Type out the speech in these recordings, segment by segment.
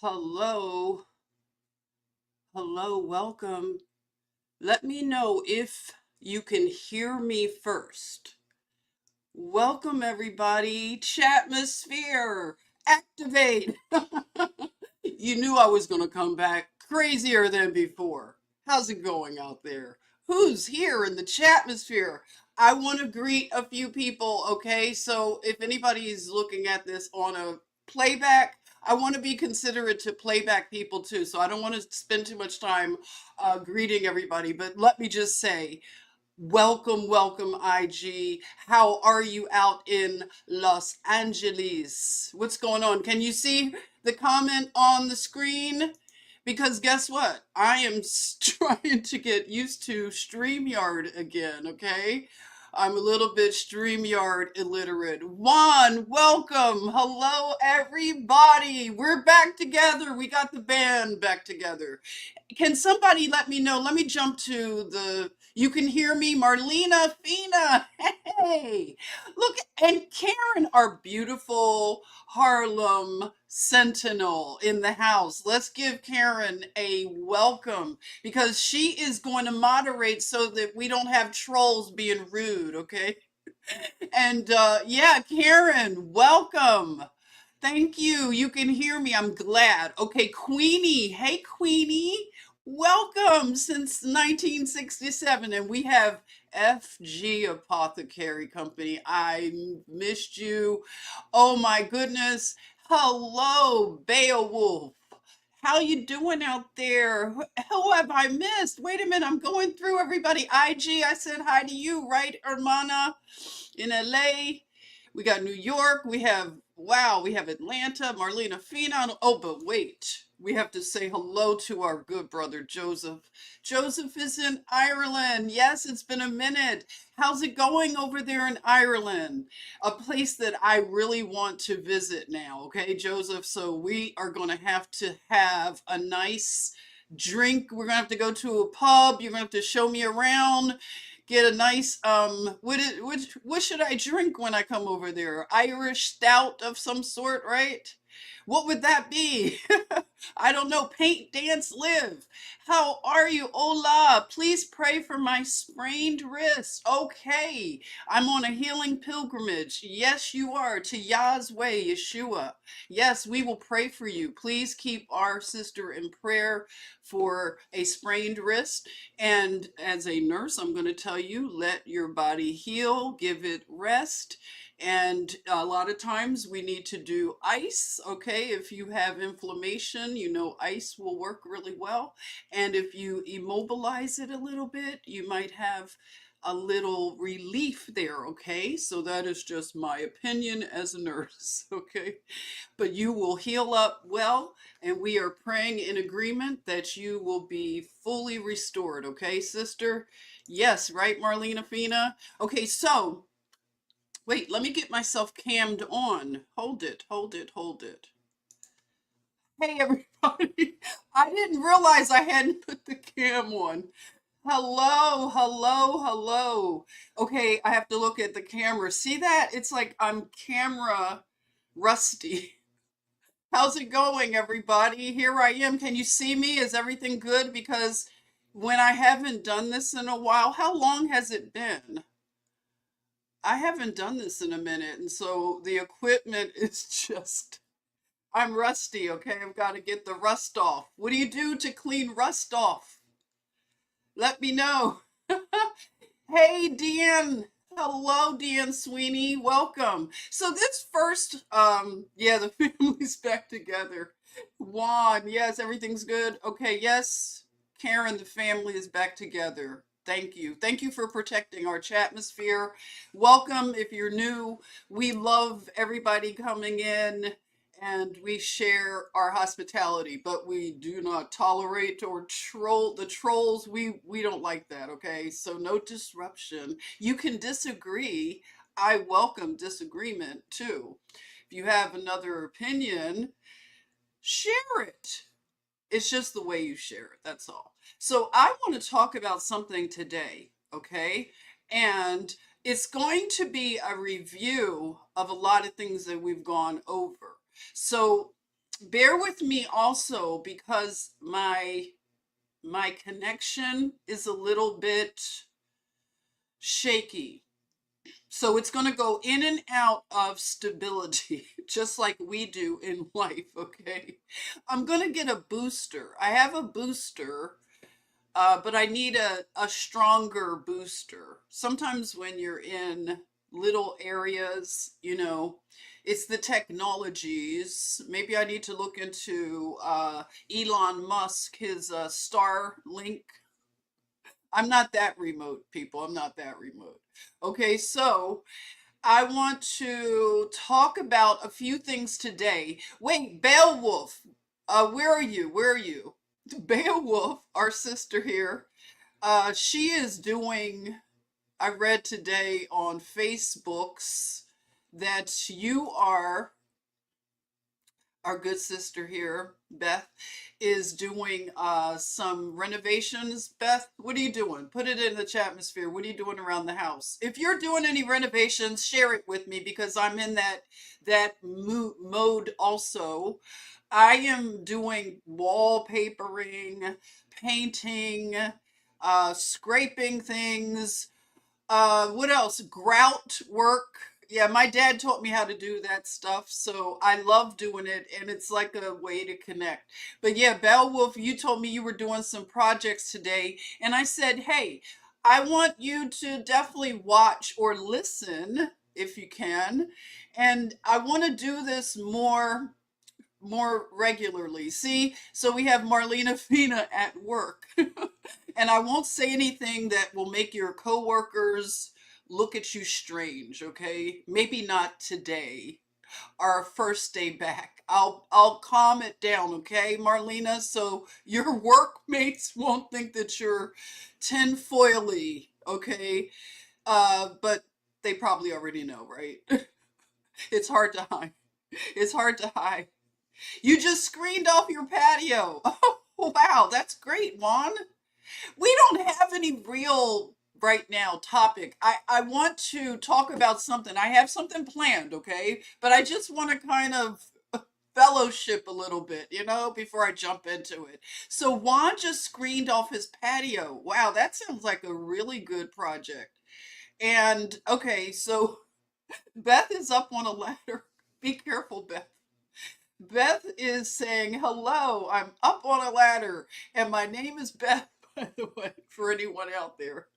Hello, hello, welcome. Let me know if you can hear me first. Welcome, everybody. Chatmosphere, activate. You knew I was going to come back crazier than before. How's it going out there? Who's here in the chatmosphere? I want to greet a few people, okay? So if anybody is looking at this on a playback, I want to be considerate to playback people too. So I don't want to spend too much time greeting everybody, but let me just say, welcome, welcome, IG. How are you out in Los Angeles? What's going on? Can you see the comment on the screen? Because guess what? I am trying to get used to StreamYard again, okay? I'm a little bit StreamYard illiterate. Juan, welcome. Hello, everybody. We're back together. We got the band back together. Can somebody let me know? Let me jump to the. You can hear me, Marlena Fina. Hey, look, and Karen, our beautiful Harlem Sentinel in the house. Let's give Karen a welcome because she is going to moderate so that we don't have trolls being rude, okay? And yeah, Karen, welcome. Thank you. You can hear me. I'm glad. Okay, Queenie. Hey, Queenie. Welcome since 1967. And we have FG Apothecary Company. I missed you. Oh my goodness. Hello, Beowulf. How you doing out there? Who have I missed? Wait a minute, I'm going through everybody. IG, I said hi to you, right, Hermana? In LA. We got New York. We have, wow, we have Atlanta, Marlena Fina. Oh, but wait, we have to say hello to our good brother, Joseph. Joseph is in Ireland. Yes, it's been a minute. How's it going over there in Ireland? A place that I really want to visit now, okay, Joseph? So we are going to have a nice drink. We're going to have to go to a pub. You're going to have to show me around, get a nice what should I drink when I come over there? Irish stout of some sort, right? What would that be? I don't know. Paint, dance, live. How are you? Hola. Please pray for my sprained wrist. Okay. I'm on a healing pilgrimage. Yes, you are. To Yah's way, Yeshua. Yes, we will pray for you. Please keep our sister in prayer for a sprained wrist. And as a nurse, I'm going to tell you, let your body heal, give it rest. And a lot of times we need to do ice, okay? If you have inflammation, you know ice will work really well. And if you immobilize it a little bit, you might have a little relief there, okay? So that is just my opinion as a nurse, okay? But you will heal up well, and we are praying in agreement that you will be fully restored, okay, sister? Yes, right, Marlena Fina? Okay, so wait, let me get myself cammed on. Hold it, hold it, hold it. Hey, everybody. I didn't realize I hadn't put the cam on. Hello, hello, hello. Okay, I have to look at the camera. See that? It's like I'm camera rusty. How's it going, everybody? Here I am. Can you see me? Is everything good? Because when I haven't done this in a while, how long has it been? I haven't done this in a minute, and so the equipment is just, I'm rusty, okay? I've got to get the rust off. What do you do to clean rust off? Let me know. Hey, Dean. Hello, Dean Sweeney. Welcome. So this first, yeah, the family's back together. Juan, yes, everything's good. Okay, yes, Karen, the family is back together. Thank you. Thank you for protecting our chatmosphere. Welcome if you're new. We love everybody coming in and we share our hospitality, but we do not tolerate or troll the trolls. We don't like that, okay? So no disruption. You can disagree. I welcome disagreement too. If you have another opinion, share it. It's just the way you share it, that's all. So I want to talk about something today, okay? And it's going to be a review of a lot of things that we've gone over. So bear with me also because my connection is a little bit shaky. So it's going to go in and out of stability, just like we do in life, okay? I'm going to get a booster. I have a booster, but I need a stronger booster. Sometimes when you're in little areas, it's the technologies. Maybe I need to look into Elon Musk, his Starlink. I'm not that remote, people. I'm not that remote. Okay, so I want to talk about a few things today. Wait, Beowulf, where are you? Where are you? Beowulf, our sister here, she is doing, I read today on Facebooks that you are, our good sister here, Beth, is doing some renovations. Beth, what are you doing? Put it in the chatmosphere. What are you doing around the house? If you're doing any renovations, share it with me because I'm in that mode also. I am doing wallpapering, painting, scraping things, what else? Grout work. Yeah, my dad taught me how to do that stuff, so I love doing it, and it's like a way to connect. But yeah, Beowulf, you told me you were doing some projects today, and I said, hey, I want you to definitely watch or listen if you can, and I want to do this more regularly. See, so we have Marlena Fina at work. And I won't say anything that will make your coworkers look at you strange, okay? Maybe not today, our first day back. I'll calm it down, okay, Marlena? So your workmates won't think that you're tinfoily, okay? But they probably already know, right? It's hard to hide. It's hard to hide. You just screened off your patio. Oh, wow, that's great, Juan. We don't have any real right now topic. I want to talk about something. I have something planned, okay? But I just want to kind of fellowship a little bit, before I jump into it. So Juan just screened off his patio. Wow, that sounds like a really good project. And okay, so Beth is up on a ladder. Be careful, Beth. Beth is saying, hello, I'm up on a ladder, and my name is Beth, by the way, for anyone out there.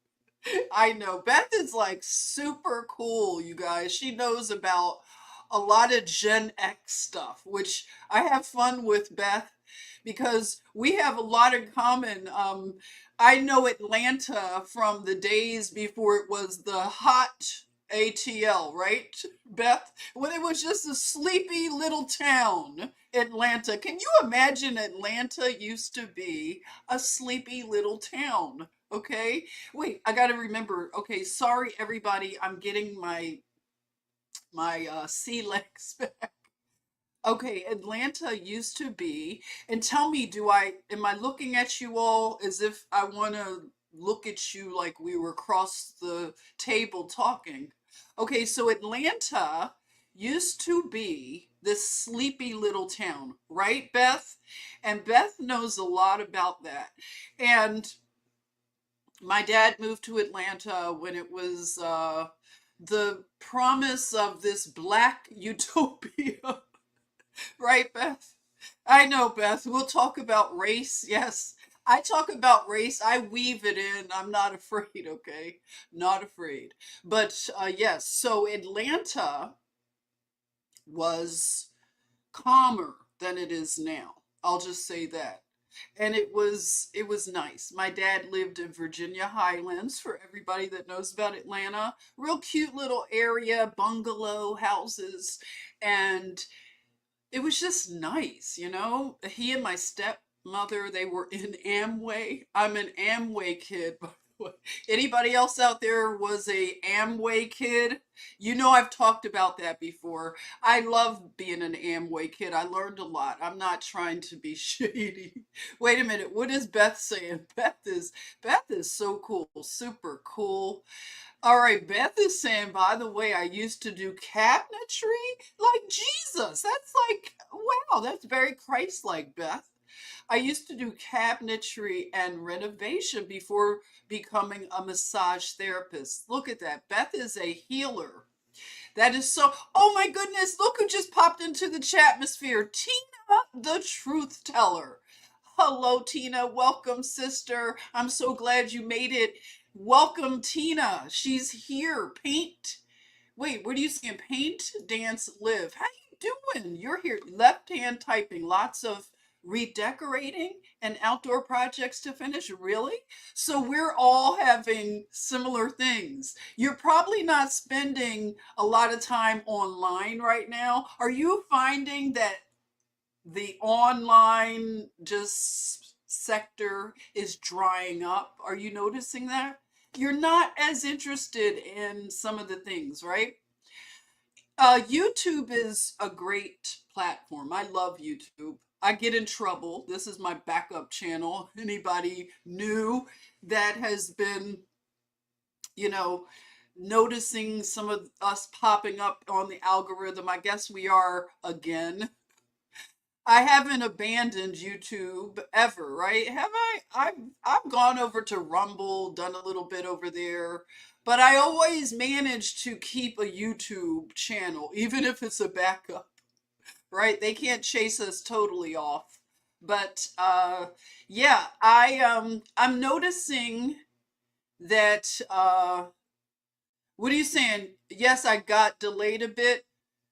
I know. Beth is like super cool, you guys. She knows about a lot of Gen X stuff, which I have fun with Beth because we have a lot in common. I know Atlanta from the days before it was the hot ATL, right, Beth? When it was just a sleepy little town, Atlanta. Can you imagine Atlanta used to be a sleepy little town? Okay. Wait, I gotta remember. Okay, sorry everybody. I'm getting my sea legs back. Okay, Atlanta used to be, and tell me, am I looking at you all as if I want to look at you like we were across the table talking. Okay, so Atlanta used to be this sleepy little town, right, Beth? And Beth knows a lot about that. And my dad moved to Atlanta when it was the promise of this black utopia, right, Beth? I know, Beth. We'll talk about race. Yes, I talk about race. I weave it in. I'm not afraid, okay? Not afraid. But yes, so Atlanta was calmer than it is now. I'll just say that. And it was nice. My dad lived in Virginia Highlands, for everybody that knows about Atlanta. Real cute little area, bungalow houses, and it was just nice, you know. He and my stepmother, they were in Amway. I'm an Amway kid, by the way. Anybody else out there was a Amway kid? You know, I've talked about that before. I love being an Amway kid. I learned a lot. I'm not trying to be shady. Wait a minute. What is Beth saying? Beth is so cool, super cool. All right, Beth is saying, by the way, I used to do cabinetry like Jesus. That's like, wow, that's very Christ-like, Beth. I used to do cabinetry and renovation before becoming a massage therapist. Look at that. Beth is a healer. That is so, oh my goodness, look who just popped into the chatmosphere. Tina, the truth teller. Hello, Tina. Welcome, sister. I'm so glad you made it. Welcome, Tina. She's here. Paint. Wait, what are you saying? Paint, dance, live. How you doing? You're here. Left hand typing. Lots of redecorating and outdoor projects to finish. Really? So we're all having similar things. You're probably not spending a lot of time online right now. Are you finding that the online just sector is drying up? Are you noticing that? You're not as interested in some of the things, right? YouTube is a great platform. I love YouTube. I get in trouble. This is my backup channel. Anybody new that has been, you know, noticing some of us popping up on the algorithm, I guess we are again. I haven't abandoned YouTube ever, right? Have I? I've gone over to Rumble, done a little bit over there, but I always manage to keep a YouTube channel, even if it's a backup, right? They can't chase us totally off. But yeah, I'm noticing that what are you saying? Yes, I got delayed a bit.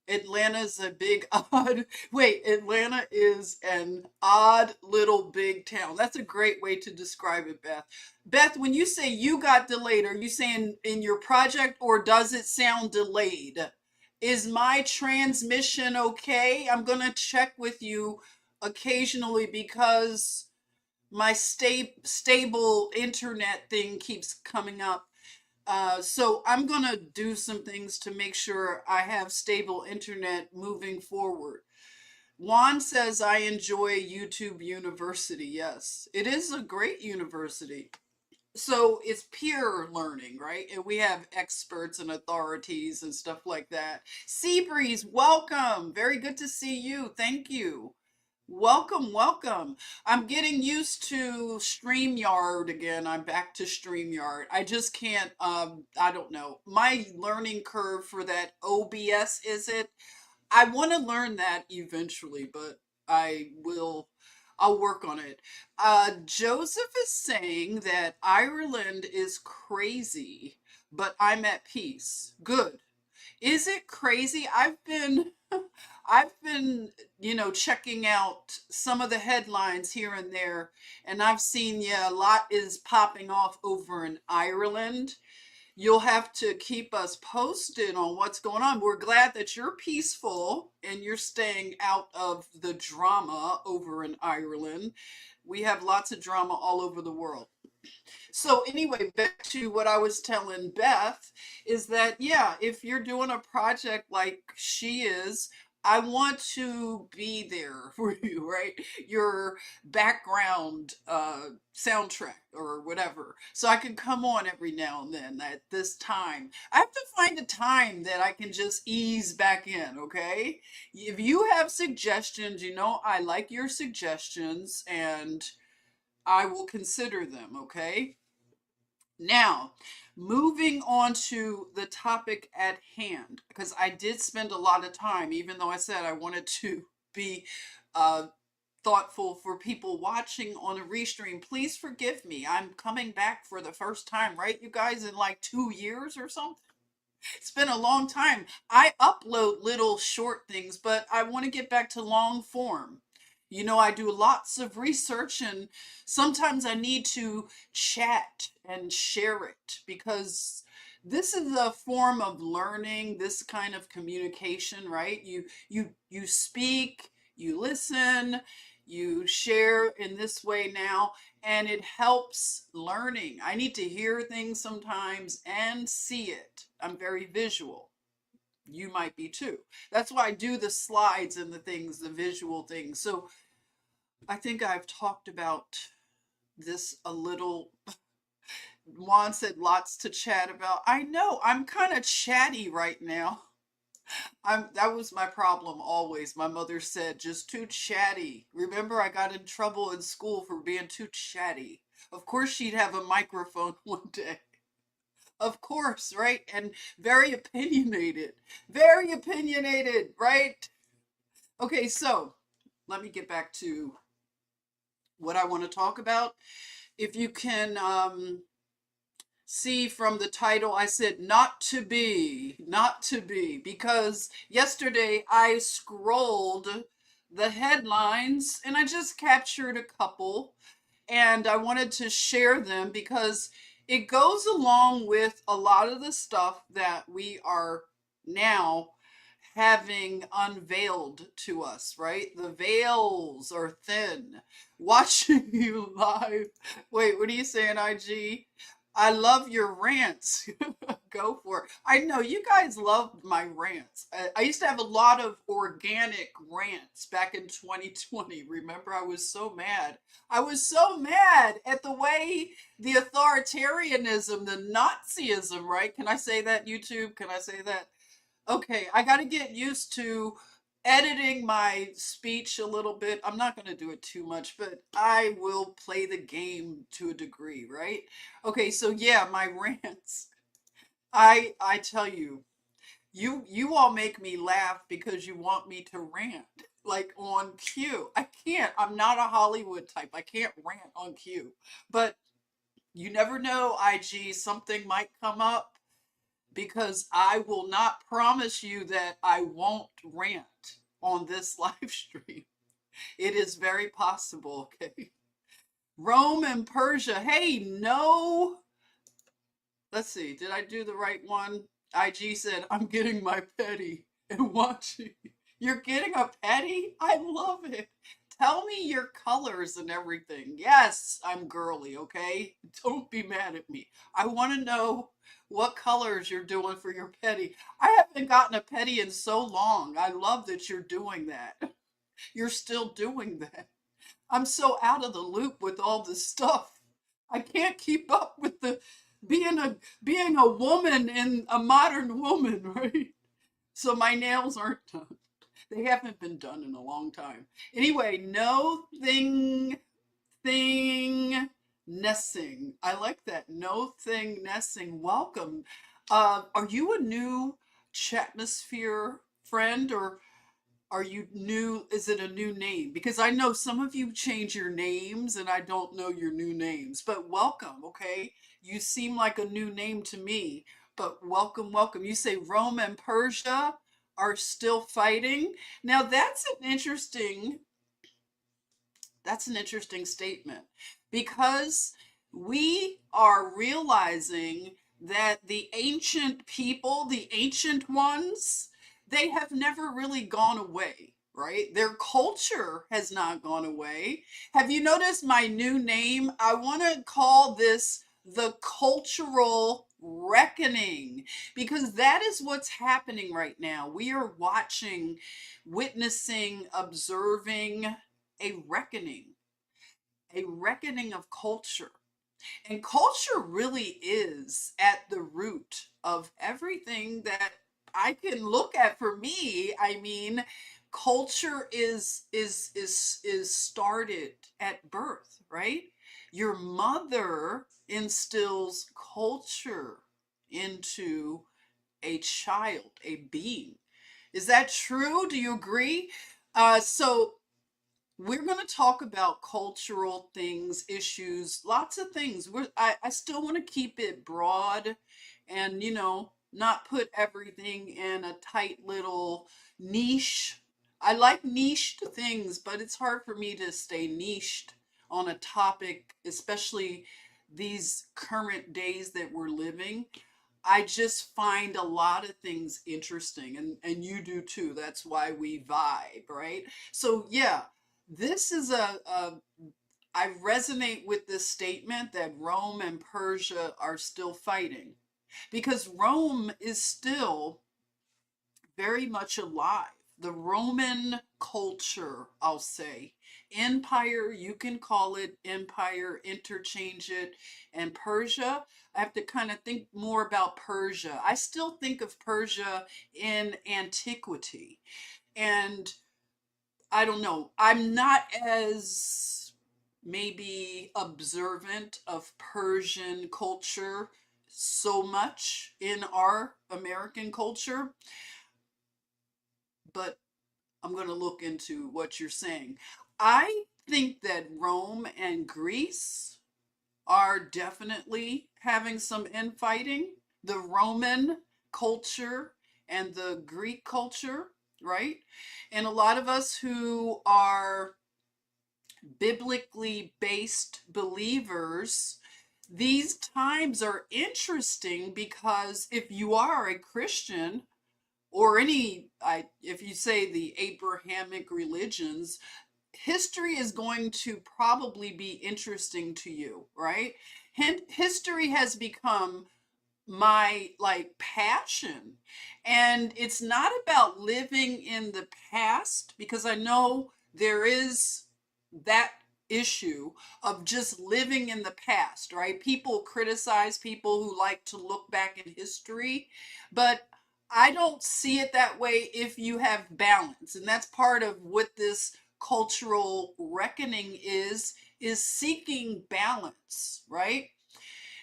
Atlanta's a big odd. Wait, Atlanta is an odd little big town. That's a great way to describe it, Beth. Beth, when you say you got delayed, are you saying in your project or does it sound delayed? Is my transmission okay? I'm going to check with you occasionally because my stable internet thing keeps coming up. So I'm going to do some things to make sure I have stable internet moving forward. Juan says, I enjoy YouTube University. Yes, it is a great university. So it's peer learning, right? And we have experts and authorities and stuff like that. Seabreeze, welcome. Very good to see you. Thank you. Welcome, welcome. I'm getting used to StreamYard again. I'm back to StreamYard. I just can't, I don't know. My learning curve for that OBS, is it? I want to learn that eventually, but I'll work on it. Joseph is saying that Ireland is crazy, but I'm at peace. Good. Is it crazy? I've been, checking out some of the headlines here and there, and I've seen, yeah, a lot is popping off over in Ireland. You'll have to keep us posted on what's going on. We're glad that you're peaceful and you're staying out of the drama over in Ireland. We have lots of drama all over the world. So anyway, back to what I was telling Beth is that, yeah, if you're doing a project like she is, I want to be there for you, right? Your background soundtrack or whatever. So I can come on every now and then at this time. I have to find a time that I can just ease back in, okay? If you have suggestions, you know, I like your suggestions and I will consider them, okay? Now, moving on to the topic at hand, because I did spend a lot of time, even though I said I wanted to be uh, thoughtful for people watching on a restream. Please forgive me. I'm coming back for the first time, right, you guys, in like 2 years or something? It's been a long time. I upload little short things, but I want to get back to long form. You know, I do lots of research and sometimes I need to chat and share it because this is a form of learning, this kind of communication, right? You speak, you listen, you share in this way now, and it helps learning. I need to hear things sometimes and see it. I'm very visual. You might be too. That's why I do the slides and the things, the visual things. So I think I've talked about this a little. Juan said lots to chat about. I know, I'm kind of chatty right now. That was my problem always. My mother said, just too chatty. Remember, I got in trouble in school for being too chatty. Of course, she'd have a microphone one day. Of course, right? And very opinionated. Very opinionated, right? Okay, so let me get back to what I want to talk about. If you can see from the title, I said not to be, not to be, because yesterday I scrolled the headlines and I just captured a couple and I wanted to share them because it goes along with a lot of the stuff that we are now having unveiled to us, right? The veils are thin. Watching you live. Wait, what are you saying, IG? I love your rants. Go for it. I know you guys loved my rants. I used to have a lot of organic rants back in 2020. Remember, I was so mad. I was so mad at the way the authoritarianism, the Nazism, right? Can I say that, YouTube? Can I say that? Okay, I got to get used to editing my speech a little bit. I'm not going to do it too much, but I will play the game to a degree, right? Okay, so yeah, my rants. I tell you, you all make me laugh because you want me to rant like on cue. I can't. I'm not a Hollywood type. I can't rant on cue. But you never know, IG, something might come up because I will not promise you that I won't rant on this live stream. It is very possible, okay? Rome and Persia. Hey, no. Let's see. Did I do the right one? IG said, I'm getting my petty and watching. You're getting a petty? I love it. Tell me your colors and everything. Yes, I'm girly, okay? Don't be mad at me. I want to know what colors you're doing for your petty. I haven't gotten a petty in so long. I love that you're doing that. You're still doing that. I'm so out of the loop with all this stuff. I can't keep up with the being a woman and a modern woman, right? So my nails aren't done. They haven't been done in a long time. Anyway, no thing nessing. I like that. No thing nessing. Welcome. Are you a new Chatmosphere friend or are you new? Is it a new name? Because I know some of you change your names and I don't know your new names, but welcome, okay? You seem like a new name to me, but welcome, welcome. You say Rome and Persia are still fighting. Now that's an interesting statement because we are realizing that the ancient people, the ancient ones, they have never really gone away, right? Their culture has not gone away. Have you noticed my new name? I want to call this the cultural reckoning, because that is what's happening right now. We are watching, witnessing, observing a reckoning of culture. And culture really is at the root of everything that I can look at. For me, I mean, culture is started at birth, right? Your mother instills culture into a child, a being. Is that true? Do you agree? So we're going to talk about cultural things, issues, lots of things. I still want to keep it broad and, not put everything in a tight little niche. I like niched things, but it's hard for me to stay niched on a topic, especially these current days that we're living. I just find a lot of things interesting, and you do too. That's why we vibe, right? So yeah, this is I resonate with this statement that Rome and Persia are still fighting, because Rome is still very much alive. The Roman culture, I'll say, empire, you can call it empire, interchange it, and Persia. I have to kind of think more about Persia. I still think of Persia in antiquity. And I don't know, I'm not as maybe observant of Persian culture so much in our American culture, but I'm going to look into what you're saying. I think that Rome and Greece are definitely having some infighting. The Roman culture and the Greek culture, right? And a lot of us who are biblically based believers, these times are interesting because if you are a Christian, or if you say the Abrahamic religions, history is going to probably be interesting to you, right? History has become my like passion, and it's not about living in the past, because I know there is that issue of just living in the past, right? People criticize people who like to look back in history, but I don't see it that way if you have balance. And that's part of what this cultural reckoning is seeking balance, right?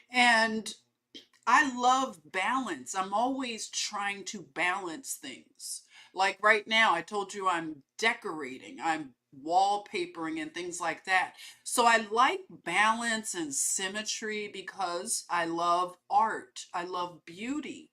And I love balance. I'm always trying to balance things. Like right now, I told you I'm decorating, I'm wallpapering and things like that. So I like balance and symmetry because I love art. I love beauty.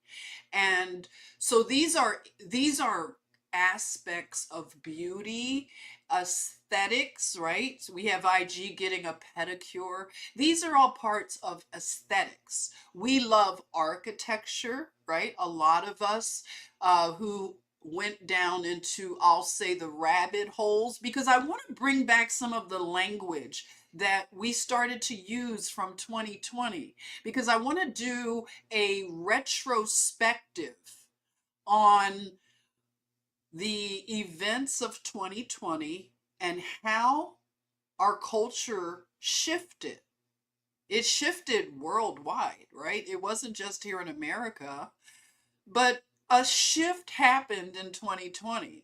And so these are aspects of beauty, aesthetics, right? So we have IG getting a pedicure. These are all parts of aesthetics. We love architecture, right? A lot of us who went down into, I'll say, the rabbit holes, because I want to bring back some of the language that we started to use from 2020, because I want to do a retrospective on the events of 2020 and how our culture shifted. It shifted worldwide, right? It wasn't just here in America, but a shift happened in 2020.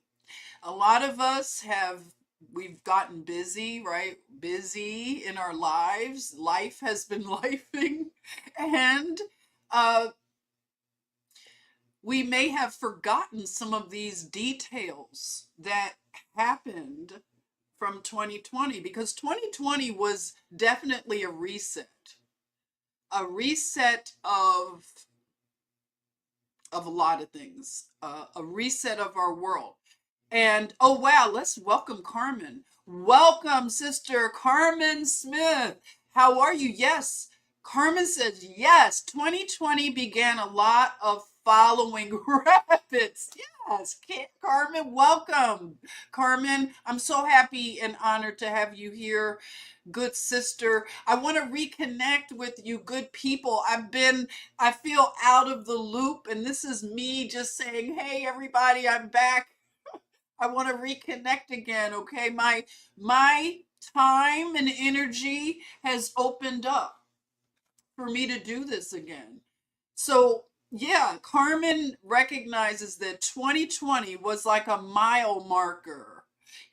A lot of us we've gotten busy, right? Busy in our lives. Life has been lifing. And uh, we may have forgotten some of these details that happened from 2020, because 2020 was definitely a reset of a lot of things, a reset of our world. And oh wow, let's welcome Carmen. Welcome, Sister Carmen Smith. How are you? Yes, Carmen says yes. 2020 began a lot of following rabbits. Yes, Carmen, welcome. Carmen, I'm so happy and honored to have you here, good sister. I want to reconnect with you, good people. I feel out of the loop, and this is me just saying, hey, everybody, I'm back. I want to reconnect again, okay? My time and energy has opened up for me to do this again. So, yeah, Carmen recognizes that 2020 was like a mile marker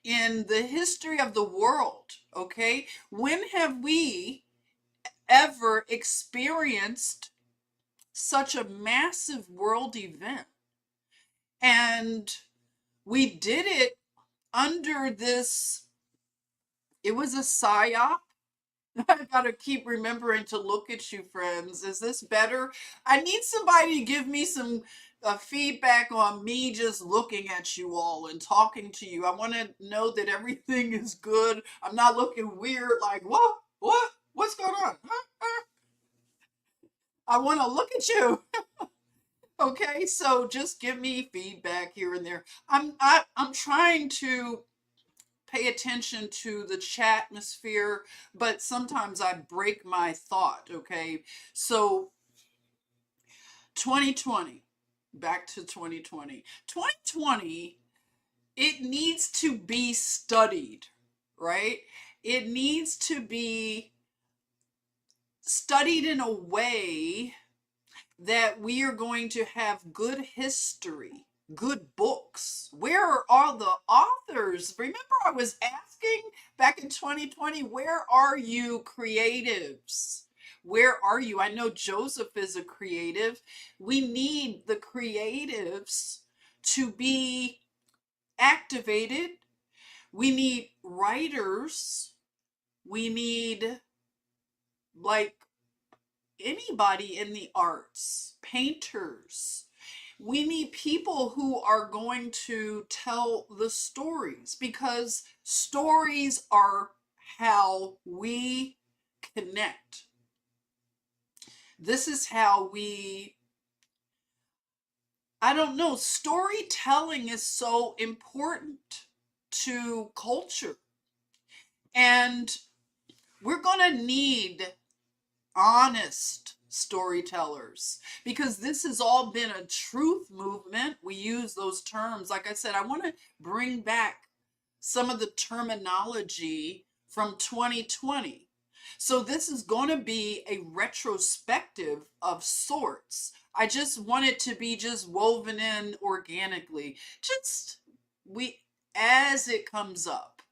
in the history of the world, okay? When have we ever experienced such a massive world event? And we did it under this, it was a psyop. I gotta keep remembering to look at you, friends. Is this better? I need somebody to give me some feedback on me just looking at you all and talking to you. I want to know that everything is good. I'm not looking weird like, what? What? What's going on? Huh? Huh? I want to look at you. Okay, so just give me feedback here and there. I'm trying to pay attention to the chat atmosphere, but sometimes I break my thought, okay? So 2020, back to 2020. 2020, it needs to be studied, right? It needs to be studied in a way that we are going to have good history, good books. Where are all the authors? Remember, I was asking back in 2020, where are you creatives? Where are you? I know Joseph is a creative. We need the creatives to be activated. We need writers. We need, like, anybody in the arts, painters. We need people who are going to tell the stories, because stories are how we connect. This is how I don't know, storytelling is so important to culture. And we're going to need honest storytellers, because this has all been a truth movement. We use those terms. Like I said, I want to bring back some of the terminology from 2020. So this is going to be a retrospective of sorts. I just want it to be just woven in organically, just we as it comes up.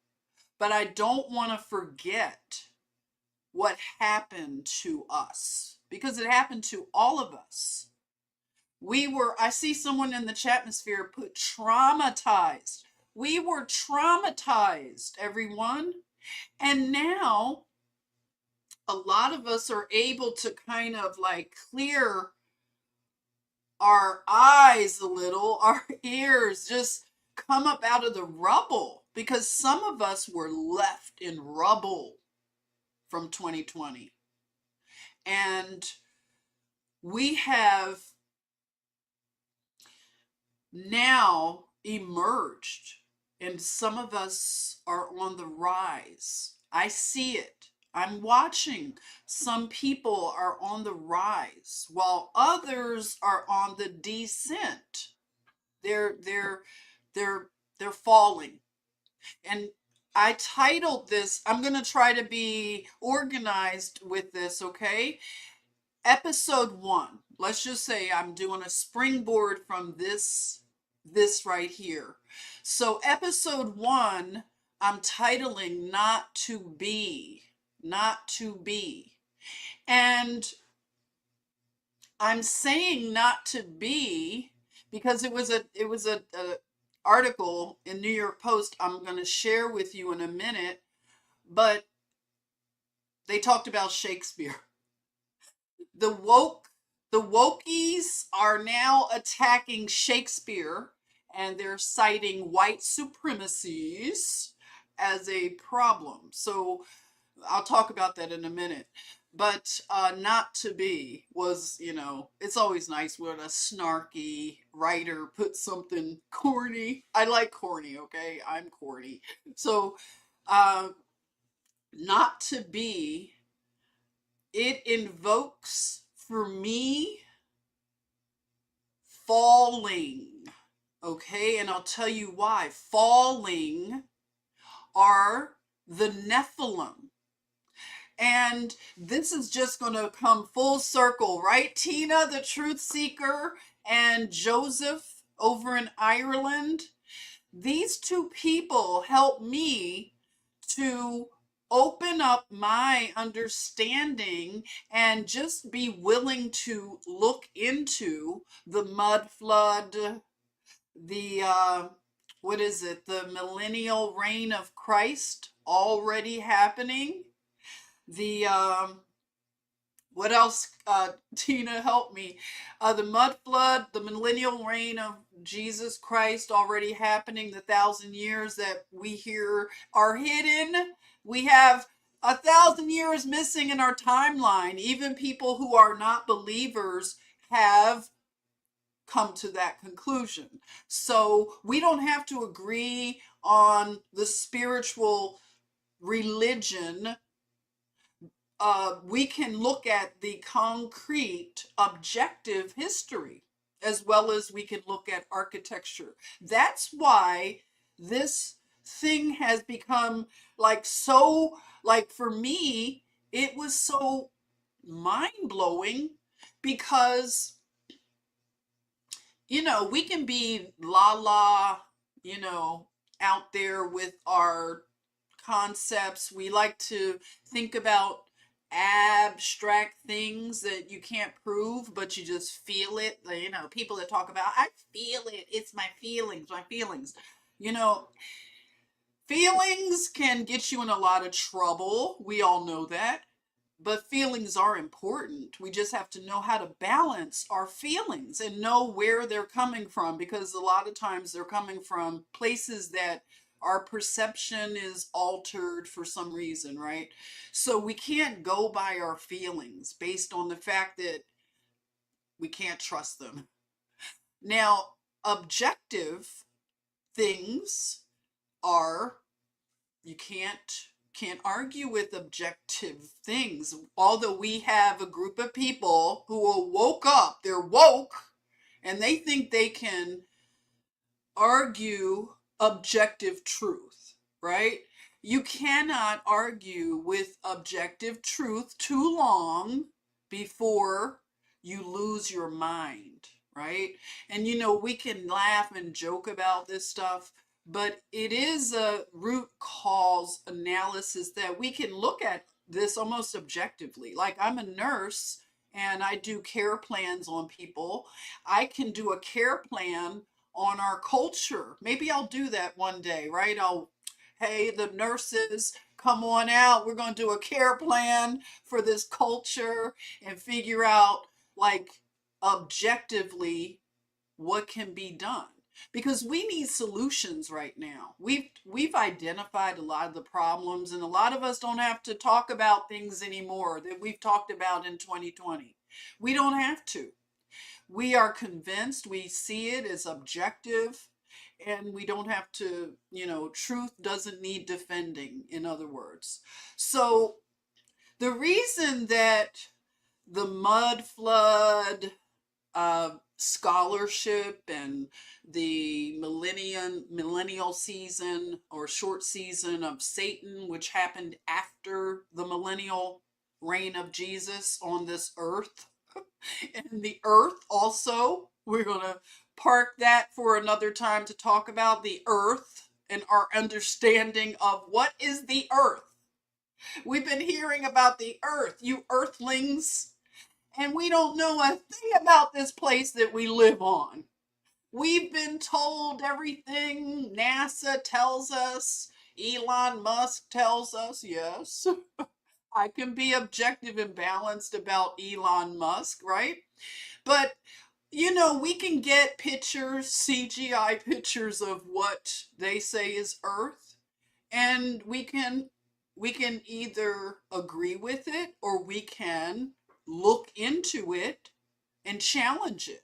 But I don't want to forget what happened to us, because it happened to all of us. I see someone in the chat atmosphere put traumatized. We were traumatized, everyone. And now a lot of us are able to kind of like clear our eyes a little, our ears, just come up out of the rubble, because some of us were left in rubble from 2020. And we have now emerged, and some of us are on the rise. I see it. I'm watching. Some people are on the rise while others are on the descent. They're they're they're they're falling. And I titled this, I'm going to try to be organized with this, okay? Episode 1. Let's just say I'm doing a springboard from this right here. So episode 1, I'm titling Not to Be. Not to Be. And I'm saying not to be because it was a article in New York Post I'm going to share with you in a minute, but they talked about Shakespeare. The wokies are now attacking Shakespeare, and they're citing white supremacies as a problem. So I'll talk about that in a minute. But not to be was, it's always nice when a snarky writer puts something corny. I like corny, okay? I'm corny. So, uh, not to be, it invokes for me falling, okay? And I'll tell you why. Falling are the Nephilim. And this is just going to come full circle, right? Tina, the truth seeker, and Joseph over in Ireland. These two people help me to open up my understanding and just be willing to look into the mud flood, the what is it, the millennial reign of Christ already happening, the what else, Tina, help me, the mud flood, the millennial reign of Jesus Christ already happening, the 1,000 years that we hear are hidden. We have 1,000 years missing in our timeline. Even people who are not believers have come to that conclusion. So we don't have to agree on the spiritual religion. We can look at the concrete objective history as well as we can look at architecture. That's why this thing has become like so, like for me, it was so mind blowing because, we can be la la, out there with our concepts. We like to think about abstract things that you can't prove, but you just feel it. People that talk about, I feel it. It's my feelings, my feelings. You know, Feelings can get you in a lot of trouble. We all know that. But feelings are important. We just have to know how to balance our feelings and know where they're coming from, because a lot of times they're coming from places that our perception is altered for some reason, right? So we can't go by our feelings based on the fact that we can't trust them. Now, objective things are, you can't argue with objective things. Although we have a group of people who are woke up, they're woke, and they think they can argue objective truth, right? You cannot argue with objective truth too long before you lose your mind, right? And we can laugh and joke about this stuff, but it is a root cause analysis that we can look at this almost objectively. Like, I'm a nurse and I do care plans on people. I can do a care plan on our culture. Maybe I'll do that one day, right? Hey, the nurses, come on out. We're going to do a care plan for this culture and figure out, like, objectively what can be done, because we need solutions right now. We've identified a lot of the problems, and a lot of us don't have to talk about things anymore that we've talked about in 2020. We don't have to. We are convinced, we see it as objective, and we don't have to, truth doesn't need defending, in other words. So the reason that the mud flood scholarship and the millennial season or short season of Satan, which happened after the millennial reign of Jesus on this earth, and the earth also, we're going to park that for another time to talk about the earth and our understanding of what is the earth. We've been hearing about the earth, you earthlings, and we don't know a thing about this place that we live on. We've been told everything. NASA tells us, Elon Musk tells us, yes. I can be objective and balanced about Elon Musk, right? But, we can get pictures, CGI pictures of what they say is Earth, and we can we can either agree with it or we can look into it and challenge it.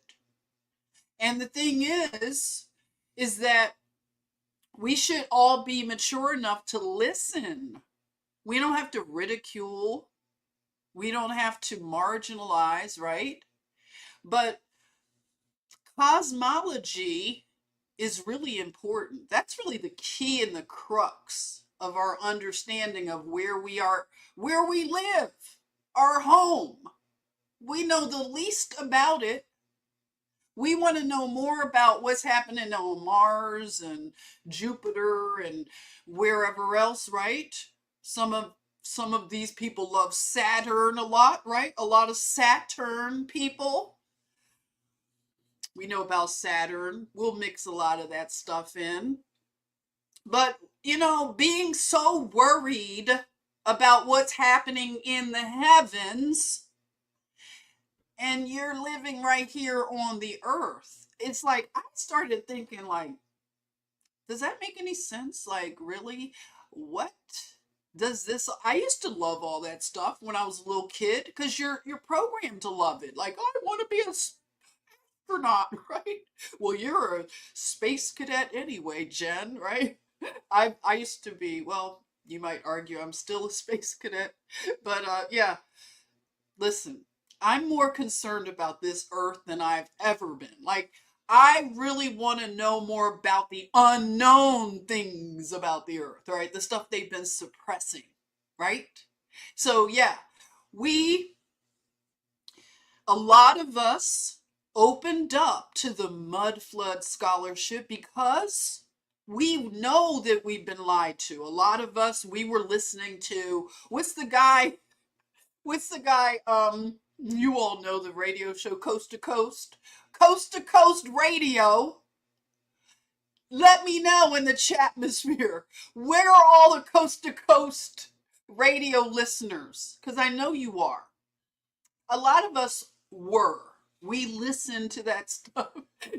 And the thing is that we should all be mature enough to listen. We don't have to ridicule. We don't have to marginalize, right? But cosmology is really important. That's really the key and the crux of our understanding of where we are, where we live, our home. We know the least about it. We want to know more about what's happening on Mars and Jupiter and wherever else, right? Some of some of these people love Saturn a lot, right? A lot of Saturn people. We know about Saturn. We'll mix a lot of that stuff in. But, being so worried about what's happening in the heavens and you're living right here on the earth, it's like I started thinking, like, does that make any sense? Like, really? What does this? I used to love all that stuff when I was a little kid because you're programmed to love it. Like, I want to be a astronaut, right? Well, you're a space cadet anyway, Jen, right? I used to be, well, you might argue I'm still a space cadet, but yeah, listen, I'm more concerned about this earth than I've ever been. Like, I really want to know more about the unknown things about the earth, right? The stuff they've been suppressing, right? So, yeah, we, a lot of us opened up to the mud flood scholarship because we know that we've been lied to. A lot of us, we were listening to, what's the guy, you all know the radio show Coast to Coast Radio. Let me know in the chatmosphere, where are all the Coast to Coast radio listeners? Because I know you are. A lot of us were. We listened to that stuff.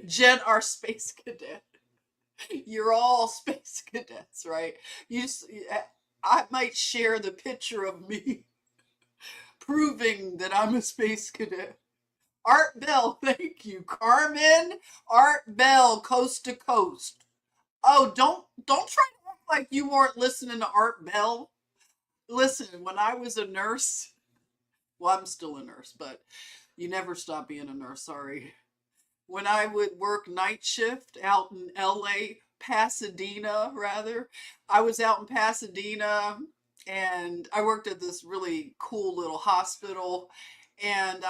Jen, our space cadet. You're all space cadets, right? I might share the picture of me proving that I'm a space cadet. Art Bell, thank you. Carmen, Art Bell, Coast to Coast. Oh, don't try to act like you weren't listening to Art Bell. Listen, when I was a nurse, well, I'm still a nurse, but you never stop being a nurse, sorry. When I would work night shift out in LA, Pasadena, rather, I was out in Pasadena and I worked at this really cool little hospital. And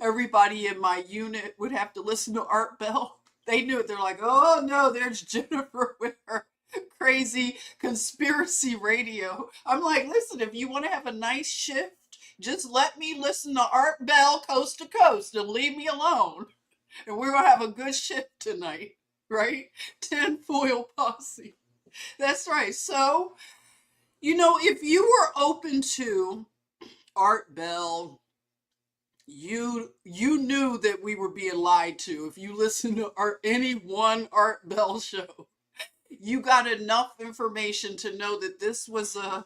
everybody in my unit would have to listen to Art Bell. They knew it. They're like, oh no, there's Jennifer with her crazy conspiracy radio. I'm like, listen, if you want to have a nice shift, just let me listen to Art Bell Coast to Coast and leave me alone. And we're going to have a good shift tonight, right? Tinfoil posse. That's right. So, if you were open to Art Bell, you knew that we were being lied to. If you listen to any one Art Bell show, you got enough information to know that this was a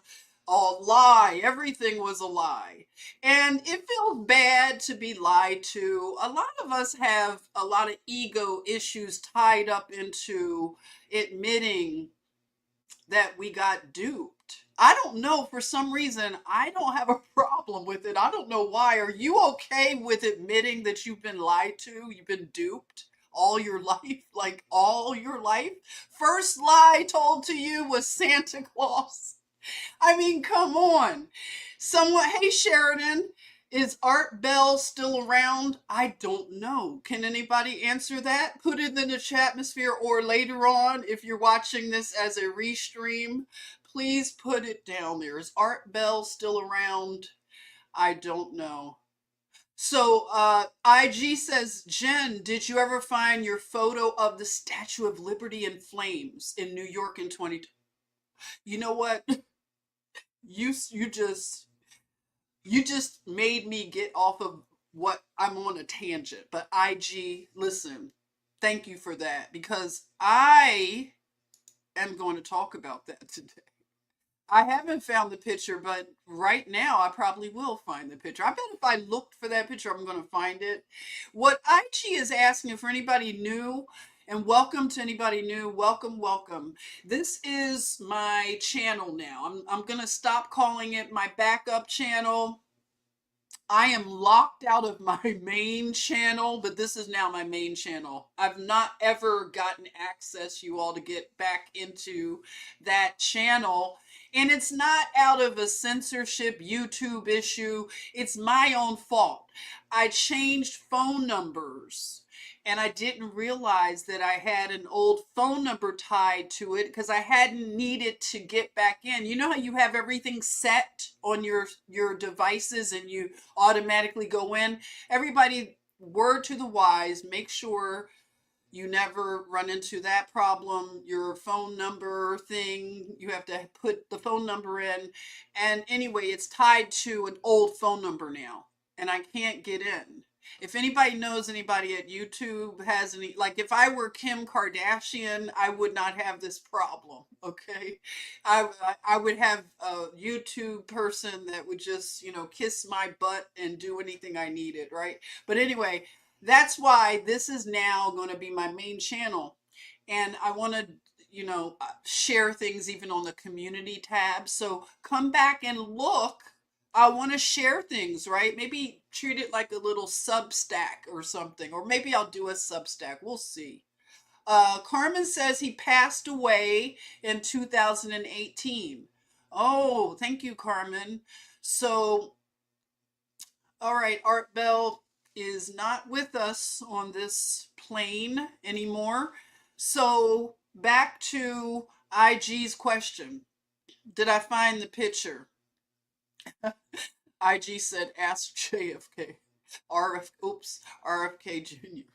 lie. Everything was a lie. And it feels bad to be lied to. A lot of us have a lot of ego issues tied up into admitting that we got duped. I don't know, for some reason, I don't have a problem with it. I don't know why. Are you okay with admitting that you've been lied to? You've been duped all your life? Like all your life? First lie told to you was Santa Claus. I mean, come on. Someone, hey Sheridan, is Art Bell still around? I don't know. Can anybody answer that? Put it in the chatmosphere, or later on, if you're watching this as a restream, please put it down there. Is Art Bell still around? I don't know. So, IG says, Jen, did you ever find your photo of the Statue of Liberty in flames in New York in 20? You know what? You just made me get off of what I'm on a tangent. But IG, listen, thank you for that, because I am going to talk about that today. I haven't found the picture, but right now I probably will find the picture. I bet if I looked for that picture, I'm going to find it. What IG is asking for anybody new, and welcome to anybody new, welcome, welcome. This is my channel now. I'm going to stop calling it my backup channel. I am locked out of my main channel, but this is now my main channel. I've not ever gotten access, you all, to get back into that channel. And it's not out of a censorship YouTube issue. It's my own fault. I changed phone numbers and I didn't realize that I had an old phone number tied to it because I hadn't needed to get back in. You know how you have everything set on your devices and you automatically go in? Everybody, word to the wise, make sure you never run into that problem. Your phone number thing, you have to put the phone number in. And anyway, it's tied to an old phone number now, and I can't get in. If anybody knows anybody at YouTube has any, like if I were Kim Kardashian, I would not have this problem, okay? I would have a YouTube person that would just, kiss my butt and do anything I needed, right? But anyway, that's why this is now going to be my main channel. And I want to, share things even on the community tab. So come back and look. I want to share things, right? Maybe treat it like a little Substack or something. Or maybe I'll do a Substack. We'll see. Carmen says he passed away in 2018. Oh, thank you, Carmen. So all right, Art Bell is not with us on this plane anymore. So back to IG's question. Did I find the picture? IG said, ask JFK. RFK Jr.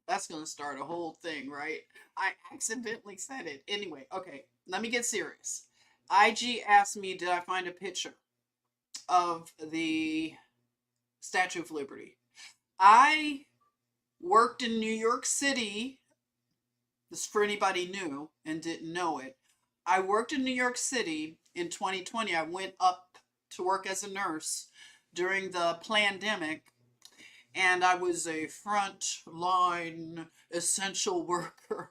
That's going to start a whole thing, right? I accidentally said it. Anyway, okay, let me get serious. IG asked me, did I find a picture of the Statue of Liberty? I worked in New York City. This is for anybody new and didn't know it. I worked in New York City in 2020. I went up to work as a nurse during the pandemic, and I was a frontline essential worker.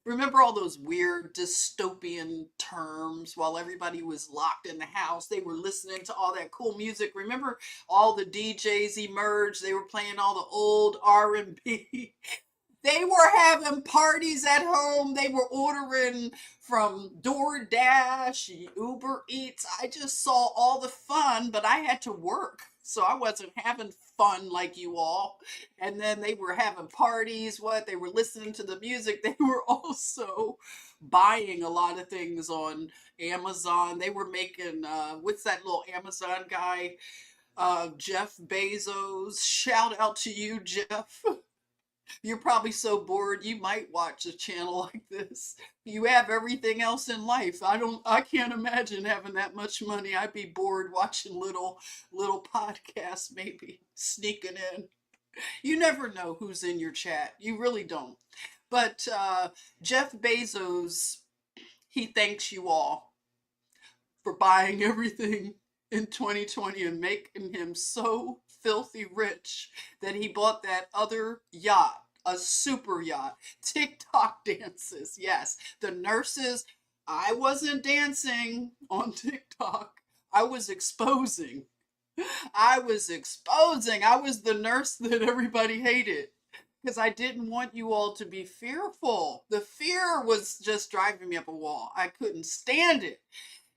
Remember all those weird dystopian terms while everybody was locked in the house? They were listening to all that cool music. Remember all the DJs emerged? They were playing all the old R&B. They were having parties at home. They were ordering from DoorDash, Uber Eats. I just saw all the fun, but I had to work. So I wasn't having fun like you all. And then they were having parties. They were listening to the music. They were also buying a lot of things on Amazon. They were making, what's that little Amazon guy? Jeff Bezos. Shout out to you, Jeff. You're probably so bored you might watch a channel like this. You have everything else in life. I can't imagine having that much money. I'd be bored watching little podcasts maybe sneaking in. You never know who's in your chat. You really don't. But Jeff Bezos, he thanks you all for buying everything in 2020 and making him so filthy rich that he bought that other yacht, a super yacht. TikTok dances. Yes, the nurses. I wasn't dancing on TikTok. I was exposing. I was exposing. I was the nurse that everybody hated because I didn't want you all to be fearful. The fear was just driving me up a wall. I couldn't stand it.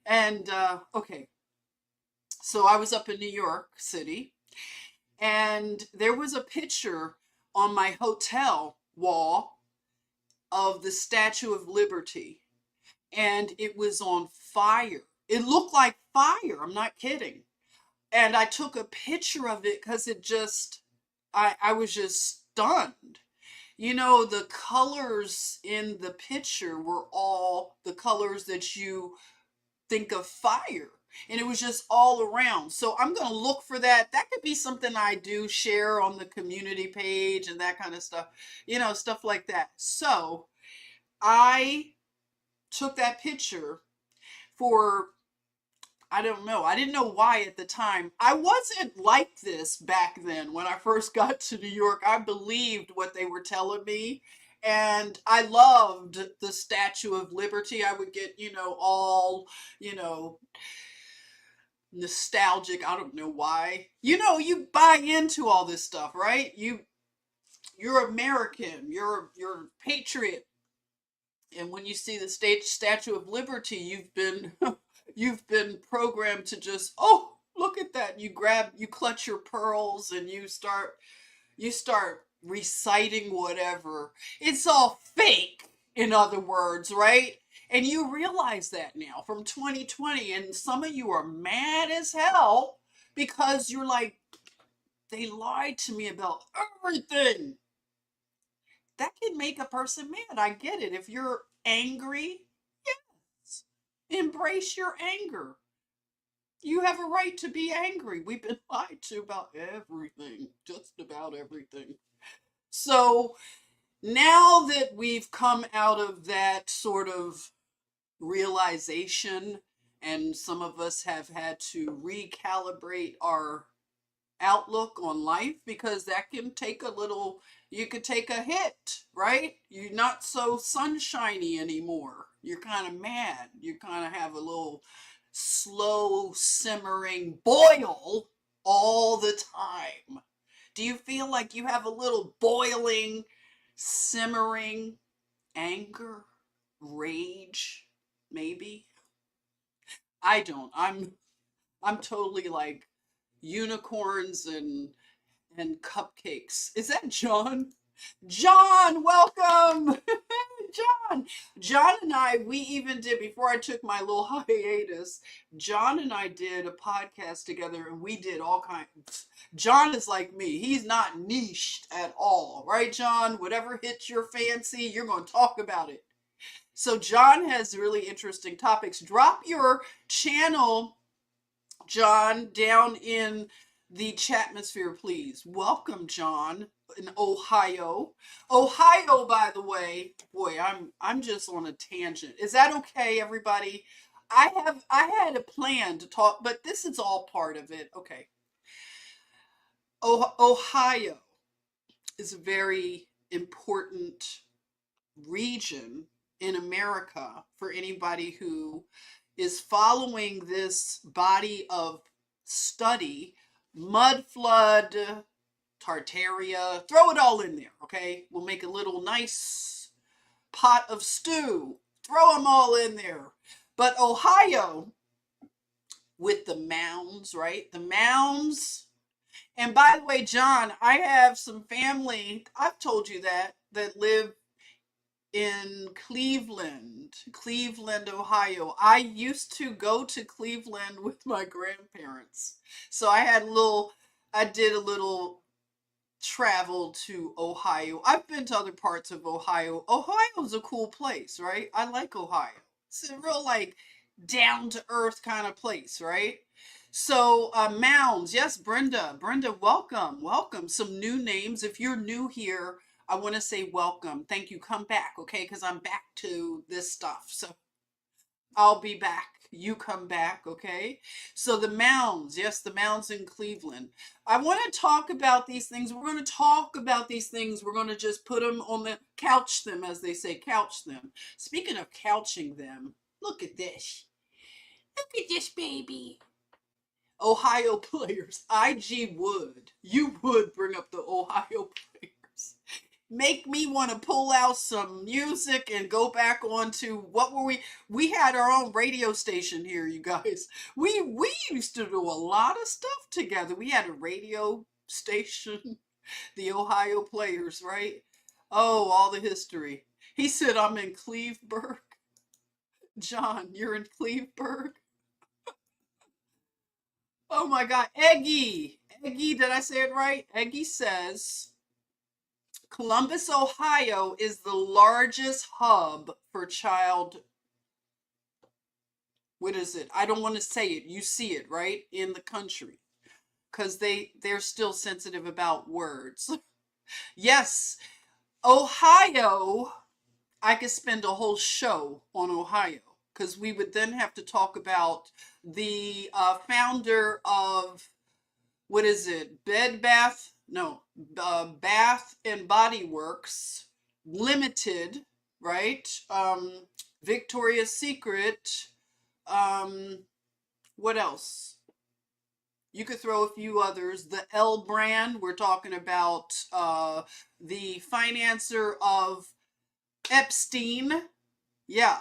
And okay, so I was up in New York City, and there was a picture on my hotel wall of the Statue of Liberty, and it was on fire. It looked like fire. I'm not kidding. And I took a picture of it because I was just stunned. The colors in the picture were all the colors that you think of fire, and it was just all around. So I'm going to look for that. That could be something I do share on the community page and that kind of stuff, stuff like that. So I took that picture for I don't know. I didn't know why at the time. I wasn't like this back then when I first got to New York. I believed what they were telling me. And I loved the Statue of Liberty. I would get, all, you know, nostalgic. I don't know why. You buy into all this stuff, right? You're American. You're a patriot. And when you see the state Statue of Liberty, you've been you've been programmed to just, oh, look at that. You clutch your pearls and you start reciting whatever. It's all fake, in other words, right? And you realize that now from 2020, and some of you are mad as hell because you're like, they lied to me about everything. That can make a person mad. I get it. If you're angry, yes, embrace your anger. You have a right to be angry. We've been lied to about everything, just about everything. So now that we've come out of that sort of realization, and some of us have had to recalibrate our outlook on life, because that can take you could take a hit, right? You're not so sunshiny anymore. You're kind of mad. You kind of have a little slow simmering boil all the time. Do you feel like you have a little boiling, simmering anger, rage, maybe? I don't. I'm totally like unicorns and cupcakes. Is that John? John, welcome. John. John and I, we even did, before I took my little hiatus, John and I did a podcast together, and we did all kinds. John is like me. He's not niched at all, right, John? Whatever hits your fancy, you're going to talk about it. So John has really interesting topics. Drop your channel, John, down in the chatmosphere, please. Welcome, John, in Ohio. Ohio, by the way, boy, I'm just on a tangent. Is that okay, everybody? I had a plan to talk, but this is all part of it. Okay. Ohio is a very important region in America for anybody who is following this body of study. Mud flood, Tartaria, throw it all in there, okay? We'll make a little nice pot of stew. Throw them all in there. But Ohio, with the mounds, right? The mounds. And by the way, John, I have some family, I've told you that live in Cleveland, Ohio. I used to go to Cleveland with my grandparents. So I did a little travel to Ohio. I've been to other parts of Ohio. Ohio's a cool place, right? I like Ohio. It's a real like down to earth kind of place, right? So mounds, yes, Brenda. Brenda, welcome, welcome. Some new names. If you're new here, I want to say welcome. Thank you. Come back, okay? Because I'm back to this stuff. So I'll be back. You come back, okay? So the mounds, yes, the mounds in Cleveland. I want to talk about these things. We're going to talk about these things. We're going to just put them on the couch them, as they say, couch them. Speaking of couching them, look at this. Look at this baby. Ohio players. IG would. You would bring up the Ohio players. Make me want to pull out some music and go back on to what were we had our own radio station here, you guys. We used to do a lot of stuff together. We had a radio station, the Ohio players, right? Oh, all the history. He said, I'm in Cleveburg. John, you're in Cleveburg? Oh my God. Eggy, did I say it right? Eggy says Columbus, Ohio is the largest hub for child. What is it? I don't want to say it. You see it, right? In the country. Because they're still sensitive about words. Yes, Ohio, I could spend a whole show on Ohio. Because we would then have to talk about the founder of, what is it? Bed Bath? No, Bath and Body Works Limited, right? Victoria's Secret. What else? You could throw a few others. The L brand, we're talking about the financer of Epstein. Yeah,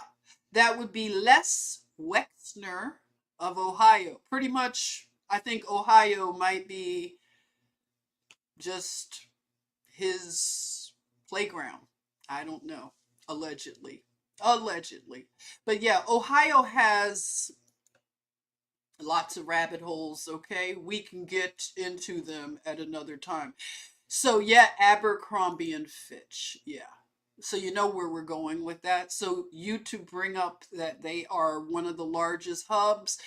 that would be Les Wexner of Ohio. Pretty much, I think Ohio might be just his playground. I don't know. Allegedly. Allegedly. But yeah, Ohio has lots of rabbit holes, okay? We can get into them at another time. So yeah, Abercrombie and Fitch. Yeah. So you know where we're going with that. So you to bring up that they are one of the largest hubs.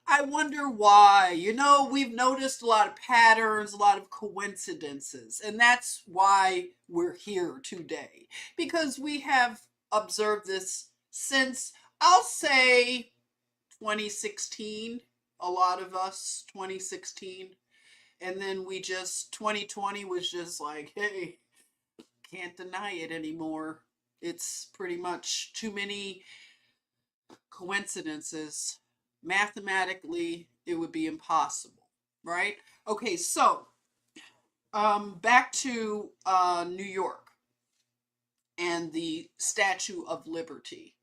I wonder why. You know, we've noticed a lot of patterns, a lot of coincidences, and that's why we're here today. Because we have observed this since, I'll say, 2016. A lot of us, 2016. And then 2020 was just like, hey, can't deny it anymore. It's pretty much too many coincidences. Mathematically, it would be impossible, right? Okay, so back to New York and the Statue of Liberty.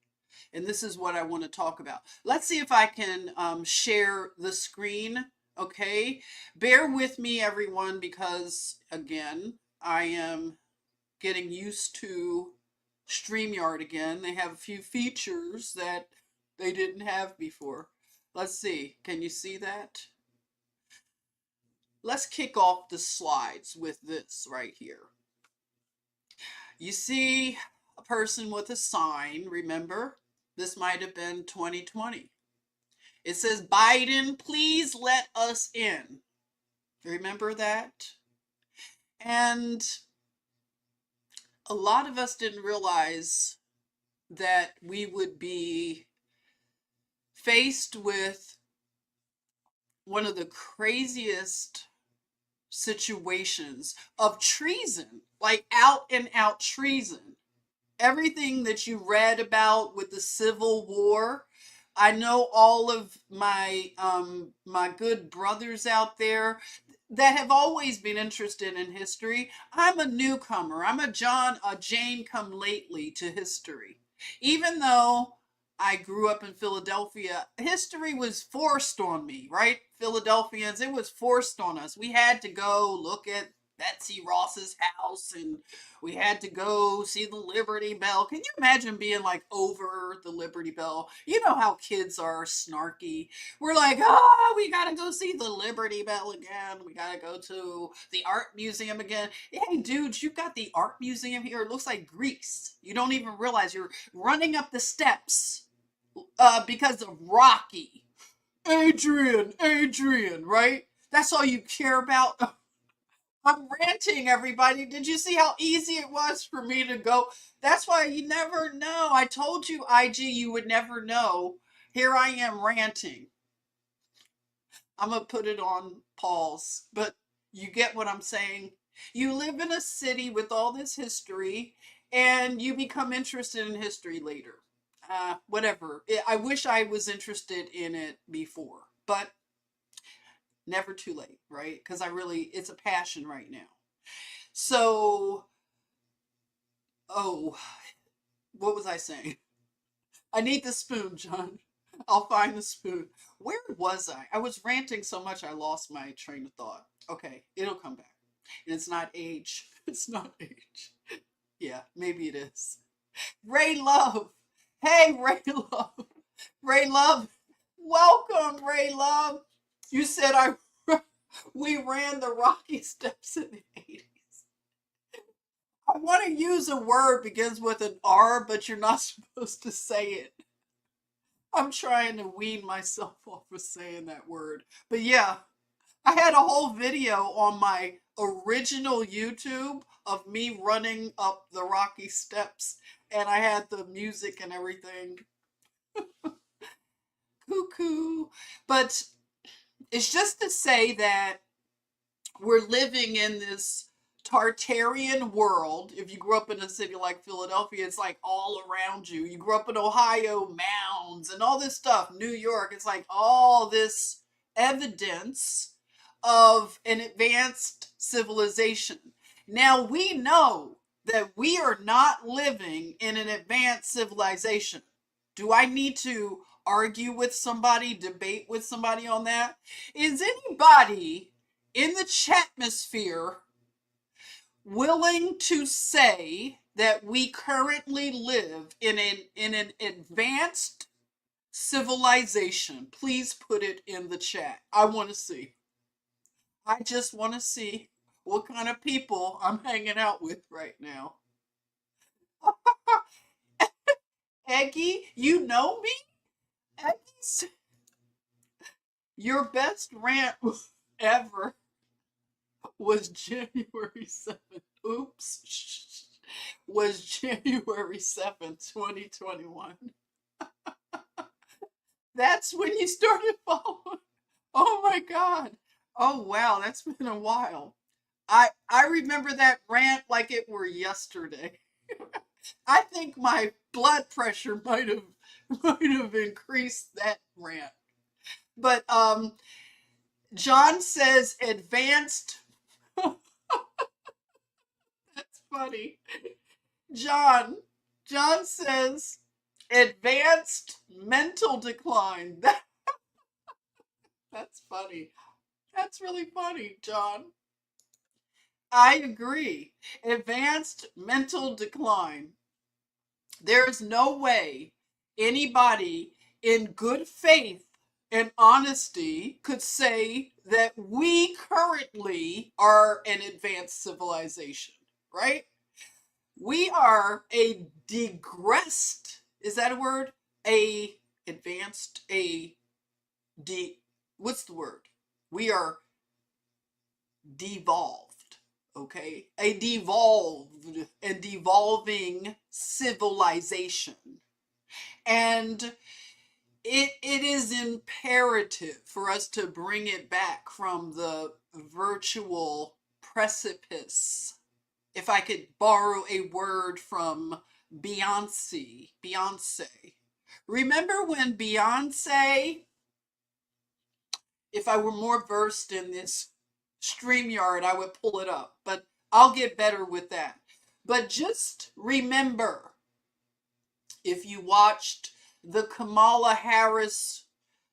And this is what I want to talk about. Let's see if I can share the screen. Okay, bear with me, everyone, because again, I am getting used to StreamYard again. They have a few features that they didn't have before. Let's see. Can you see that? Let's kick off the slides with this right here. You see a person with a sign, remember? This might have been 2020. It says, Biden, please let us in. Remember that? And a lot of us didn't realize that we would be faced with one of the craziest situations of treason, like out and out treason. Everything that you read about with the Civil War. I know all of my good brothers out there that have always been interested in history. I'm a newcomer. I'm a Jane come lately to history. Even though I grew up in Philadelphia, history was forced on me, right? Philadelphians, it was forced on us. We had to go look at Betsy Ross's house, and we had to go see the Liberty Bell. Can you imagine being like over the Liberty Bell? You know how kids are snarky. We're like, oh, we gotta go see the Liberty Bell again. We gotta go to the art museum again. Hey, dude, you've got the art museum here. It looks like Greece. You don't even realize you're running up the steps because of Rocky. Adrian, right? That's all you care about. I'm ranting, everybody. Did you see how easy it was for me to go? That's why you never know. I told you, IG, you would never know. Here I am ranting. I'm going to put it on pause, but you get what I'm saying. You live in a city with all this history, and you become interested in history later. Whatever. I wish I was interested in it before, but never too late, right? Because it's a passion right now. So, oh, what was I saying? I need the spoon, John. I'll find the spoon. Where was I? I was ranting so much I lost my train of thought. Okay, it'll come back. And it's not age. It's not age. Yeah, maybe it is. Ray Love. Hey, Ray Love. Ray Love. Welcome, Ray Love. You said we ran the Rocky Steps in the 80s. I want to use a word begins with an R, but you're not supposed to say it. I'm trying to wean myself off of saying that word. But yeah, I had a whole video on my original YouTube of me running up the Rocky Steps, and I had the music and everything. Cuckoo. But it's just to say that we're living in this Tartarian world. If you grew up in a city like Philadelphia, it's like all around you. You grew up in Ohio, mounds and all this stuff. New York, it's like all this evidence of an advanced civilization. Now we know that we are not living in an advanced civilization. Do I need to argue with somebody, debate with somebody on that? Is anybody in the chatmosphere willing to say that we currently live in an advanced civilization? Please put it in the chat. I want to see. I just want to see what kind of people I'm hanging out with right now. Eggy, you know me? Eggy's your best rant ever was January 7th. Oops. Was January 7th, 2021. That's when you started following. Oh my God. Oh wow, that's been a while. I remember that rant like it were yesterday. I think my blood pressure might have increased that rant. But John says advanced. That's funny. John. John says advanced mental decline. That's funny. That's really funny, John. I agree. Advanced mental decline. There's no way anybody in good faith and honesty could say that we currently are an advanced civilization, right? We are a digressed, is that a word? A advanced, what's the word? We are devolved, okay? A devolved and devolving civilization. And it is imperative for us to bring it back from the virtual precipice. If I could borrow a word from Beyonce. Remember when Beyonce, if I were more versed in this StreamYard, I would pull it up, but I'll get better with that. But just remember, if you watched the Kamala Harris,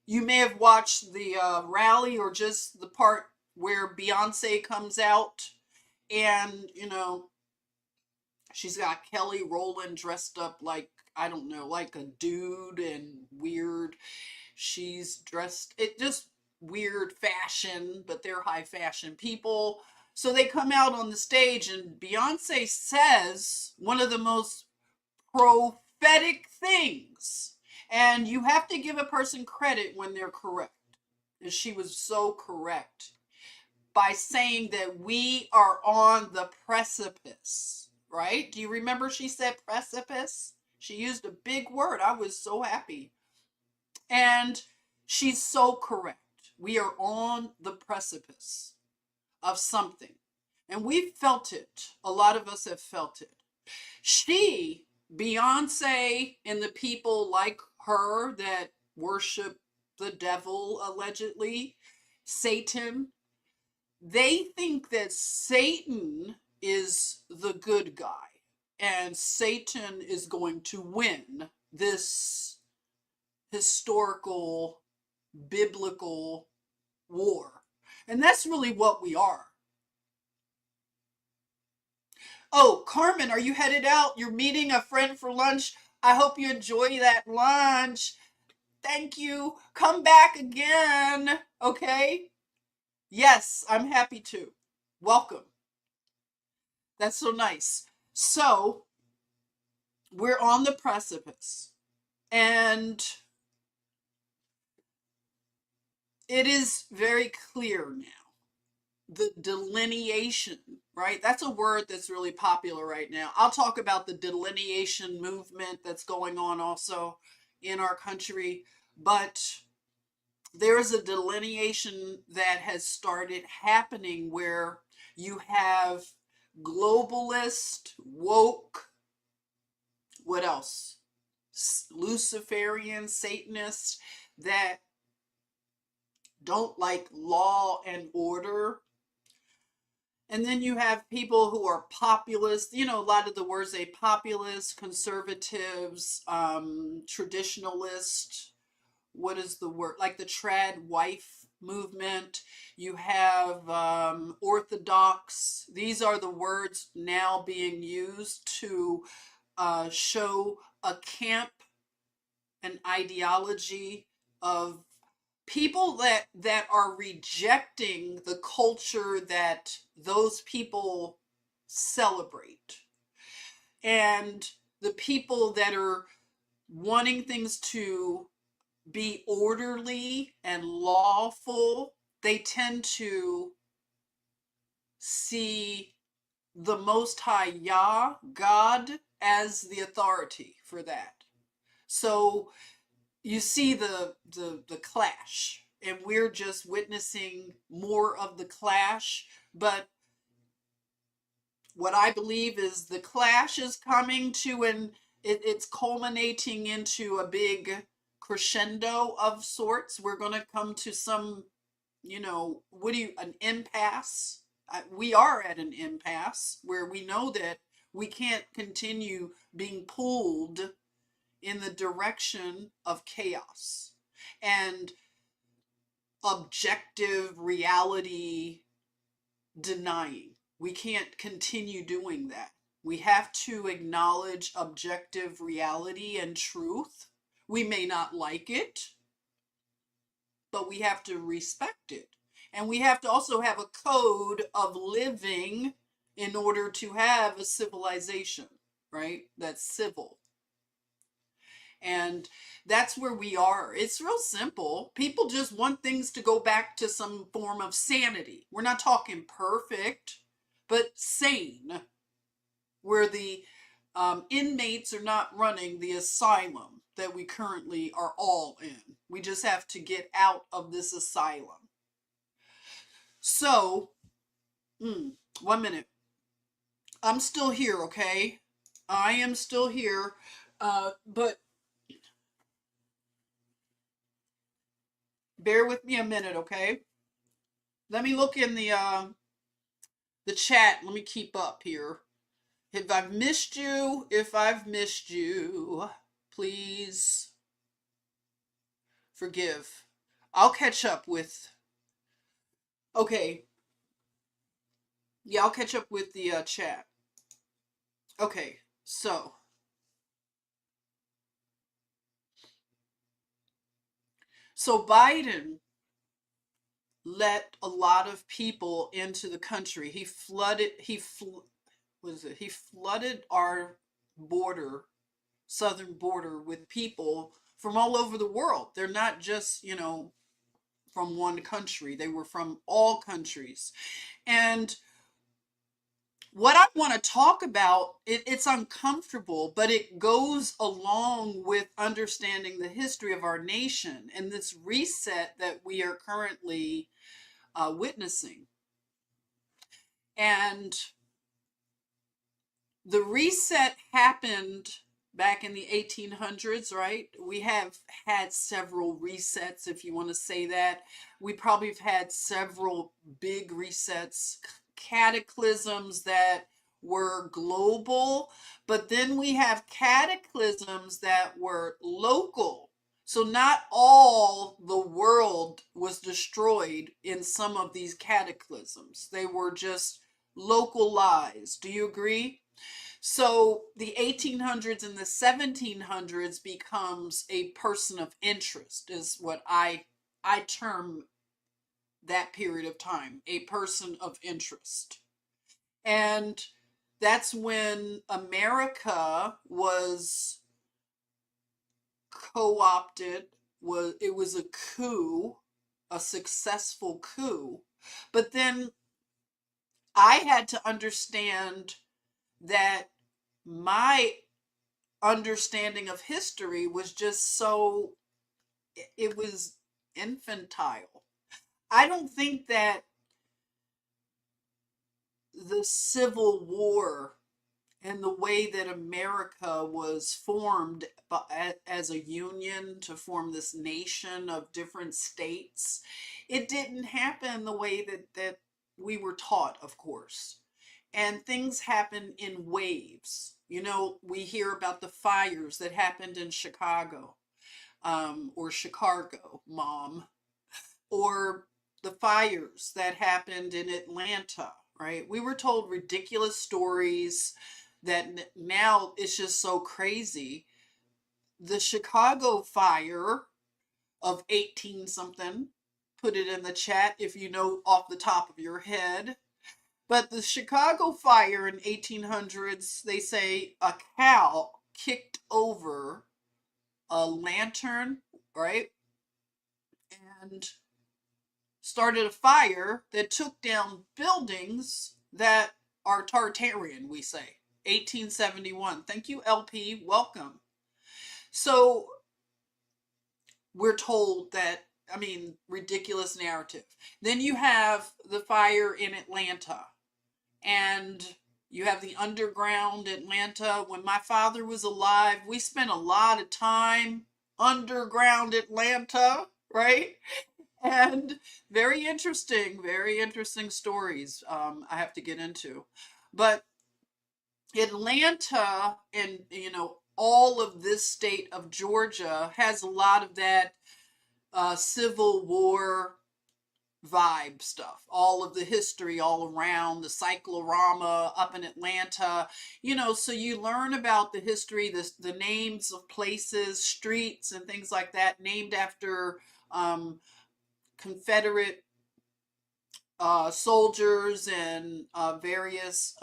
you may have watched the rally or just the part where Beyonce comes out and, she's got Kelly Rowland dressed up like, I don't know, like a dude and weird. She's dressed, it just weird fashion, but they're high fashion people. So they come out on the stage and Beyonce says one of the most prophetic things. And you have to give a person credit when they're correct. And she was so correct by saying that we are on the precipice, right? Do you remember she said precipice? She used a big word. I was so happy. And she's so correct. We are on the precipice of something. And we've felt it. A lot of us have felt it. Beyonce, and the people like her that worship the devil, allegedly, Satan, they think that Satan is the good guy and Satan is going to win this historical, biblical war. And that's really what we are. Oh, Carmen, are you headed out? You're meeting a friend for lunch. I hope you enjoy that lunch. Thank you. Come back again. Okay? Yes, I'm happy to. Welcome. That's so nice. So, we're on the precipice. And it is very clear now. The delineation, right? That's a word that's really popular right now. I'll talk about the delineation movement that's going on also in our country. But there's a delineation that has started happening where you have globalist, woke, what else? Luciferian, Satanists that don't like law and order. And then you have people who are populist, you know, a lot of the words they populist, conservatives, traditionalist, what is the word? Like the trad wife movement. You have orthodox. These are the words now being used to show a camp, an ideology of people that are rejecting the culture that those people celebrate, and the people that are wanting things to be orderly and lawful, they tend to see the Most High Yah, God, as the authority for that. So you see the clash, and we're just witnessing more of the clash. But what I believe is the clash is coming to it's culminating into a big crescendo of sorts. We're going to come to some, an impasse. We are at an impasse where we know that we can't continue being pulled in the direction of chaos and objective reality denying. We can't continue doing that. We have to acknowledge objective reality and truth. We may not like it, but we have to respect it. And we have to also have a code of living in order to have a civilization, right? That's civil. And that's where we are. It's real simple. People just want things to go back to some form of sanity. We're not talking perfect, but sane, where the inmates are not running the asylum that we currently are all in. We just have to get out of this asylum. So, 1 minute. I'm still here, okay? I am still here, but bear with me a minute, okay? Let me look in the chat. Let me keep up here. If I've missed you, please forgive. I'll catch up with. Okay. Yeah, I'll catch up with the chat. Okay, so Biden let a lot of people into the country. He flooded our border, southern border, with people from all over the world. They're not just, from one country. They were from all countries. And what I want to talk about, it's uncomfortable, but it goes along with understanding the history of our nation and this reset that we are currently witnessing. And the reset happened back in the 1800s, right? We have had several resets, if you want to say that. We probably have had several big resets, cataclysms that were global, but then we have cataclysms that were local. So not all the world was destroyed in some of these cataclysms. They were just localized. Do you agree? So the 1800s and the 1700s becomes a person of interest, is what I term that period of time, a person of interest. And that's when America was co-opted. It was a coup, a successful coup. But then I had to understand that my understanding of history was just so, it was infantile. I don't think that the Civil War and the way that America was formed as a union to form this nation of different states, it didn't happen the way that we were taught, of course. And things happen in waves. You know, we hear about the fires that happened in Chicago, or Chicago, Mom, or the fires that happened in Atlanta, right? We were told ridiculous stories that now it's just so crazy. The Chicago fire of 18 something, put it in the chat if you know off the top of your head. But the Chicago fire in 1800s, they say a cow kicked over a lantern, right? And started a fire that took down buildings that are Tartarian, we say. 1871. Thank you, LP. Welcome. So we're told that, I mean, ridiculous narrative. Then you have the fire in Atlanta, and you have the underground Atlanta. When my father was alive, we spent a lot of time underground Atlanta, right? And very interesting stories I have to get into. But Atlanta and, you know, all of this state of Georgia has a lot of that Civil War vibe stuff, all of the history all around the cyclorama up in Atlanta, you know, so you learn about the history, the names of places, streets and things like that named after Confederate soldiers and various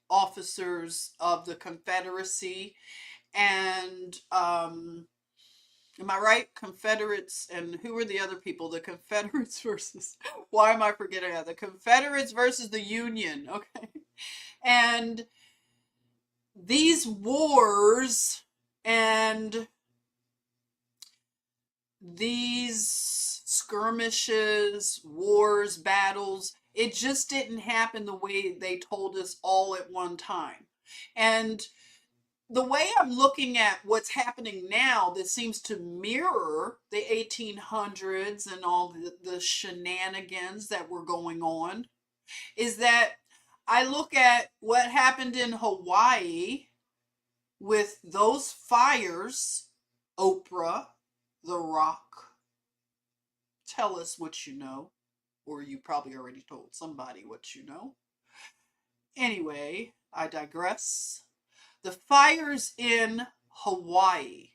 officers of the Confederacy. And am I right? Confederates, and who were the other people? The Confederates versus, why am I forgetting that? The Confederates versus the Union, okay? And these wars and these skirmishes, wars, battles, it just didn't happen the way they told us all at one time. And the way I'm looking at what's happening now that seems to mirror the 1800s and all the shenanigans that were going on is that I look at what happened in Hawaii with those fires. Oprah, The Rock, tell us what you know, or you probably already told somebody what you know. Anyway, I digress. The fires in Hawaii.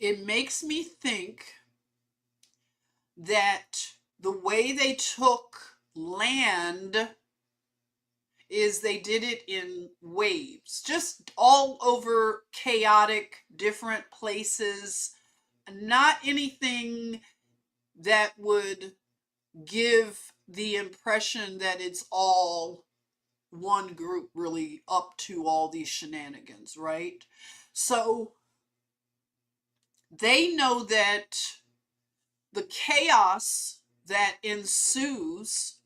It makes me think that the way they took land is they did it in waves, just all over chaotic, different places, not anything that would give the impression that it's all one group really up to all these shenanigans, right? So they know that the chaos that ensues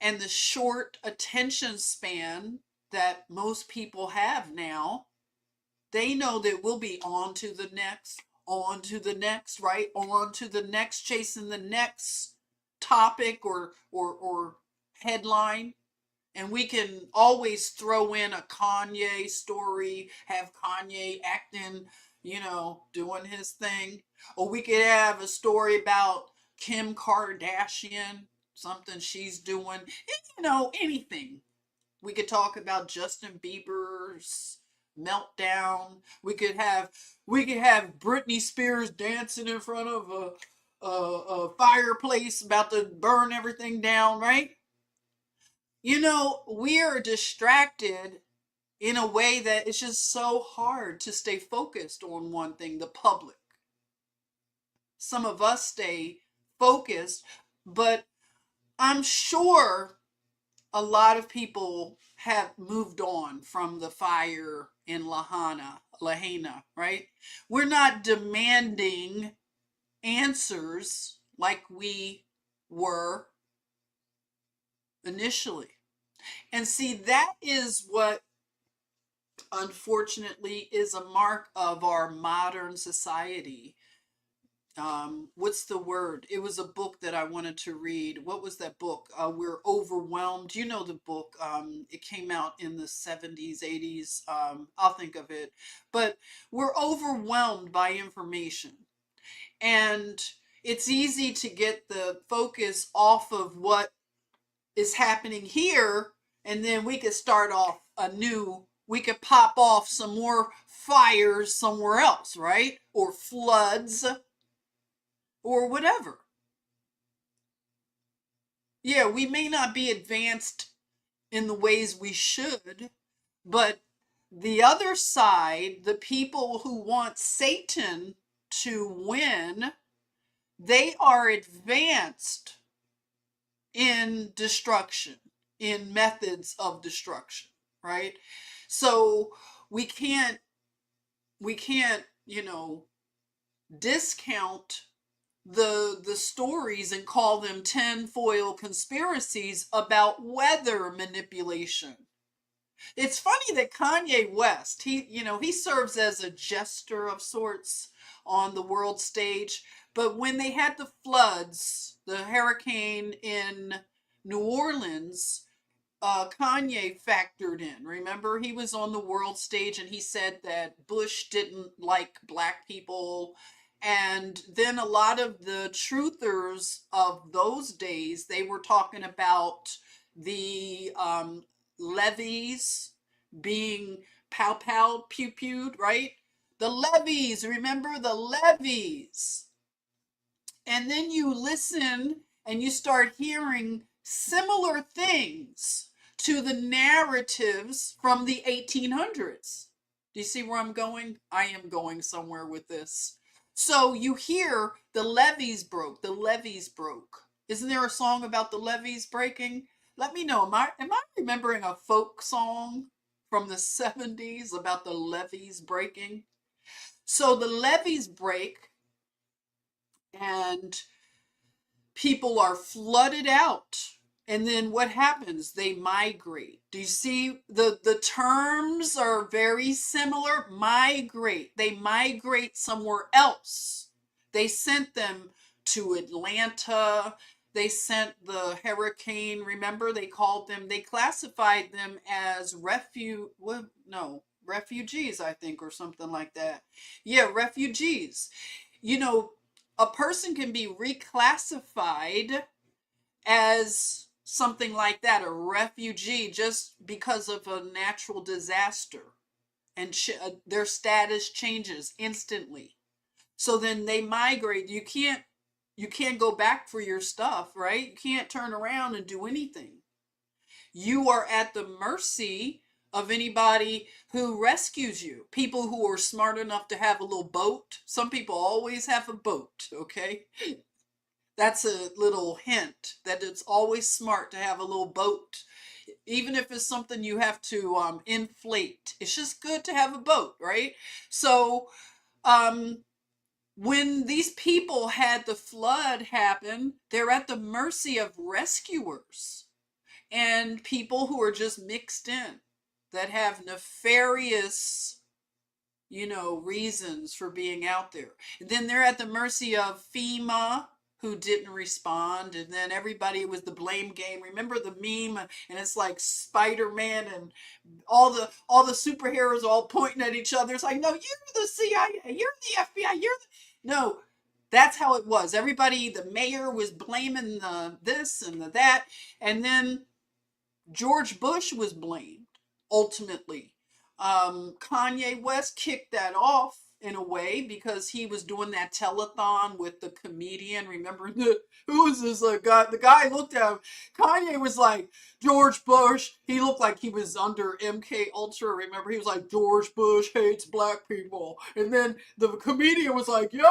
and the short attention span that most people have now, they know that we'll be on to the next, right? On to the next, chasing the next topic or headline. And we can always throw in a Kanye story, have Kanye acting, you know, doing his thing. Or we could have a story about Kim Kardashian, something she's doing, you know, anything. We could talk about Justin Bieber's meltdown. We could have Britney Spears dancing in front of a fireplace about to burn everything down, right? You know, we are distracted in a way that it's just so hard to stay focused on one thing, the public. Some of us stay focused, but I'm sure a lot of people have moved on from the fire in Lahaina, right? We're not demanding answers like we were initially. And see, that is what unfortunately is a mark of our modern society. What's the word? It was a book that I wanted to read. What was that book? We're overwhelmed. You know the book. It came out in the 70s, 80s. I'll think of it. But we're overwhelmed by information. And it's easy to get the focus off of what is happening here, and then we could start off anew. We could pop off some more fires somewhere else, right? Or floods or whatever. Yeah, we may not be advanced in the ways we should, but the other side, the people who want Satan to win, they are advanced in destruction, in methods of destruction, right? So we can't, discount the stories and call them tinfoil conspiracies about weather manipulation. It's funny that Kanye West, he serves as a jester of sorts on the world stage, but when they had the floods, the hurricane in New Orleans, Kanye factored in. Remember, he was on the world stage and he said that Bush didn't like black people. And then a lot of the truthers of those days, they were talking about the levees being pow pow pew pewed, right? The levees, remember the levees? And then you listen and you start hearing similar things to the narratives from the 1800s. Do you see where I'm going? I am going somewhere with this. So you hear the levees broke, the levees broke. Isn't there a song about the levees breaking? Let me know. Am I remembering a folk song from the 70s about the levees breaking? So the levees break and people are flooded out. And then what happens? They migrate. Do you see the terms are very similar? Migrate. They migrate somewhere else. They sent them to Atlanta. They sent the hurricane. Remember, they classified them as refugees, I think, or something like that. Yeah, refugees. You know, a person can be reclassified as something like that, a refugee, just because of a natural disaster, and their status changes instantly. So then they migrate. You can't go back for your stuff, right? You can't turn around and do anything. You are at the mercy of anybody who rescues you. People who are smart enough to have a little boat. Some people always have a boat, okay? That's a little hint that it's always smart to have a little boat. Even if it's something you have to inflate. It's just good to have a boat, right? So when these people had the flood happen, they're at the mercy of rescuers and people who are just mixed in, that have nefarious, reasons for being out there. And then they're at the mercy of FEMA, who didn't respond, and then everybody was the blame game. Remember the meme, and it's like Spider-Man and all the superheroes all pointing at each other. It's like, no, you're the CIA, you're the FBI, no. That's how it was. Everybody, the mayor was blaming the this and the that, and then George Bush was blamed, ultimately. Kanye West kicked that off in a way because he was doing that telethon with the comedian. Remember, who was this guy? The guy looked at him. Kanye was like, George Bush. He looked like he was under MK Ultra. Remember, he was like, George Bush hates black people. And then the comedian was like, yo,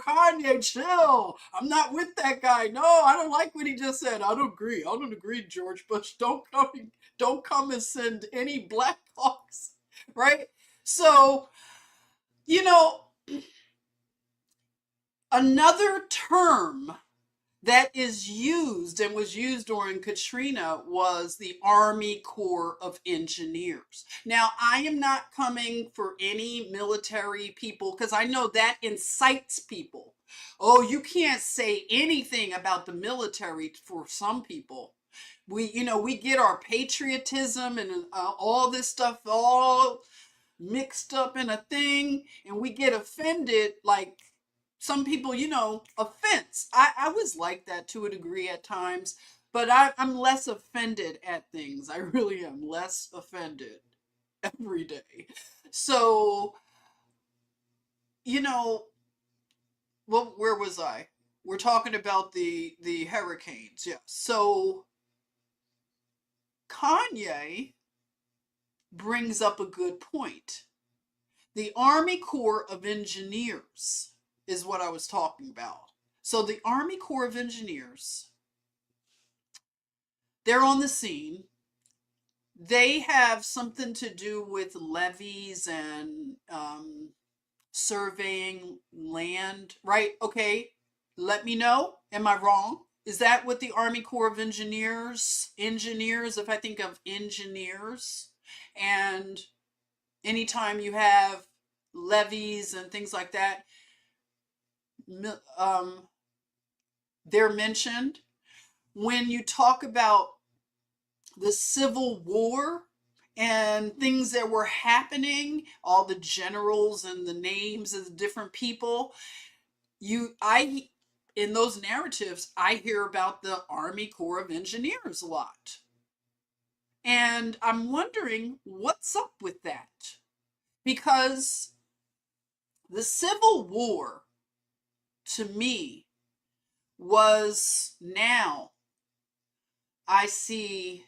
Kanye, chill. I'm not with that guy. No, I don't like what he just said. I don't agree, George Bush. Don't don't come and send any Black Hawks, right? So, you know, another term that is used and was used during Katrina was the Army Corps of Engineers. Now, I am not coming for any military people because I know that incites people. Oh, you can't say anything about the military for some people. We get our patriotism and all this stuff all mixed up in a thing, and we get offended like some people, offense. I was like that to a degree at times, but I'm less offended at things. I really am less offended every day. So, you know, well, where was I? We're talking about the hurricanes, yeah. So Kanye brings up a good point. The Army Corps of Engineers is what I was talking about. So the Army Corps of Engineers, they're on the scene. They have something to do with levees and surveying land, right? Okay, let me know. Am I wrong? Is that what the Army Corps of engineers, if I think of engineers, and anytime you have levees and things like that, um, they're mentioned. When you talk about the Civil War and things that were happening, all the generals and the names of the different people, in those narratives, I hear about the Army Corps of Engineers a lot. And I'm wondering what's up with that. Because the Civil War, to me, was now I see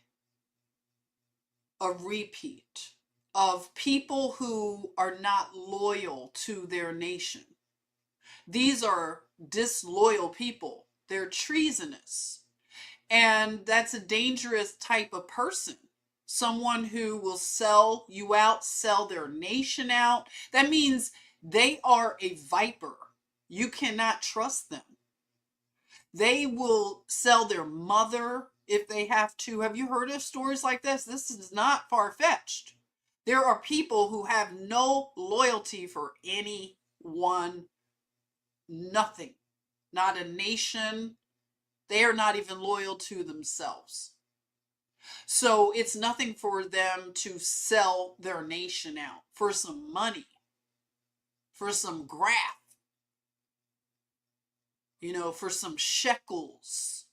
a repeat of people who are not loyal to their nation. These are disloyal people. They're treasonous. And that's a dangerous type of person. Someone who will sell you out, sell their nation out. That means they are a viper. You cannot trust them. They will sell their mother if they have to. Have you heard of stories like this? This is not far-fetched. There are people who have no loyalty for anyone, nothing. Not a nation. They are not even loyal to themselves. So it's nothing for them to sell their nation out for some money, for some graft, for some shekels.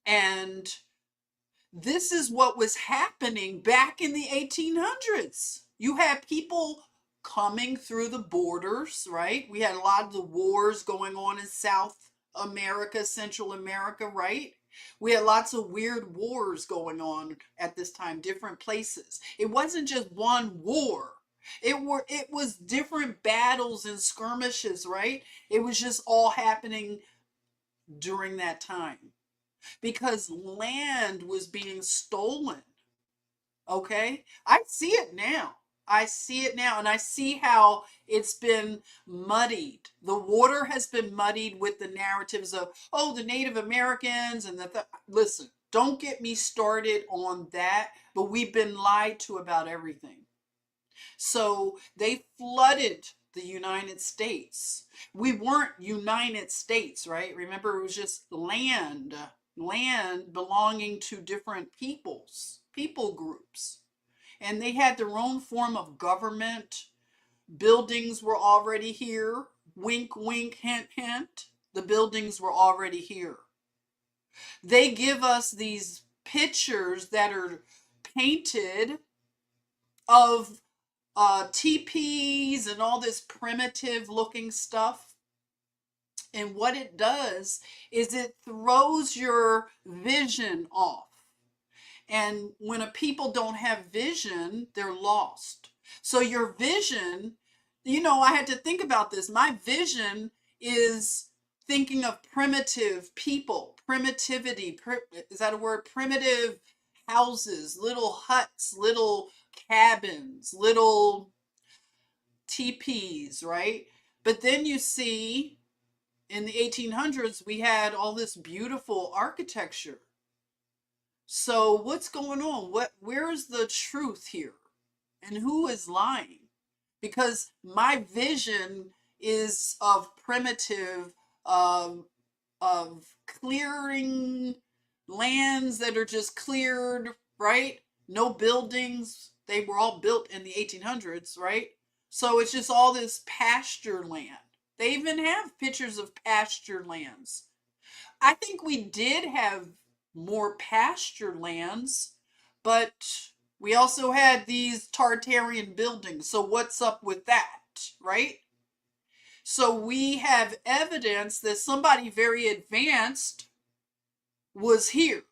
And this is what was happening back in the 1800s. You had people coming through the borders, right? We had a lot of the wars going on in South America, Central America, right? We had lots of weird wars going on at this time, different places. It wasn't just one war. It was different battles and skirmishes, right? It was just all happening during that time because land was being stolen. Okay? I see it now. I see it now, and I see how it's been muddied. The water has been muddied with the narratives of, oh, the Native Americans and listen, don't get me started on that, but we've been lied to about everything. So they flooded the United States. We weren't United States, right? Remember, it was just land belonging to different people groups. And they had their own form of government. Buildings were already here. Wink, wink, hint, hint. The buildings were already here. They give us these pictures that are painted of teepees and all this primitive looking stuff. And what it does is it throws your vision off. And when a people don't have vision, they're lost. So your vision, I had to think about this. My vision is thinking of primitive people, primitivity. Is that a word? Primitive houses, little huts, little cabins, little teepees, right? But then you see in the 1800s, we had all this beautiful architecture. So what's going on? Where's the truth here? And who is lying? Because my vision is of primitive, um, of clearing lands that are just cleared, right? No buildings. They were all built in the 1800s, right? So it's just all this pasture land. They even have pictures of pasture lands. I think we did have more pasture lands, but we also had these Tartarian buildings. So what's up with that, right? So we have evidence that somebody very advanced was here.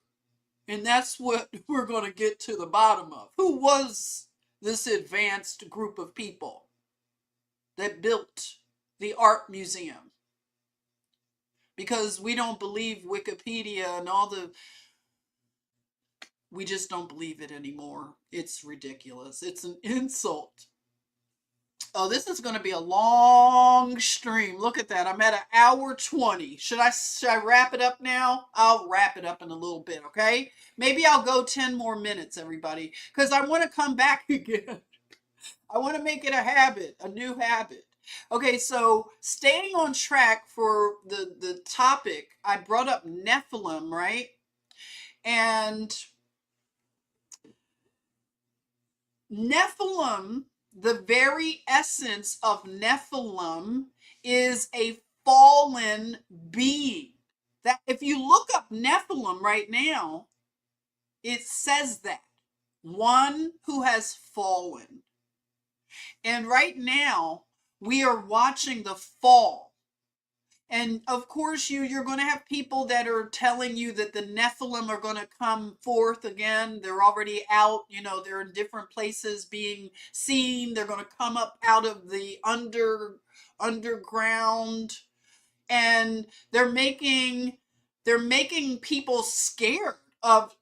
And that's what we're going to get to the bottom of. Who was this advanced group of people that built the art museum? Because we don't believe Wikipedia and all the, we just don't believe it anymore. It's ridiculous. It's an insult. Oh, this is going to be a long stream. Look at that. I'm at an hour 20. Should I wrap it up now? I'll wrap it up in a little bit, okay? Maybe I'll go 10 more minutes, everybody, because I want to come back again. I want to make it a habit, a new habit. Okay, so staying on track for the topic, I brought up Nephilim, right? And Nephilim, the very essence of Nephilim is a fallen being. That if you look up Nephilim right now, it says that one who has fallen. And right now, we are watching the fall. And of course, you're going to have people that are telling you that the Nephilim are going to come forth again. They're already out, they're in different places being seen. They're going to come up out of the underground, and they're making people scared of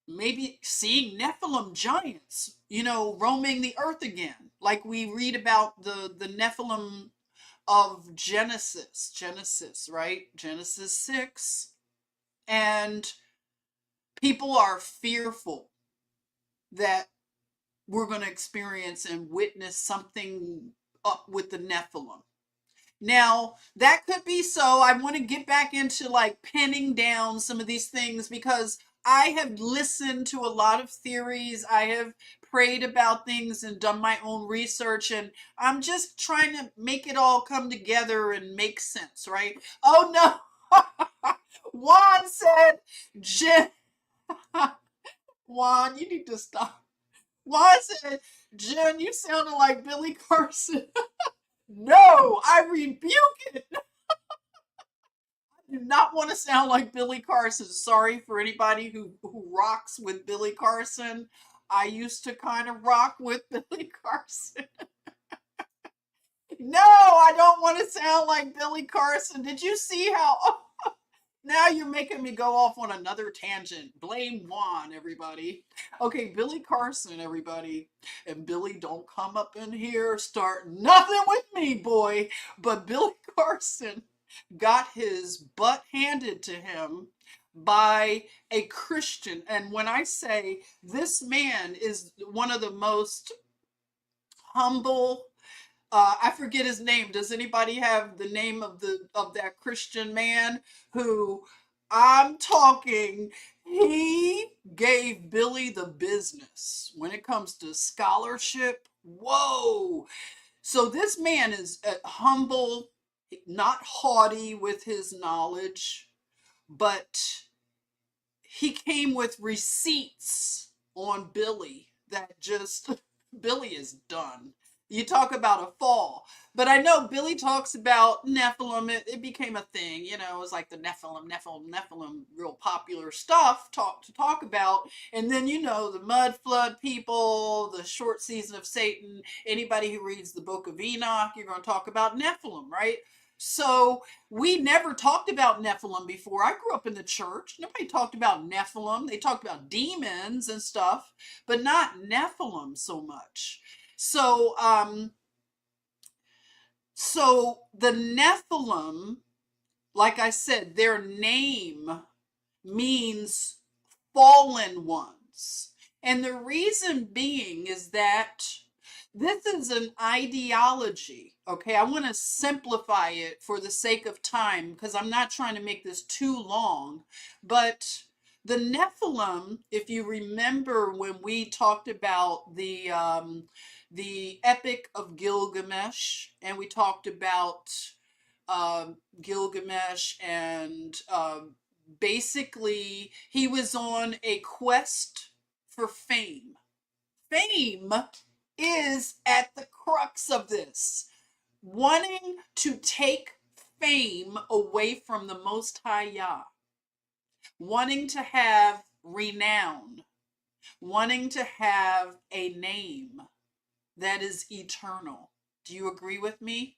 maybe seeing Nephilim giants, roaming the earth again, like we read about the Nephilim of Genesis, right? Genesis 6. And people are fearful that we're going to experience and witness something up with the Nephilim. Now, that could be so. I want to get back into like pinning down some of these things because I have listened to a lot of theories. I have prayed about things and done my own research, and I'm just trying to make it all come together and make sense, right? Oh no. Juan said, Juan, you need to stop. Juan said, Jen, you sounded like Billy Carson. No, I rebuke it. I do not want to sound like Billy Carson. Sorry for anybody who rocks with Billy Carson. I used to kind of rock with Billy Carson. No, I don't want to sound like Billy Carson. Did you see how... Now you're making me go off on another tangent. Blame Juan, everybody. Okay, Billy Carson, everybody. And Billy, don't come up in here, start nothing with me, boy. But Billy Carson got his butt handed to him by a Christian. And when I say this man is one of the most humble, I forget his name. Does anybody have the name of that Christian man who I'm talking? He gave Billy the business when it comes to scholarship. Whoa. So this man is humble, not haughty with his knowledge, but he came with receipts on Billy that just, Billy is done. You talk about a fall. But I know Billy talks about Nephilim. It became a thing, it was like the Nephilim, real popular stuff to talk about. And then, the mud flood people, the short season of Satan, anybody who reads the book of Enoch, you're going to talk about Nephilim, right? So we never talked about Nephilim before. I grew up in the church. Nobody talked about Nephilim. They talked about demons and stuff, but not Nephilim so much. So, so the Nephilim, like I said, their name means fallen ones. And the reason being is that this is an ideology. Okay, I want to simplify it for the sake of time because I'm not trying to make this too long. But the Nephilim, if you remember when we talked about the Epic of Gilgamesh, and we talked about Gilgamesh, and basically he was on a quest for fame. Fame is at the crux of this, wanting to take fame away from the Most High Yah, wanting to have renown, wanting to have a name that is eternal. Do you agree with me?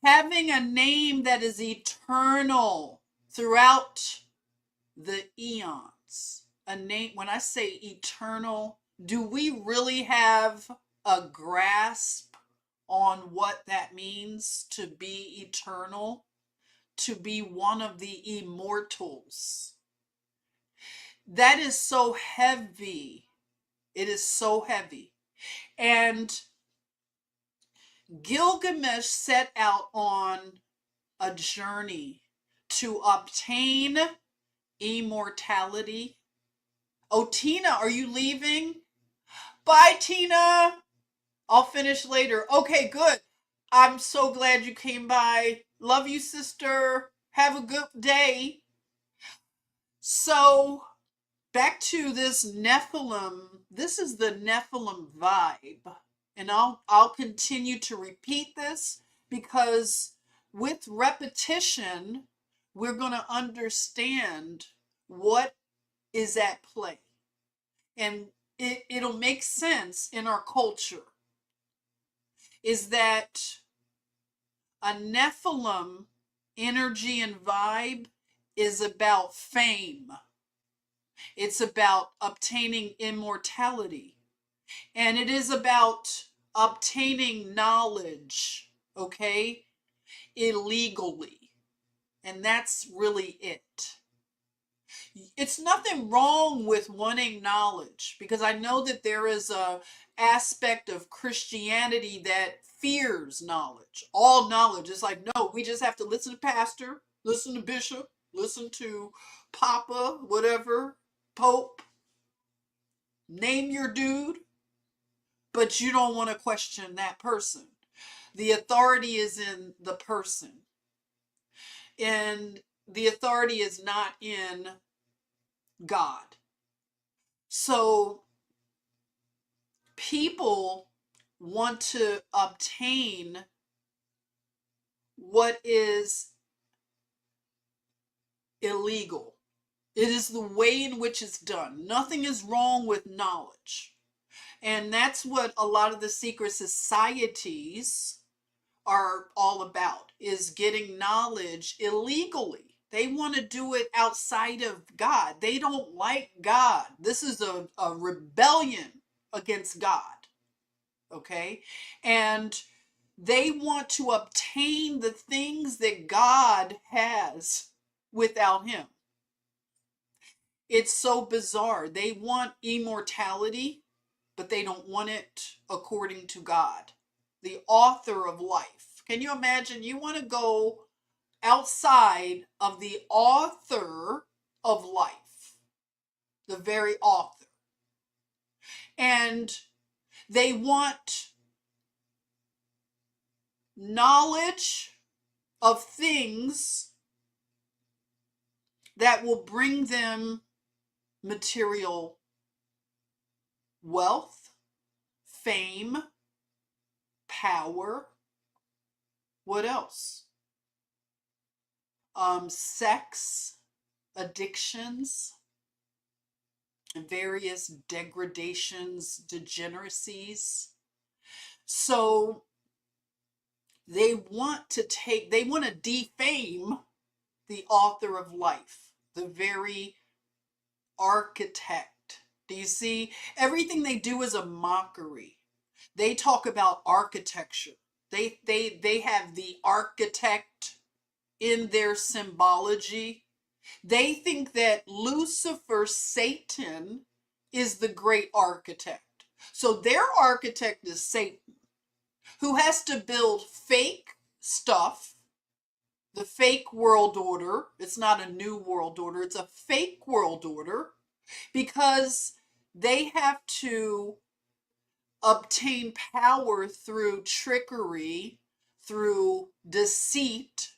Having a name that is eternal throughout the eons. A name, when I say eternal, do we really have a grasp on what that means to be eternal? To be one of the immortals. That is so heavy. It is so heavy. And Gilgamesh set out on a journey to obtain immortality. Oh, Tina, are you leaving? Bye, Tina. I'll finish later. Okay, good. I'm so glad you came by. Love you, sister. Have a good day. So, back to this Nephilim. This is the Nephilim vibe. And I'll continue to repeat this because with repetition, we're going to understand what is at play. And it'll make sense in our culture. Is that a Nephilim energy and vibe is about fame. It's about obtaining immortality. And it is about obtaining knowledge, okay, illegally. And that's really it. It's nothing wrong with wanting knowledge, because I know that there is a aspect of Christianity that fears knowledge. All knowledge is like, no, we just have to listen to pastor, listen to bishop, listen to papa, whatever, pope, name your dude, but you don't want to question that person. The authority is in the person, and the authority is not in God. So people want to obtain what is illegal. It is the way in which it's done. Nothing is wrong with knowledge. And that's what a lot of the secret societies are all about, is getting knowledge illegally. They want to do it outside of God. They don't like God. This is a rebellion against God. Okay? And they want to obtain the things that God has without him. It's so bizarre. They want immortality, but they don't want it according to God, the author of life. Can you imagine? You want to go outside of the author of life, the very author. And they want knowledge of things that will bring them material wealth, fame, power. What else? Sex, addictions, various degradations, degeneracies. So They want to defame the author of life, the very architect. Do you see? Everything they do is a mockery. They talk about architecture. They have the architect in their symbology. They think that Lucifer, Satan, is the great architect. So their architect is Satan, who has to build fake stuff, the fake world order. It's not a new world order, it's a fake world order, because they have to obtain power through trickery, through deceit,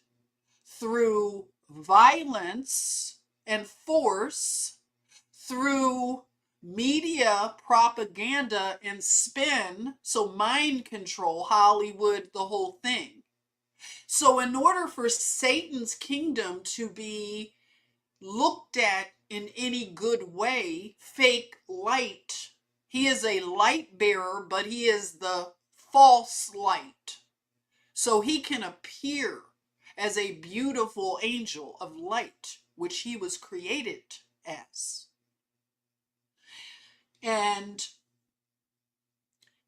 through violence and force, through media propaganda and spin, so mind control, Hollywood, the whole thing. So in order for Satan's kingdom to be looked at in any good way, fake light, he is a light bearer, but he is the false light. So he can appear as a beautiful angel of light, which he was created as. And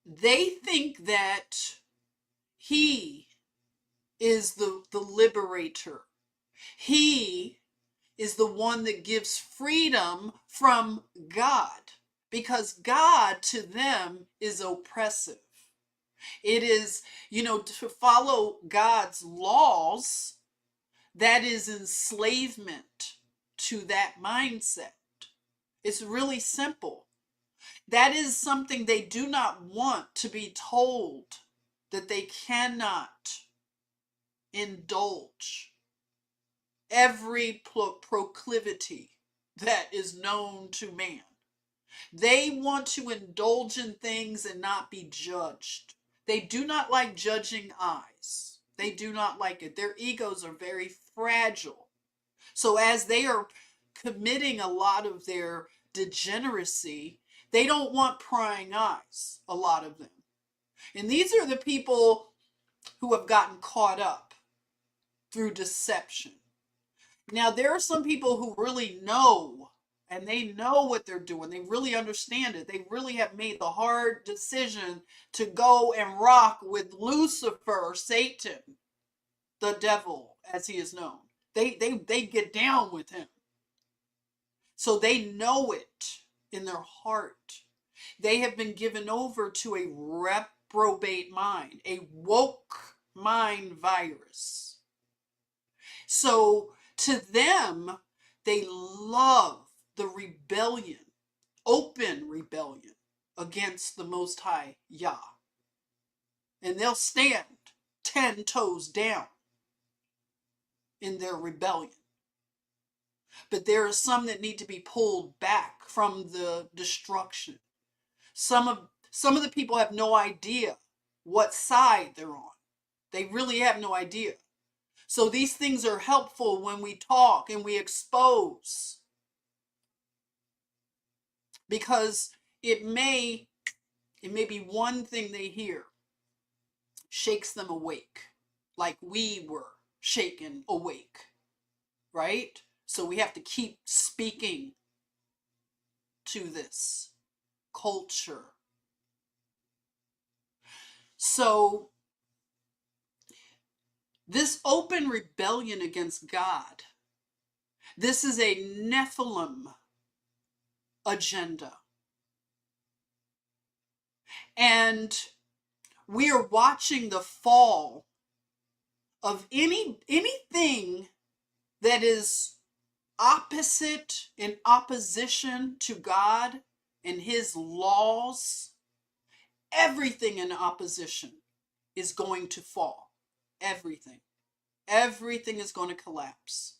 they think that he is the liberator. He is the one that gives freedom from God, because God to them is oppressive. It is, to follow God's laws, that is enslavement to that mindset. It's really simple. That is something they do not want to be told, that they cannot indulge every proclivity that is known to man. They want to indulge in things and not be judged. They do not like judging eyes. They do not like it. Their egos are very fragile. So as they are committing a lot of their degeneracy, they don't want prying eyes, a lot of them. And these are the people who have gotten caught up through deception. Now, there are some people who really know, and they know what they're doing. They really understand it. They really have made the hard decision to go and rock with Lucifer, Satan, the devil, as he is known. They get down with him. So they know it in their heart. They have been given over to a reprobate mind, a woke mind virus. So to them, they love the rebellion, open rebellion against the Most High Yah. And they'll stand 10 toes down in their rebellion. But there are some that need to be pulled back from the destruction. Some of the people have no idea what side they're on. They really have no idea. So these things are helpful when we talk and we expose, because it may be one thing they hear shakes them awake, like we were shaken awake, right? So we have to keep speaking to this culture. So this open rebellion against God, this is a Nephilim agenda. And we are watching the fall of anything that is opposite, in opposition to God and his laws. Everything in opposition is going to fall. Everything is going to collapse.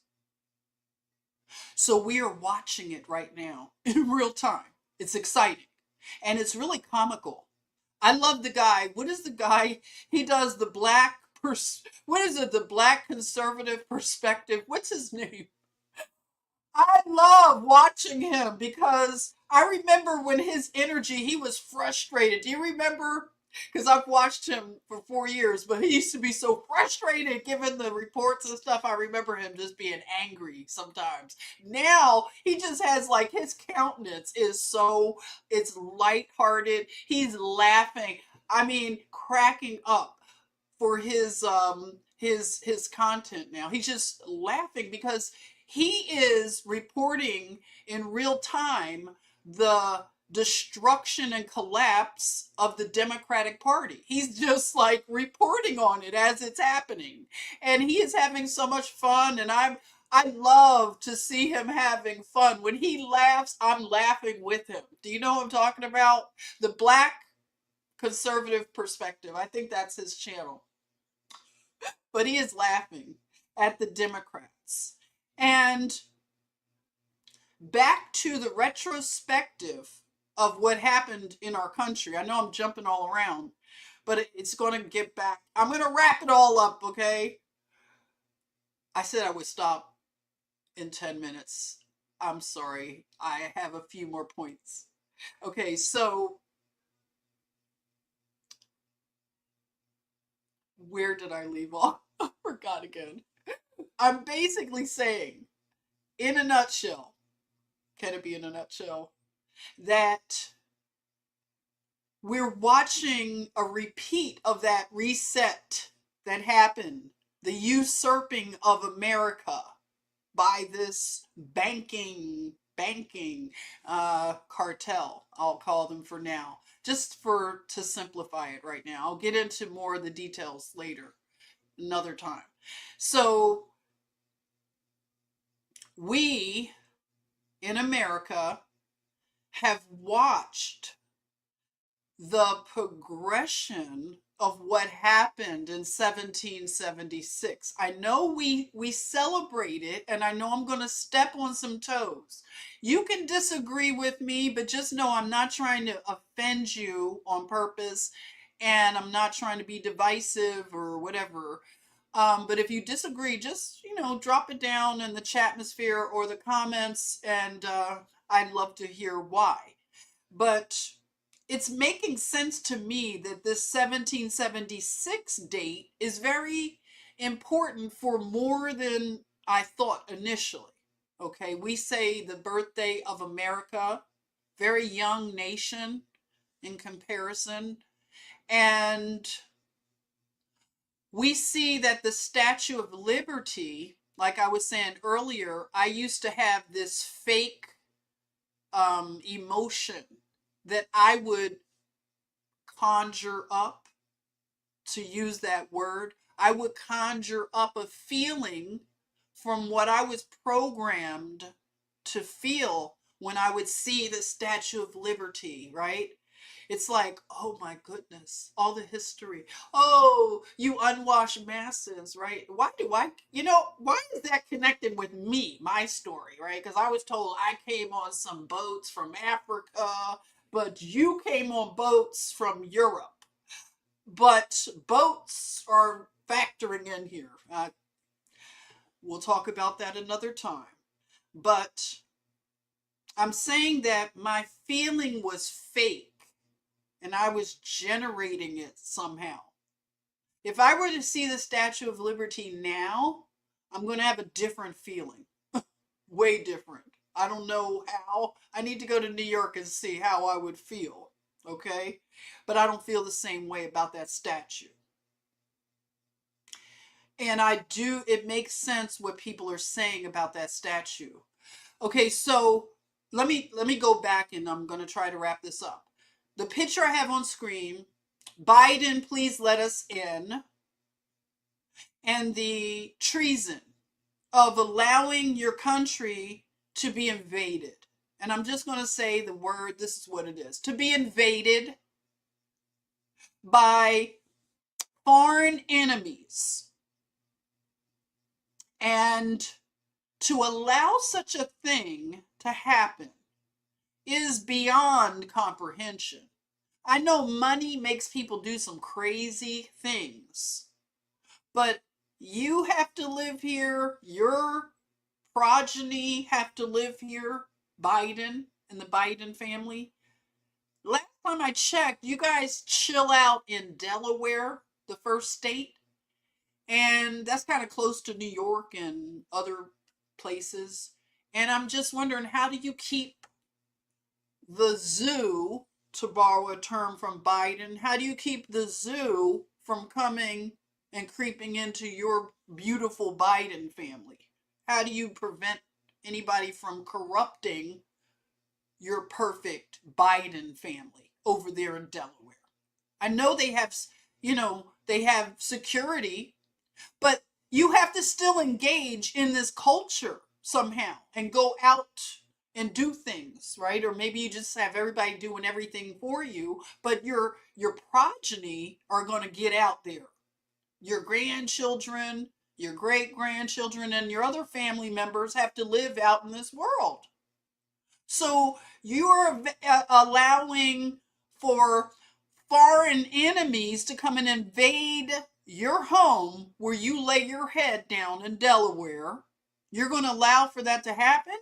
So we are watching it right now in real time. It's exciting, and it's really comical. I love the guy. What is the guy? He does the black what is it? The black conservative perspective. What's his name? I love watching him, because I remember when his energy, he was frustrated. Do you remember because I've watched him for 4 years, but he used to be so frustrated giving the reports and stuff. I remember him just being angry sometimes. Now he just has like his countenance is so it's lighthearted. He's laughing. I mean, cracking up for his content now. He's just laughing because he is reporting in real time the destruction and collapse of the Democratic Party. He's just like reporting on it as it's happening. And he is having so much fun, and I love to see him having fun. When he laughs, I'm laughing with him. Do you know what I'm talking about? The Black Conservative Perspective. I think that's his channel. But he is laughing at the Democrats. And back to the retrospective of what happened in our country. I know I'm jumping all around, but it's going to get back. I'm going to wrap it all up, okay? I said I would stop in 10 minutes. I'm sorry. I have a few more points. Okay, so where did I leave off? I forgot again. I'm basically saying, in a nutshell, can it be in a nutshell, that we're watching a repeat of that reset that happened, the usurping of America by this banking cartel, I'll call them for now, just to simplify it right now. I'll get into more of the details later, another time. So we in America have watched the progression of what happened in 1776. I know we celebrate it, and I know I'm going to step on some toes. You can disagree with me, but just know I'm not trying to offend you on purpose, and I'm not trying to be divisive or whatever. But if you disagree, just, drop it down in the chatmosphere or the comments, and I'd love to hear why. But it's making sense to me that this 1776 date is very important for more than I thought initially. Okay, we say the birthday of America, very young nation in comparison. And we see that the Statue of Liberty, like I was saying earlier, I used to have this fake emotion that I would conjure up, to use that word. I would conjure up a feeling from what I was programmed to feel when I would see the Statue of Liberty, right? It's like, oh my goodness, all the history. Oh, you unwashed masses, right? Why is that connected with me, my story, right? Because I was told I came on some boats from Africa, but you came on boats from Europe. But boats are factoring in here. We'll talk about that another time. But I'm saying that my feeling was fake, and I was generating it somehow. If I were to see the Statue of Liberty now, I'm going to have a different feeling. Way different. I don't know how. I need to go to New York and see how I would feel. Okay? But I don't feel the same way about that statue. And it makes sense what people are saying about that statue. Okay, so let me go back, and I'm going to try to wrap this up. The picture I have on screen, Biden, please let us in, and the treason of allowing your country to be invaded. And I'm just going to say the word, this is what it is. To be invaded by foreign enemies. And to allow such a thing to happen is beyond comprehension. I know money makes people do some crazy things, but you have to live here, your progeny have to live here, Biden and the Biden family. Last time I checked, you guys chill out in Delaware, the first state, and that's kind of close to New York and other places. And I'm just wondering, how do you keep the zoo, to borrow a term from Biden, how do you keep the zoo from coming and creeping into your beautiful Biden family? How do you prevent anybody from corrupting your perfect Biden family over there in Delaware? I know they have, they have security, but you have to still engage in this culture somehow and go out and do things, right? Or maybe you just have everybody doing everything for you, but your progeny are going to get out there. Your grandchildren, your great grandchildren, and your other family members have to live out in this world. So you're allowing for foreign enemies to come and invade your home where you lay your head down in Delaware. You're going to allow for that to happen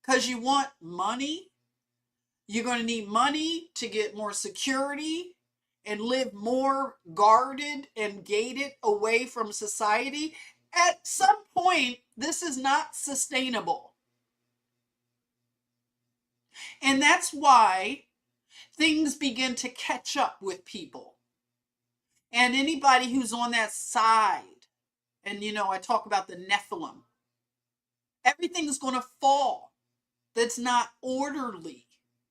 because you want money. You're going to need money to get more security and live more guarded and gated away from society. At some point, this is not sustainable. And that's why things begin to catch up with people. And anybody who's on that side, and I talk about the Nephilim, everything's going to fall. That's not orderly.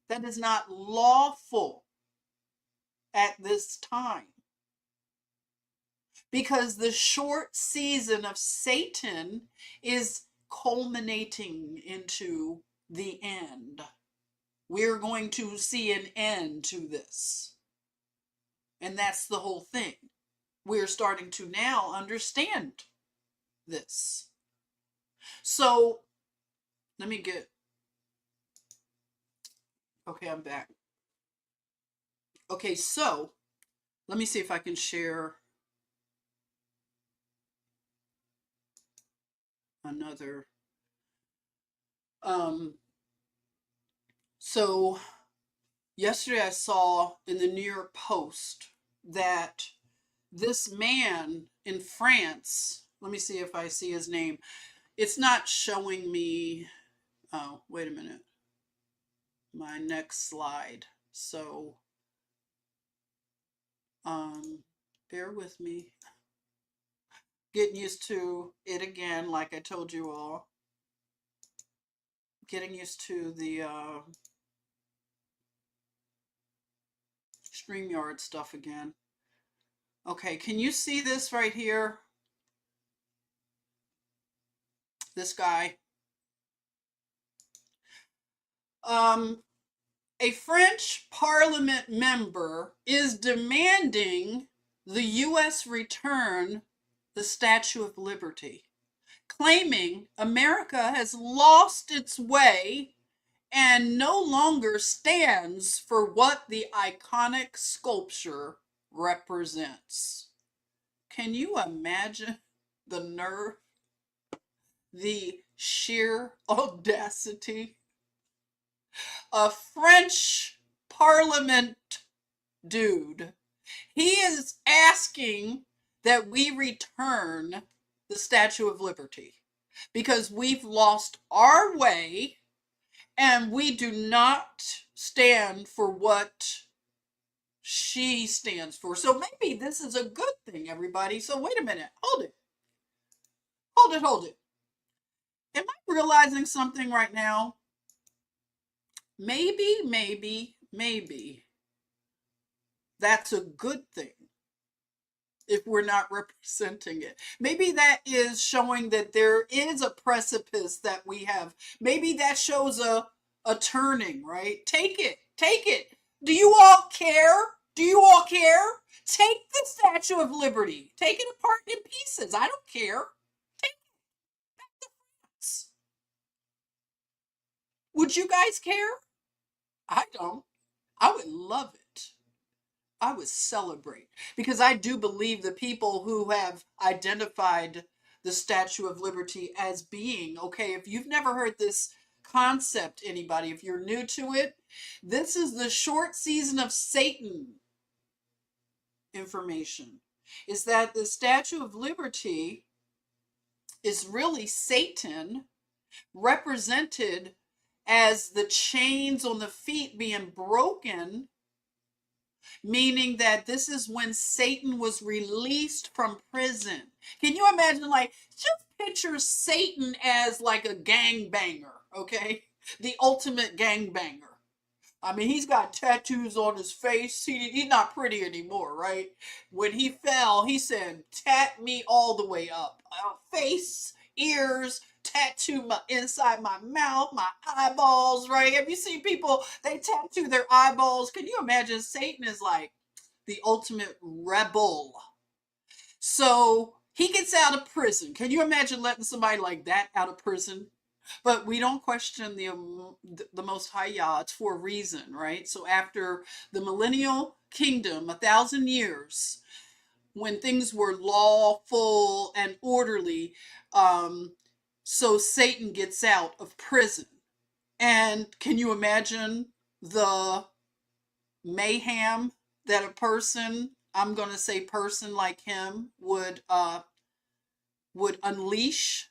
That is not lawful at this time. Because the short season of Satan is culminating into the end. We're going to see an end to this. And that's the whole thing. We're starting to now understand this. So, let me get... Okay, I'm back. Okay, so, let me see if I can share another. So, yesterday I saw in the New York Post that this man in France, let me see if I see his name. It's not showing me. Oh, wait a minute. My next slide. So, bear with me. Getting used to it again, like I told you all. Getting used to the StreamYard stuff again. Okay, can you see this right here? This guy. A French parliament member is demanding the U.S. return the Statue of Liberty, claiming America has lost its way and no longer stands for what the iconic sculpture represents. Can you imagine the nerve, the sheer audacity? A French parliament dude, he is asking that we return the Statue of Liberty because we've lost our way and we do not stand for what she stands for. So maybe this is a good thing, everybody. So wait a minute. Hold it. Hold it, hold it. Am I realizing something right now? Maybe that's a good thing if we're not representing it. Maybe that is showing that there is a precipice that we have. Maybe that shows a turning, right? Take it. Take it. Do you all care? Do you all care? Take the Statue of Liberty. Take it apart in pieces. I don't care. Take it back to France. Would you guys care? I don't. I would love it. I would celebrate because I do believe the people who have identified the Statue of Liberty as being, okay, if you've never heard this concept, anybody, if you're new to it, this is the short season of Satan information. Is that the Statue of Liberty is really Satan represented as the chains on the feet being broken, meaning that this is when Satan was released from prison. Can you imagine, like, just picture Satan as like a gangbanger, okay? The ultimate gangbanger. I mean, he's got tattoos on his face. He's not pretty anymore, right? When he fell, he said, tat me all the way up. Face, ears, tattoo my inside my mouth, my eyeballs, right? Have you seen people, they tattoo their eyeballs? Can you imagine? Satan is like the ultimate rebel. So he gets out of prison. Can you imagine letting somebody like that out of prison? But we don't question the Most High Yah. It's for a reason, right? So after the millennial kingdom, 1,000 years, when things were lawful and orderly, so Satan gets out of prison. And can you imagine the mayhem that a person, I'm going to say person like him, would unleash?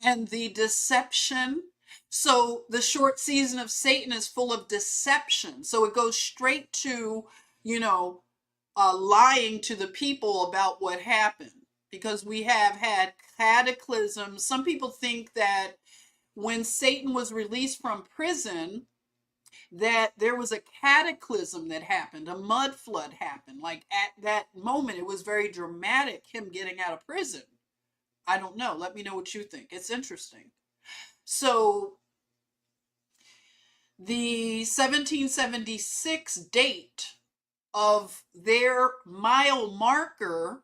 And the deception. So the short season of Satan is full of deception. So it goes straight to, lying to the people about what happened. Because we have had cataclysms. Some people think that when Satan was released from prison, that there was a cataclysm that happened, a mud flood happened. Like at that moment, it was very dramatic, him getting out of prison. I don't know. Let me know what you think. It's interesting. So the 1776 date of their mile marker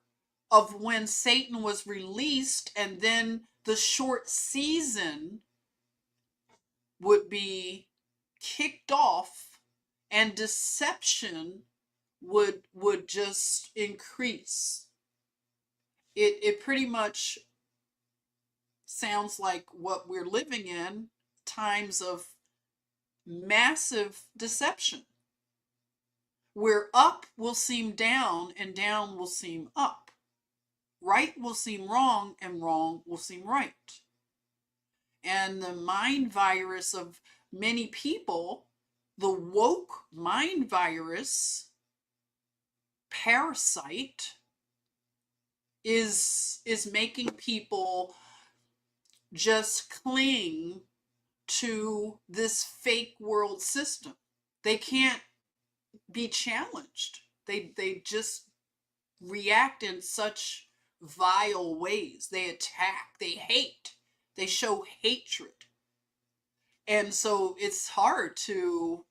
of when Satan was released, and then the short season would be kicked off, and deception would just increase. It pretty much sounds like what we're living in, times of massive deception, where up will seem down and down will seem up. Right will seem wrong and wrong will seem right. And the mind virus of many people, the woke mind virus parasite, is making people just cling to this fake world system. They can't be challenged. They just react in such vile ways. They attack, they hate, they show hatred. And so it's hard to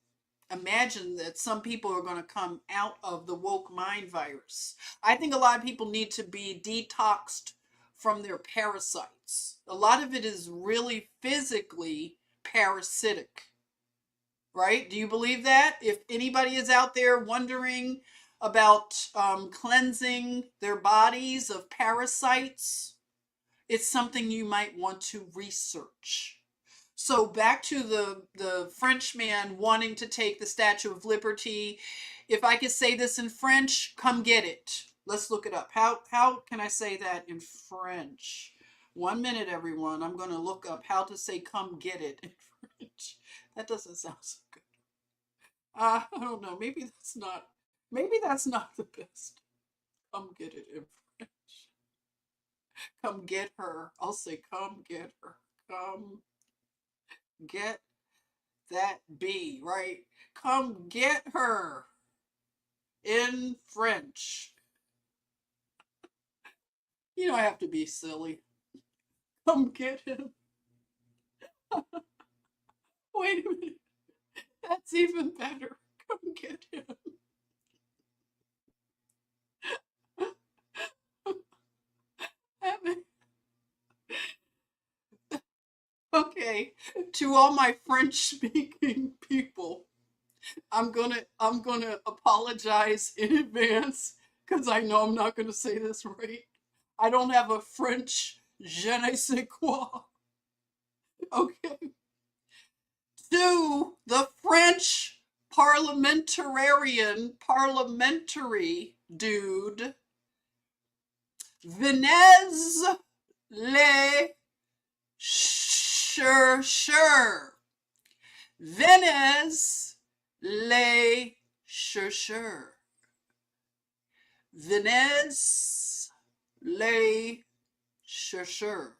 imagine that some people are going to come out of the woke mind virus. I think a lot of people need to be detoxed from their parasites. A lot of it is really physically parasitic, right? Do you believe that? If anybody is out there wondering about cleansing their bodies of parasites, it's something you might want to research. So back to the Frenchman wanting to take the Statue of Liberty. If I could say this in French, come get it. Let's look it up. How can I say that in French? 1 minute, everyone. I'm going to look up how to say come get it in French. That doesn't sound so good. I don't know. Maybe that's not the best. Come get it in French. Come get her. I'll say come get her. Come get that bee, right? Come get her in French. I have to be silly. Come get him. Wait a minute. That's even better. Come get him. Okay, to all my French-speaking people, I'm gonna apologize in advance because I know I'm not gonna say this right. I don't have a French je ne sais quoi. Okay. to the French parliamentary dude, Venez le chercheur. Venez le chercheur. Venez le chercheur.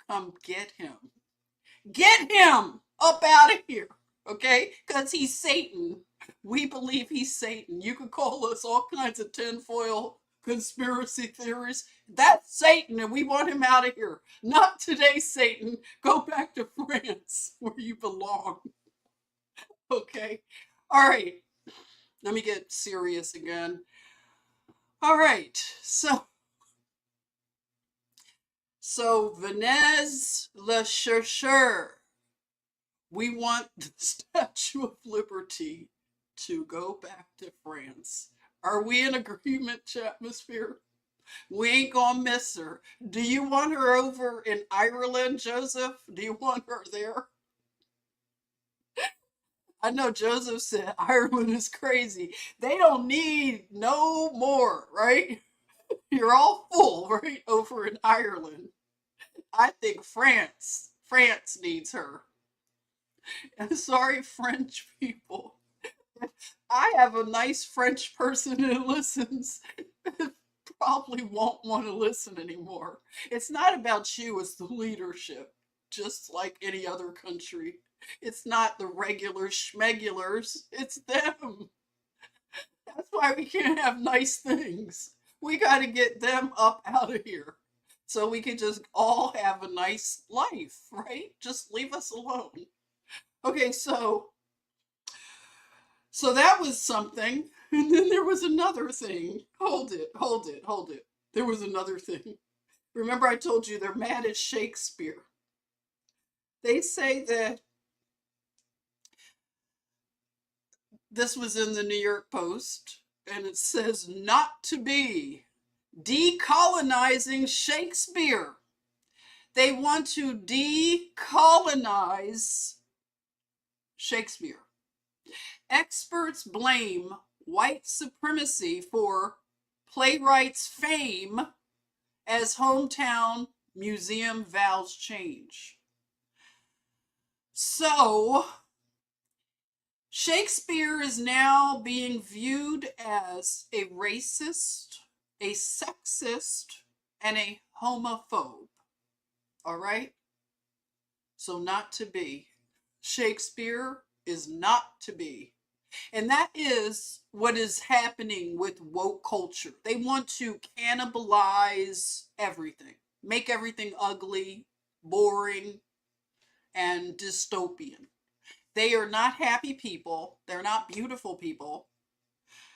Come get him. Get him up out of here, okay? Because he's Satan. We believe he's Satan. You could call us all kinds of tinfoil conspiracy theories. That's Satan, and we want him out of here. Not today, Satan. Go back to France, where you belong. Okay? All right. Let me get serious again. All right. So Venez le chercheur. We want the Statue of Liberty to go back to France. Are we in agreement, Chatmosphere? We ain't gonna miss her. Do you want her over in Ireland, Joseph? Do you want her there? I know Joseph said Ireland is crazy. They don't need no more, right? You're all full, right? Over in Ireland. I think France needs her. Sorry, French people. I have a nice French person who listens. Probably won't want to listen anymore. It's not about you, it's the leadership. Just like any other country. It's not the regular schmegulars, it's them. That's why we can't have nice things. We got to get them up out of here. So we can just all have a nice life, right? Just leave us alone. Okay, so that was something. And then there was another thing. Hold it. There was another thing. Remember I told you they're mad at Shakespeare. They say that this was in the New York Post, and it says not to be decolonizing Shakespeare. They want to decolonize Shakespeare. Experts blame white supremacy for playwright's fame as hometown museum vows change. So, Shakespeare is now being viewed as a racist, a sexist, and a homophobe. All right? So, not to be. Shakespeare is not to be. And that is what is happening with woke culture. They want to cannibalize everything, make everything ugly, boring, and dystopian. They are not happy people. They're not beautiful people.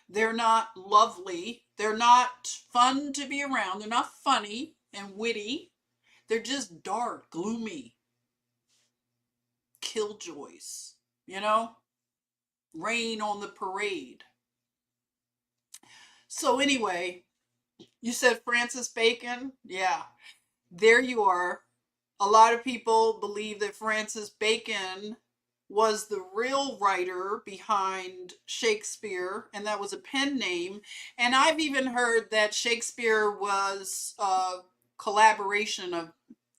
They're not lovely. They're not fun to be around. They're not funny and witty. They're just dark, gloomy, killjoys, rain on the parade. So anyway, you said Francis Bacon? Yeah, there you are. A lot of people believe that Francis Bacon was the real writer behind Shakespeare, and that was a pen name. And I've even heard that Shakespeare was a collaboration of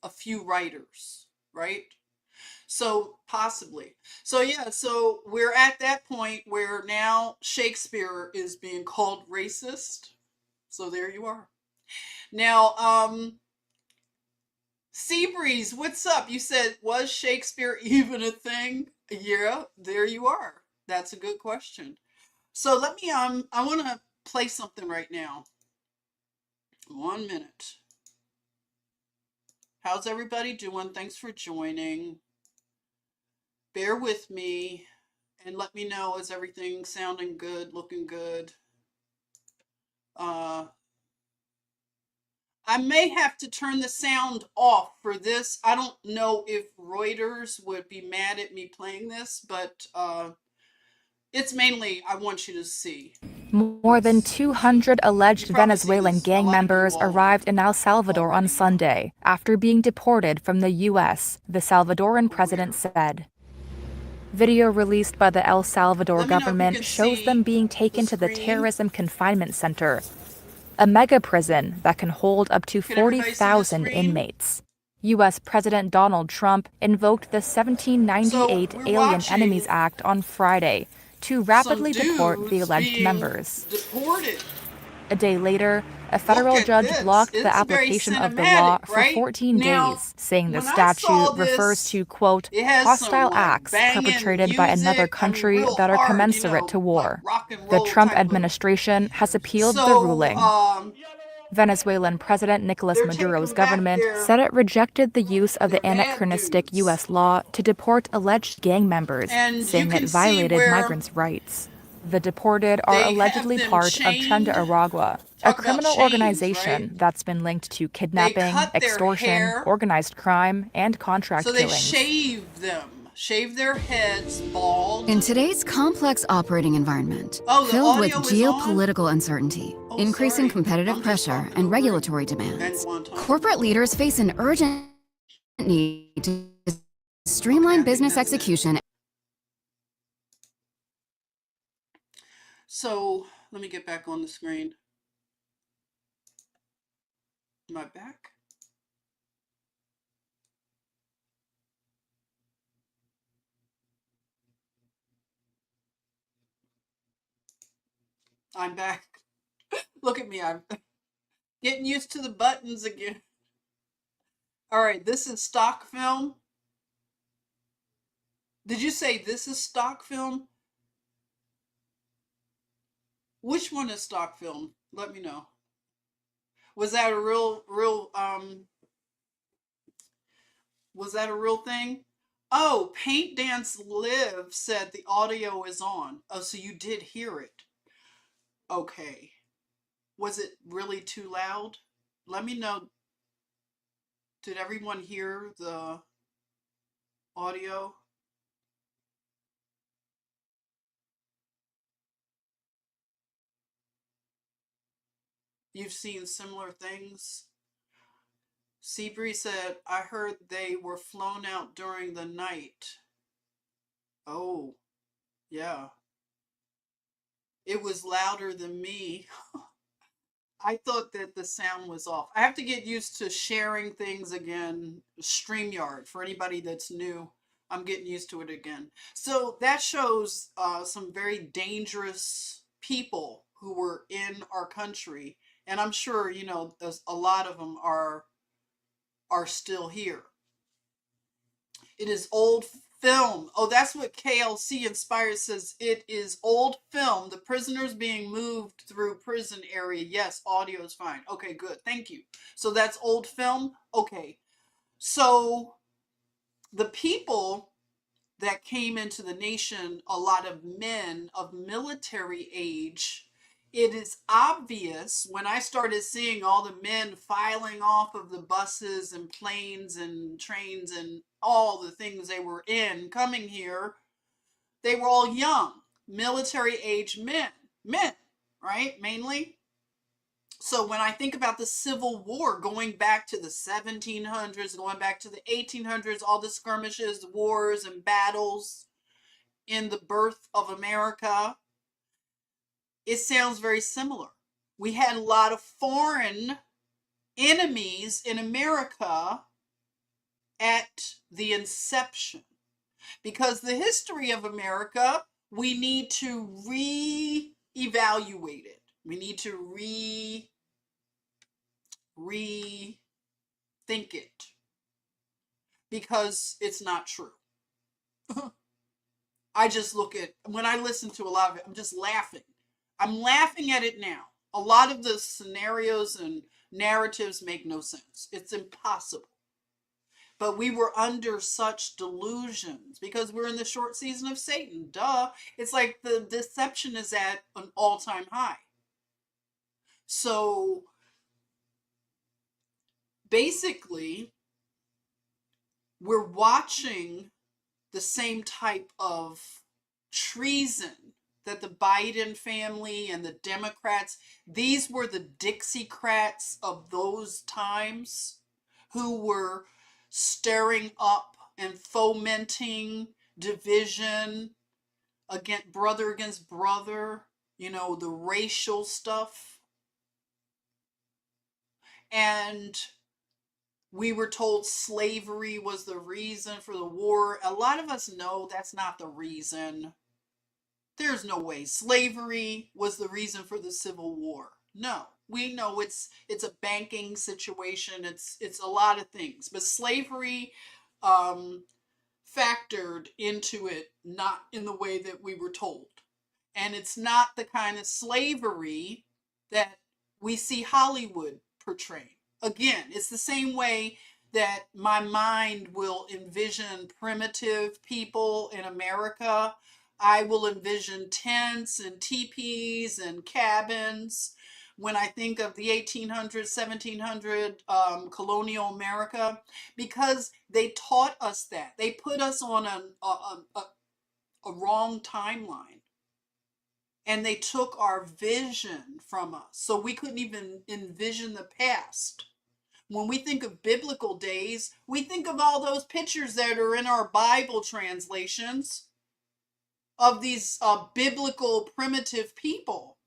a few writers, right? So possibly. So yeah, so we're at that point where now Shakespeare is being called racist. So there you are. Now, Seabreeze, what's up? You said, was Shakespeare even a thing? Yeah, there you are. That's a good question. So let me, I want to play something right now. 1 minute. How's everybody doing? Thanks for joining. Bear with me and let me know, is everything sounding good, looking good? I may have to turn the sound off for this. I don't know if Reuters would be mad at me playing this, but it's mainly I want you to see. More than 200 alleged Venezuelan gang members arrived in El Salvador on Sunday after being deported from the U.S., the Salvadoran president said. Video released by the El Salvador government shows them being taken to the Terrorism Confinement Center, a mega prison that can hold up to 40,000 inmates. U.S. President Donald Trump invoked the 1798 Alien Enemies Act on Friday to rapidly deport the alleged members. A day later, a federal judge blocked the application of the law for 14 days, saying the statute refers to, quote, hostile acts perpetrated by another country that are commensurate to war. The Trump administration has appealed the ruling. Venezuelan President Nicolas Maduro's government said it rejected the use of the anachronistic U.S. law to deport alleged gang members, saying it violated migrants' rights. The deported are allegedly part of Tren Aragua, a criminal organization that's been linked to kidnapping, extortion, organized crime, and contract killings. So they shave their heads bald. In today's complex operating environment, filled with geopolitical uncertainty, increasing competitive pressure, and regulatory demands, corporate leaders face an urgent need to streamline business execution. So let me get back on the screen. Am I back? I'm back. Look at me. I'm getting used to the buttons again. All right, this is stock film. Did you say this is stock film? Which one is stock film? Let me know. Was that a real was that a real thing? Oh, Paint Dance Live said the audio is on. Oh, so you did hear it. Okay. Was it really too loud? Let me know. Did everyone hear the audio? You've seen similar things? Seabree said, I heard they were flown out during the night. Oh, yeah. It was louder than me. I thought that the sound was off. I have to get used to sharing things again. StreamYard, for anybody that's new, I'm getting used to it again. So that shows some very dangerous people who were in our country. And I'm sure, you know, a lot of them are still here. It is old film. Oh, that's what KLC Inspired says. It is old film. The prisoners being moved through prison area. Yes, audio is fine. Okay, good. Thank you. So that's old film. Okay. So the people that came into the nation, a lot of men of military age, it is obvious when I started seeing all the men filing off of the buses and planes and trains and all the things they were in coming here, they were all young, military age men, right? Mainly. So when I think about the Civil War, going back to the 1700s, going back to the 1800s, all the skirmishes, wars, and battles in the birth of America, it sounds very similar. We had a lot of foreign enemies in America at the inception. Because the history of America, we need to re-evaluate it. We need to rethink it. Because it's not true. I just look at, when I listen to a lot of it, I'm just laughing. I'm laughing at it now. A lot of the scenarios and narratives make no sense. It's impossible. But we were under such delusions because we're in the short season of Satan. Duh. It's like the deception is at an all-time high. So basically, we're watching the same type of treason that the Biden family and the Democrats, these were the Dixiecrats of those times who were stirring up and fomenting division against brother, the racial stuff. And we were told slavery was the reason for the war. A lot of us know that's not the reason. There's no way slavery was the reason for the Civil War. No, we know it's a banking situation. It's a lot of things, but slavery factored into it, not in the way that we were told. And it's not the kind of slavery that we see Hollywood portray. Again, it's the same way that my mind will envision primitive people in America. I will envision tents and teepees and cabins. When I think of the 1800s, 1700 colonial America, because they taught us that. They put us on a wrong timeline. And they took our vision from us. So we couldn't even envision the past. When we think of biblical days, we think of all those pictures that are in our Bible translations of these biblical primitive people.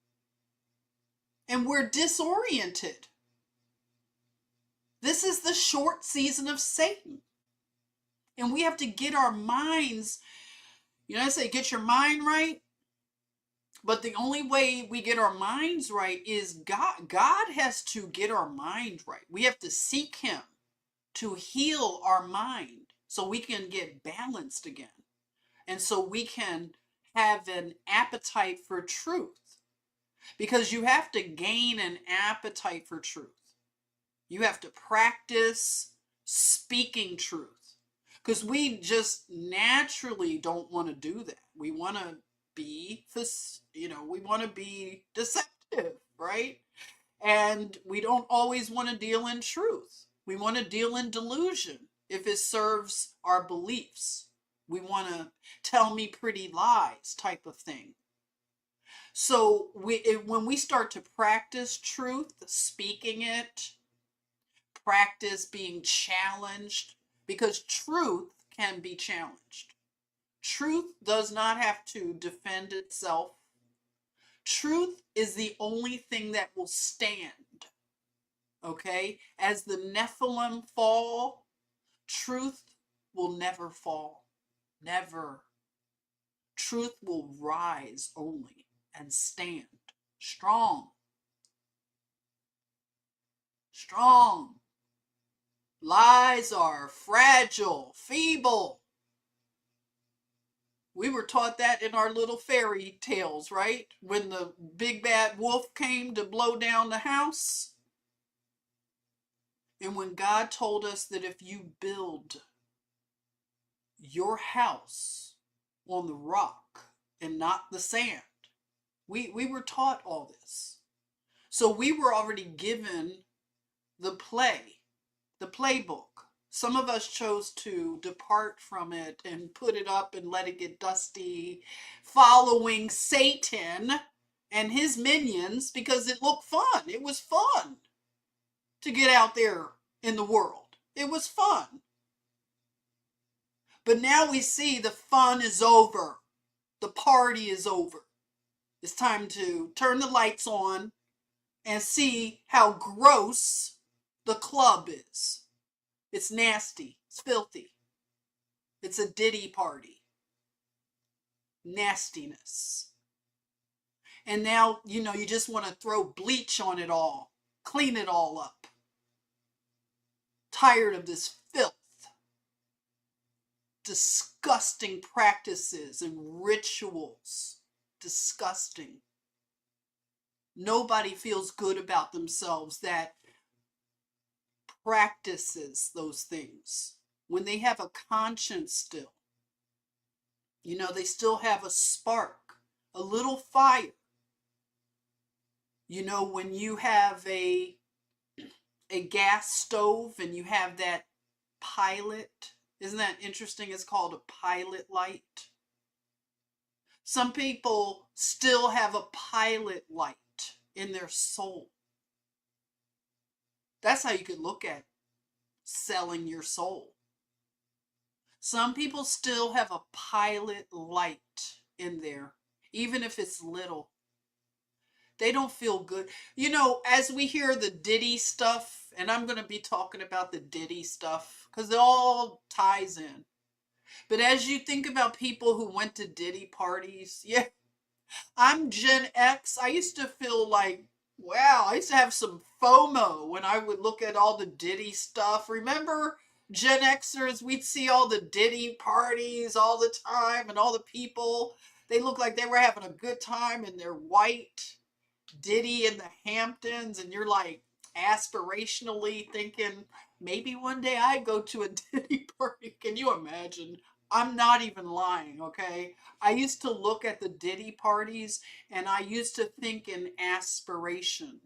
And we're disoriented. This is the short season of Satan. And we have to get our minds, I say get your mind right. But the only way we get our minds right is God. God has to get our mind right. We have to seek him to heal our mind so we can get balanced again. And so we can have an appetite for truth. Because you have to gain an appetite for truth. You have to practice speaking truth. Because we just naturally don't want to do that. We want to be, we want to be deceptive, right? And we don't always want to deal in truth. We want to deal in delusion if it serves our beliefs. We want to tell me pretty lies type of thing. So when we start to practice truth, speaking it, practice being challenged, because truth can be challenged. Truth does not have to defend itself. Truth is the only thing that will stand. Okay? As the Nephilim fall, truth will never fall. Never. Truth will rise only and stand strong. Strong. Lies are fragile, feeble. We were taught that in our little fairy tales, right? When the big bad wolf came to blow down the house. And when God told us that if you build your house on the rock and not the sand, we were taught all this. So we were already given the playbook. Some of us chose to depart from it and put it up and let it get dusty, following Satan and his minions because it looked fun. It was fun to get out there in the world. It was fun. But now we see the fun is over. The party is over. It's time to turn the lights on and see how gross the club is. It's nasty. It's filthy. It's a ditty party. Nastiness. And now, you just want to throw bleach on it all. Clean it all up. Tired of this filth. Disgusting practices and rituals. Disgusting. Nobody feels good about themselves that practices those things. When they have a conscience still. They still have a spark, a little fire. When you have a gas stove and you have that pilot, isn't that interesting? It's called a pilot light. Some people still have a pilot light in their soul. That's how you could look at selling your soul. Some people still have a pilot light in there, even if it's little. They don't feel good. You know, as we hear the Diddy stuff, and I'm going to be talking about the Diddy stuff because it all ties in. But as you think about people who went to Diddy parties, yeah, I'm Gen X. I used to feel like, wow, I used to have some FOMO when I would look at all the Diddy stuff. Remember Gen Xers? We'd see all the Diddy parties all the time and all the people. They looked like they were having a good time in their white Diddy in the Hamptons, and you're like aspirationally thinking, maybe one day I go to a Diddy party. Can you imagine? I'm not even lying, okay? I used to look at the Diddy parties and I used to think in aspiration.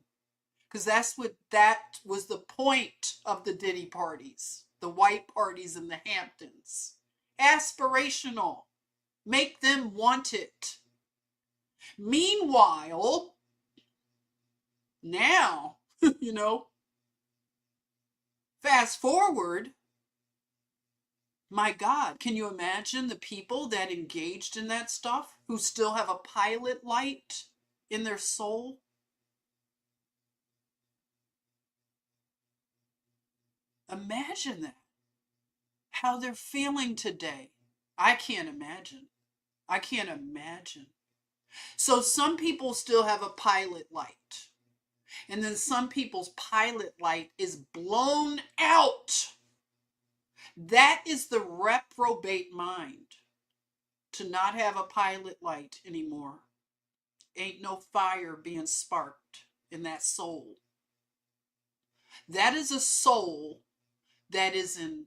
Because that was the point of the Diddy parties, the white parties in the Hamptons. Aspirational. Make them want it. Meanwhile, now, you know, fast forward, my God, can you imagine the people that engaged in that stuff who still have a pilot light in their soul? Imagine that. How they're feeling today. I can't imagine. I can't imagine. So some people still have a pilot light. And then some people's pilot light is blown out. That is the reprobate mind. To not have a pilot light anymore. Ain't no fire being sparked in that soul. That is a soul that is in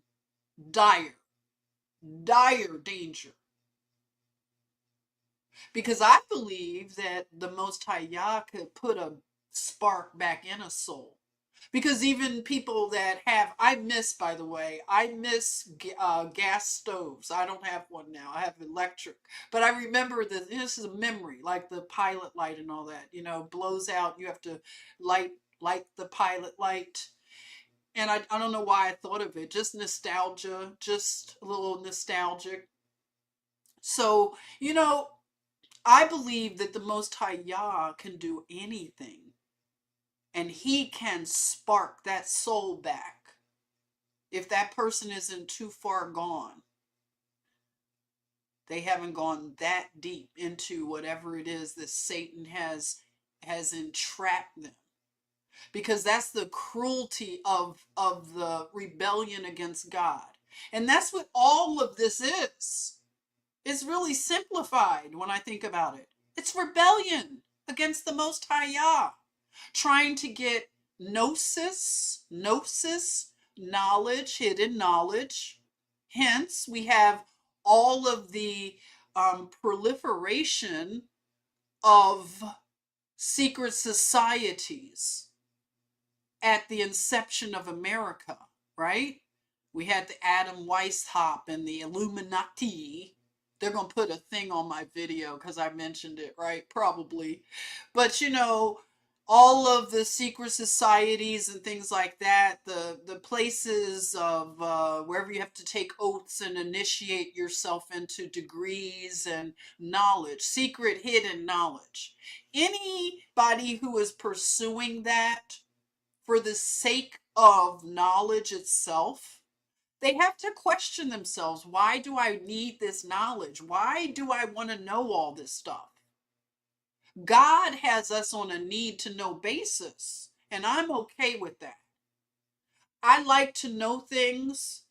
dire danger. Because I believe that the Most High Yah could put a spark back in a soul. Because even people that have, I miss gas stoves. I don't have one now. I have electric. But I remember that this is a memory, like the pilot light and all that, you know, blows out. You have to light the pilot light. And I don't know why I thought of it. Just nostalgia, just a little nostalgic. So, you know, I believe that the Most High Yah can do anything. And he can spark that soul back if that person isn't too far gone. They haven't gone that deep into whatever it is that Satan has entrapped them. Because that's the cruelty of the rebellion against God. And that's what all of this is. It's really simplified when I think about it. It's rebellion against the Most High Yah. Trying to get gnosis, knowledge, hidden knowledge. Hence, we have all of the proliferation of secret societies at the inception of America, right? We had the Adam Weishaupt and the Illuminati. They're going to put a thing on my video because I mentioned it, right? Probably. But, you know, all of the secret societies and things like that, the places of wherever you have to take oaths and initiate yourself into degrees and knowledge, secret hidden knowledge. Anybody who is pursuing that for the sake of knowledge itself, they have to question themselves. Why do I need this knowledge? Why do I want to know all this stuff? God has us on a need to know basis, and I'm okay with that. I like to know things.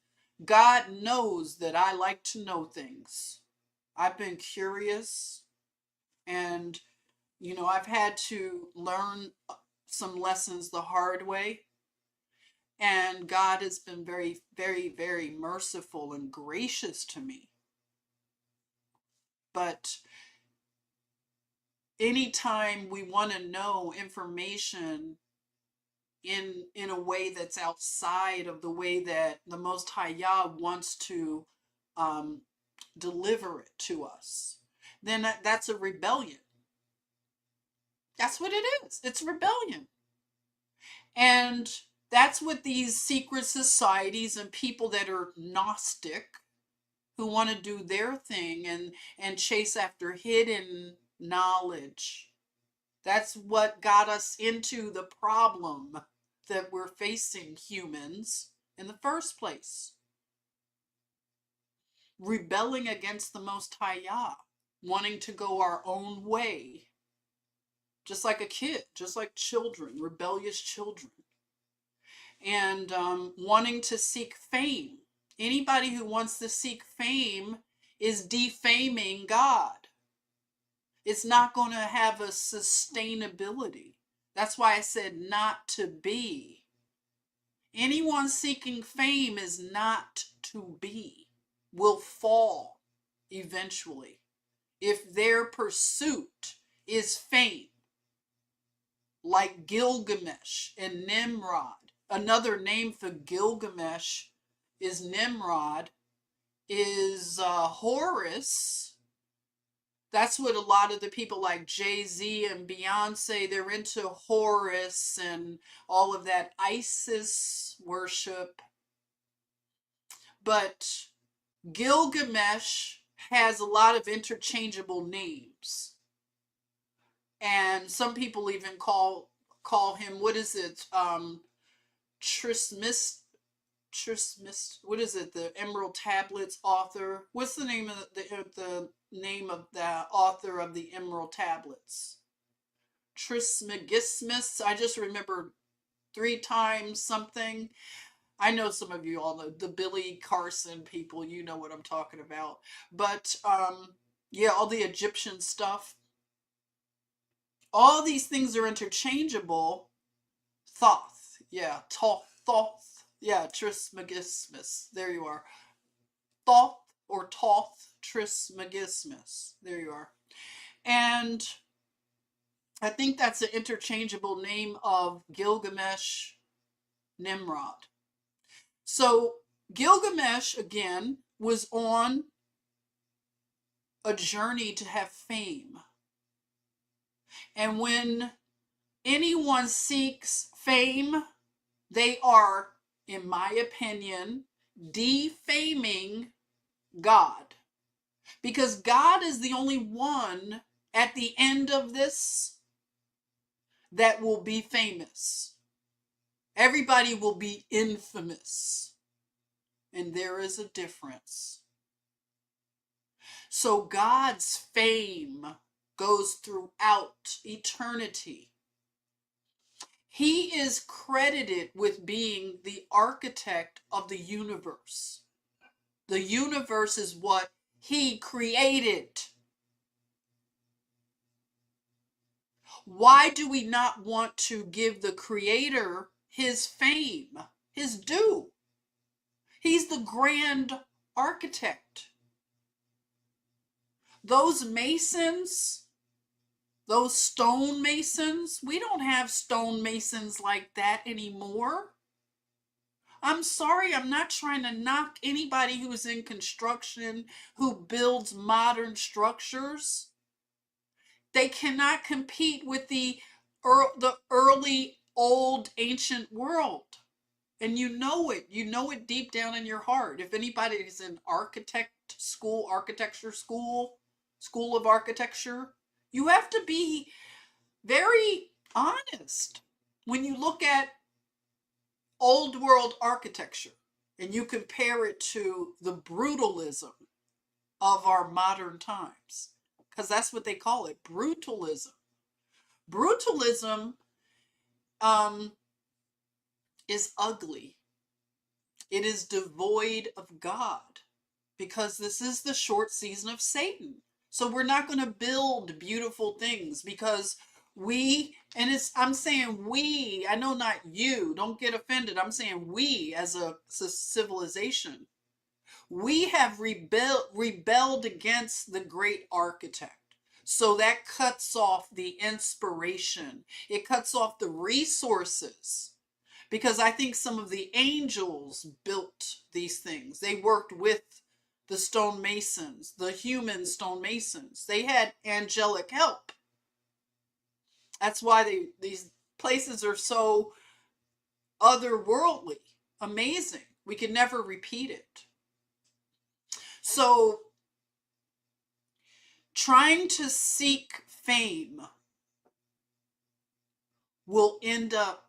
God knows that I like to know things. I've been curious, and, you know, I've had to learn some lessons the hard way. And God has been very, very, very merciful and gracious to me. But anytime we want to know information in a way that's outside of the way that the Most High Yah wants to deliver it to us, then that's a rebellion. That's what it is. It's rebellion. And that's what these secret societies and people that are Gnostic, who want to do their thing and chase after hidden knowledge. That's what got us into the problem that we're facing, humans, in the first place. Rebelling against the Most High Yah, wanting to go our own way. Just like a kid, just like children, rebellious children. And wanting to seek fame. Anybody who wants to seek fame is defaming God. It's not going to have a sustainability. That's why I said not to be. Anyone seeking fame is not to be, will fall eventually if their pursuit is fame. Like Gilgamesh and Nimrod. Another name for Gilgamesh is Nimrod, is Horus. That's what a lot of the people like Jay-Z and Beyonce, they're into Horus and all of that Isis worship. But Gilgamesh has a lot of interchangeable names. And some people even call him, what is it? What is it? The Emerald Tablets author. What's the name of the name of the author of the Emerald Tablets? Trismegismus. I just remember 3 times something. I know some of you all know the Billy Carson people. You know what I'm talking about. But yeah, all the Egyptian stuff. All these things are interchangeable. Thoth. Yeah, Thoth. Yeah, Trismegismus. There you are. Thoth or Toth Trismegismus. There you are. And I think that's an interchangeable name of Gilgamesh, Nimrod. So Gilgamesh, again, was on a journey to have fame. And when anyone seeks fame, they are, in my opinion, defaming God. Because God is the only one at the end of this that will be famous. Everybody will be infamous. And there is a difference. So God's fame goes throughout eternity. He is credited with being the architect of the universe. The universe is what he created. Why do we not want to give the creator his fame, his due? He's the grand architect. Those masons, those stone masons, we don't have stone masons like that anymore. I'm sorry, I'm not trying to knock anybody who's in construction, who builds modern structures. They cannot compete with the early, old, ancient world. And you know it deep down in your heart. If anybody is in architecture school of architecture, you have to be very honest when you look at old world architecture and you compare it to the brutalism of our modern times, because that's what they call it, brutalism. Brutalism is ugly. It is devoid of God, because this is the short season of Satan. So we're not going to build beautiful things because I'm saying we, I know not you, don't get offended. I'm saying we as a civilization, we have rebelled against the great architect. So that cuts off the inspiration. It cuts off the resources. Because I think some of the angels built these things. They worked with the stonemasons, the human stonemasons. They had angelic help. That's why these places are so otherworldly, amazing. We can never repeat it. So, trying to seek fame will end up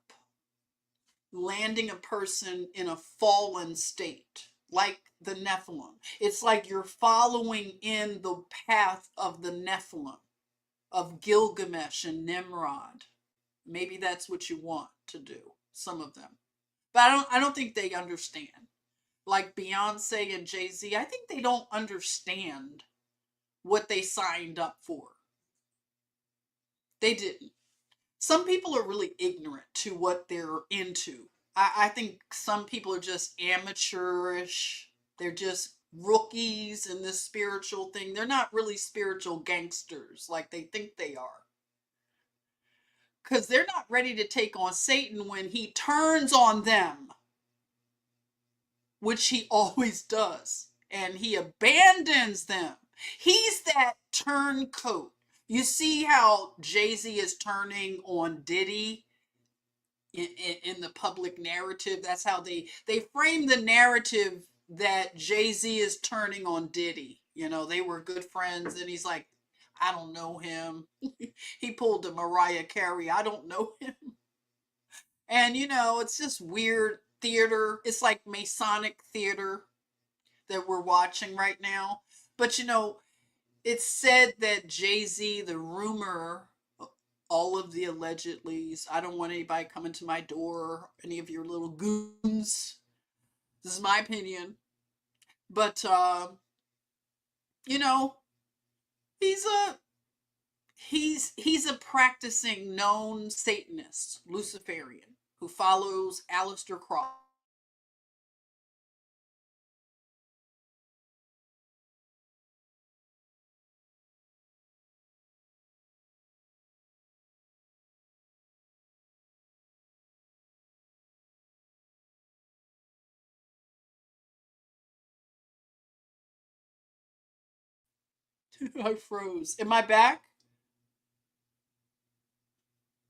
landing a person in a fallen state, like the Nephilim. It's like you're following in the path of the Nephilim, of Gilgamesh and Nimrod. Maybe that's what you want to do, some of them. But I don't think they understand. Like Beyonce and Jay-Z, I think they don't understand what they signed up for. They didn't. Some people are really ignorant to what they're into. I think some people are just amateurish. They're just rookies in this spiritual thing. They're not really spiritual gangsters like they think they are. Because they're not ready to take on Satan when he turns on them, which he always does. And he abandons them. He's that turncoat. You see how Jay-Z is turning on Diddy in the public narrative? That's how they frame the narrative, that Jay-Z is turning on Diddy. You know, they were good friends, and he's like, I don't know him. He pulled a Mariah Carey. I don't know him. And, you know, it's just weird theater. It's like Masonic theater that we're watching right now. But, you know, it's said that Jay-Z, the rumor, all of the allegedlys, I don't want anybody coming to my door, any of your little goons. This is my opinion. But, you know, he's a practicing known Satanist, Luciferian, who follows Aleister Crowley. I froze. Am I back?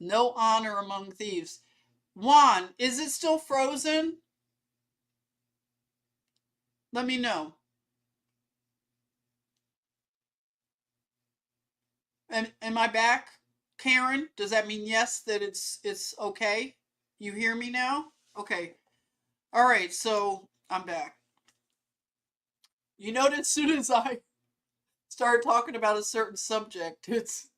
No honor among thieves. Juan, is it still frozen? Let me know. Am I back? Karen, does that mean yes, that it's okay? You hear me now? Okay. All right, so I'm back. You notice as soon as I start talking about a certain subject, it's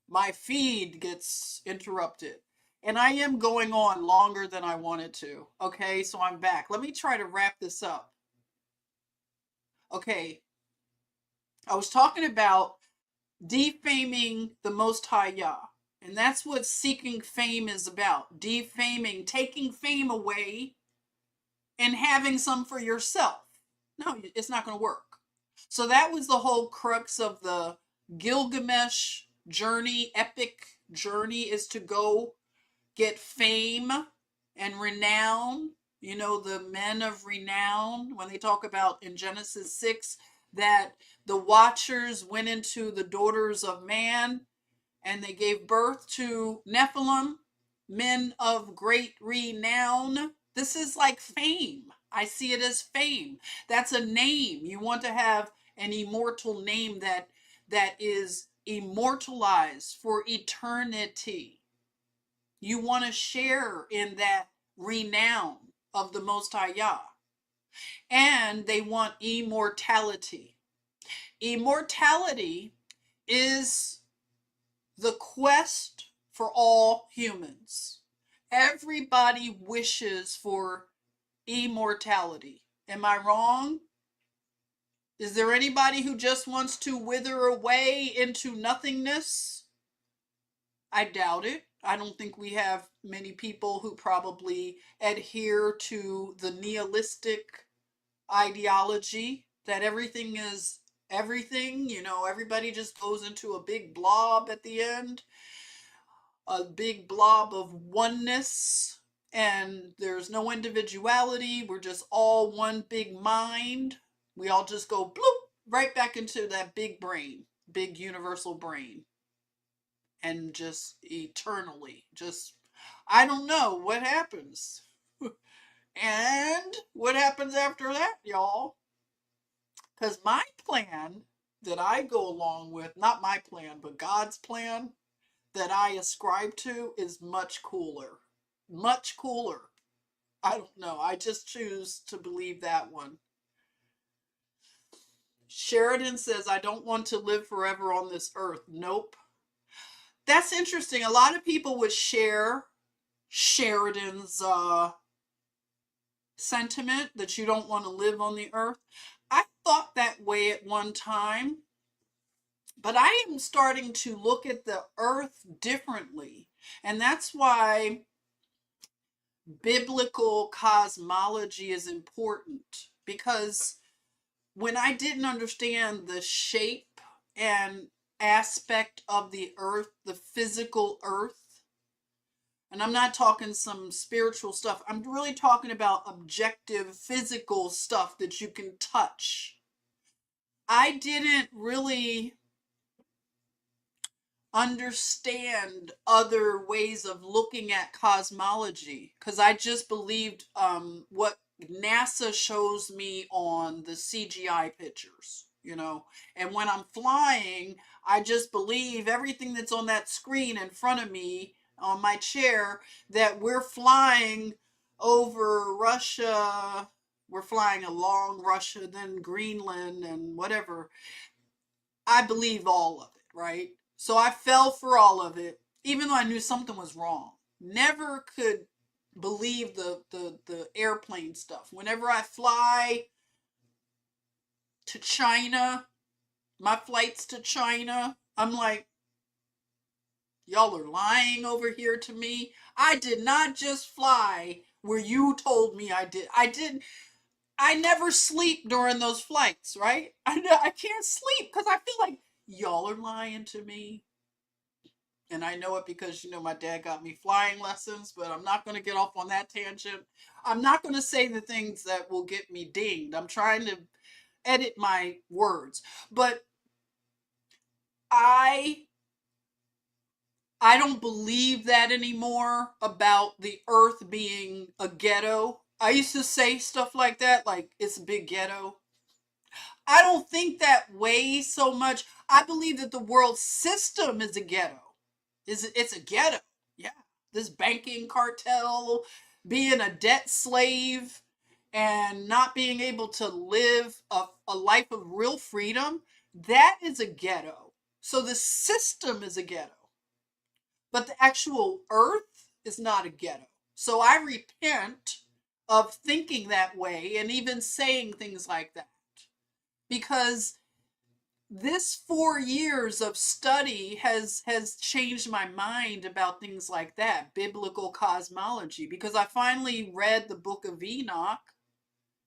my feed gets interrupted. And I am going on longer than I wanted to. Okay, so I'm back. Let me try to wrap this up. Okay. I was talking about defaming the Most High Yah. And that's what seeking fame is about. Defaming, taking fame away and having some for yourself. No, it's not going to work. So that was the whole crux of the Gilgamesh journey, epic journey, is to go get fame and renown. You know, the men of renown, when they talk about in Genesis 6, that the watchers went into the daughters of man and they gave birth to Nephilim, men of great renown. This is like fame. I see it as fame. That's a name. You want to have an immortal name that is immortalized for eternity. You want to share in that renown of the Most High Yah. And they want immortality. Immortality is the quest for all humans. Everybody wishes for immortality. Am I wrong? Is there anybody who just wants to wither away into nothingness? I doubt it. I don't think we have many people who probably adhere to the nihilistic ideology that everything is everything. You know, everybody just goes into a big blob at the end, a big blob of oneness, and there's no individuality. We're just all one big mind. We all just go bloop right back into that big brain, big universal brain. And just eternally, just, I don't know what happens. And what happens after that, y'all? Because my plan that I go along with, not my plan, but God's plan that I ascribe to is much cooler. Much cooler. I don't know. I just choose to believe that one. Sheridan says, I don't want to live forever on this earth. Nope. That's interesting. A lot of people would share Sheridan's sentiment that you don't want to live on the earth. I thought that way at one time, but I am starting to look at the earth differently. And that's why biblical cosmology is important, because when I didn't understand the shape and aspect of the earth, the physical earth, and I'm not talking some spiritual stuff, I'm really talking about objective physical stuff that you can touch. I didn't really understand other ways of looking at cosmology, because I just believed what NASA shows me on the CGI pictures, and when I'm flying, I just believe everything that's on that screen in front of me on my chair, that we're flying over Russia, we're flying along Russia, then Greenland and whatever. I believe all of it, right? So I fell for all of it, even though I knew something was wrong. Never could believe the airplane stuff. Whenever I fly to China, my flights to China, I'm like, y'all are lying over here to me. I did not just fly where you told me I did. I never sleep during those flights, right? I can't sleep because I feel like y'all are lying to me. And I know it because, my dad got me flying lessons, but I'm not going to get off on that tangent. I'm not going to say the things that will get me dinged. I'm trying to edit my words. But I don't believe that anymore about the earth being a ghetto. I used to say stuff like that, like it's a big ghetto. I don't think that way so much. I believe that the world system is a ghetto. It's a ghetto. Yeah. This banking cartel, being a debt slave, and not being able to live a life of real freedom, that is a ghetto. So the system is a ghetto. But the actual earth is not a ghetto. So I repent of thinking that way and even saying things like that. Because this 4 years of study has changed my mind about things like that, biblical cosmology, because I finally read the book of Enoch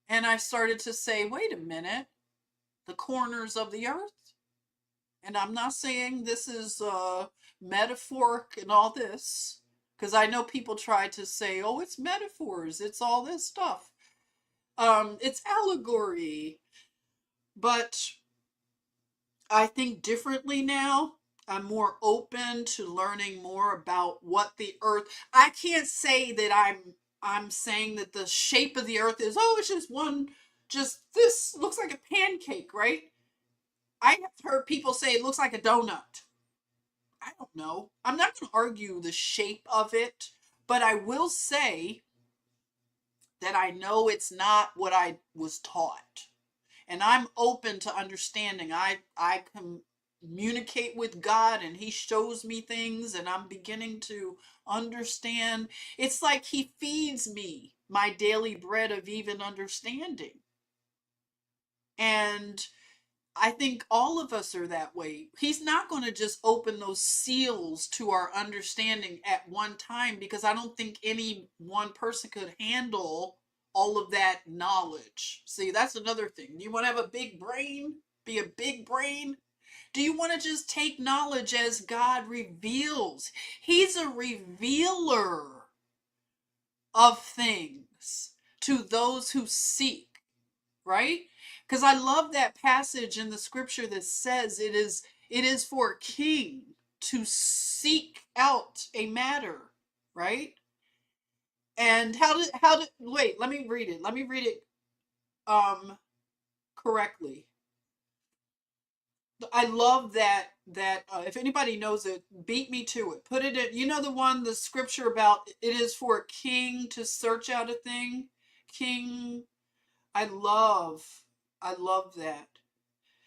and I started to say, wait a minute, the corners of the earth. And I'm not saying this is metaphoric and all this, because I know people try to say, oh, it's metaphors, it's all this stuff. It's allegory. But I think differently now. I'm more open to learning more about what the earth. I can't say that I'm saying that the shape of the earth is, oh, it's just this looks like a pancake, right? I have heard people say it looks like a donut. I don't know. I'm not going to argue the shape of it, but I will say that I know it's not what I was taught. And I'm open to understanding. I communicate with God and he shows me things and I'm beginning to understand. It's like he feeds me my daily bread of even understanding. And I think all of us are that way. He's not going to just open those seals to our understanding at one time, because I don't think any one person could handle all of that knowledge. See, that's another thing. You want to have a big brain? Be a big brain? Do you want to just take knowledge as God reveals? He's a revealer of things to those who seek, right? Because I love that passage in the scripture that says it is for a king to seek out a matter, right? And wait, let me read it. Let me read it correctly. I love that if anybody knows it, beat me to it. Put it in, you know, the scripture about it is for a king to search out a thing. King, I love that.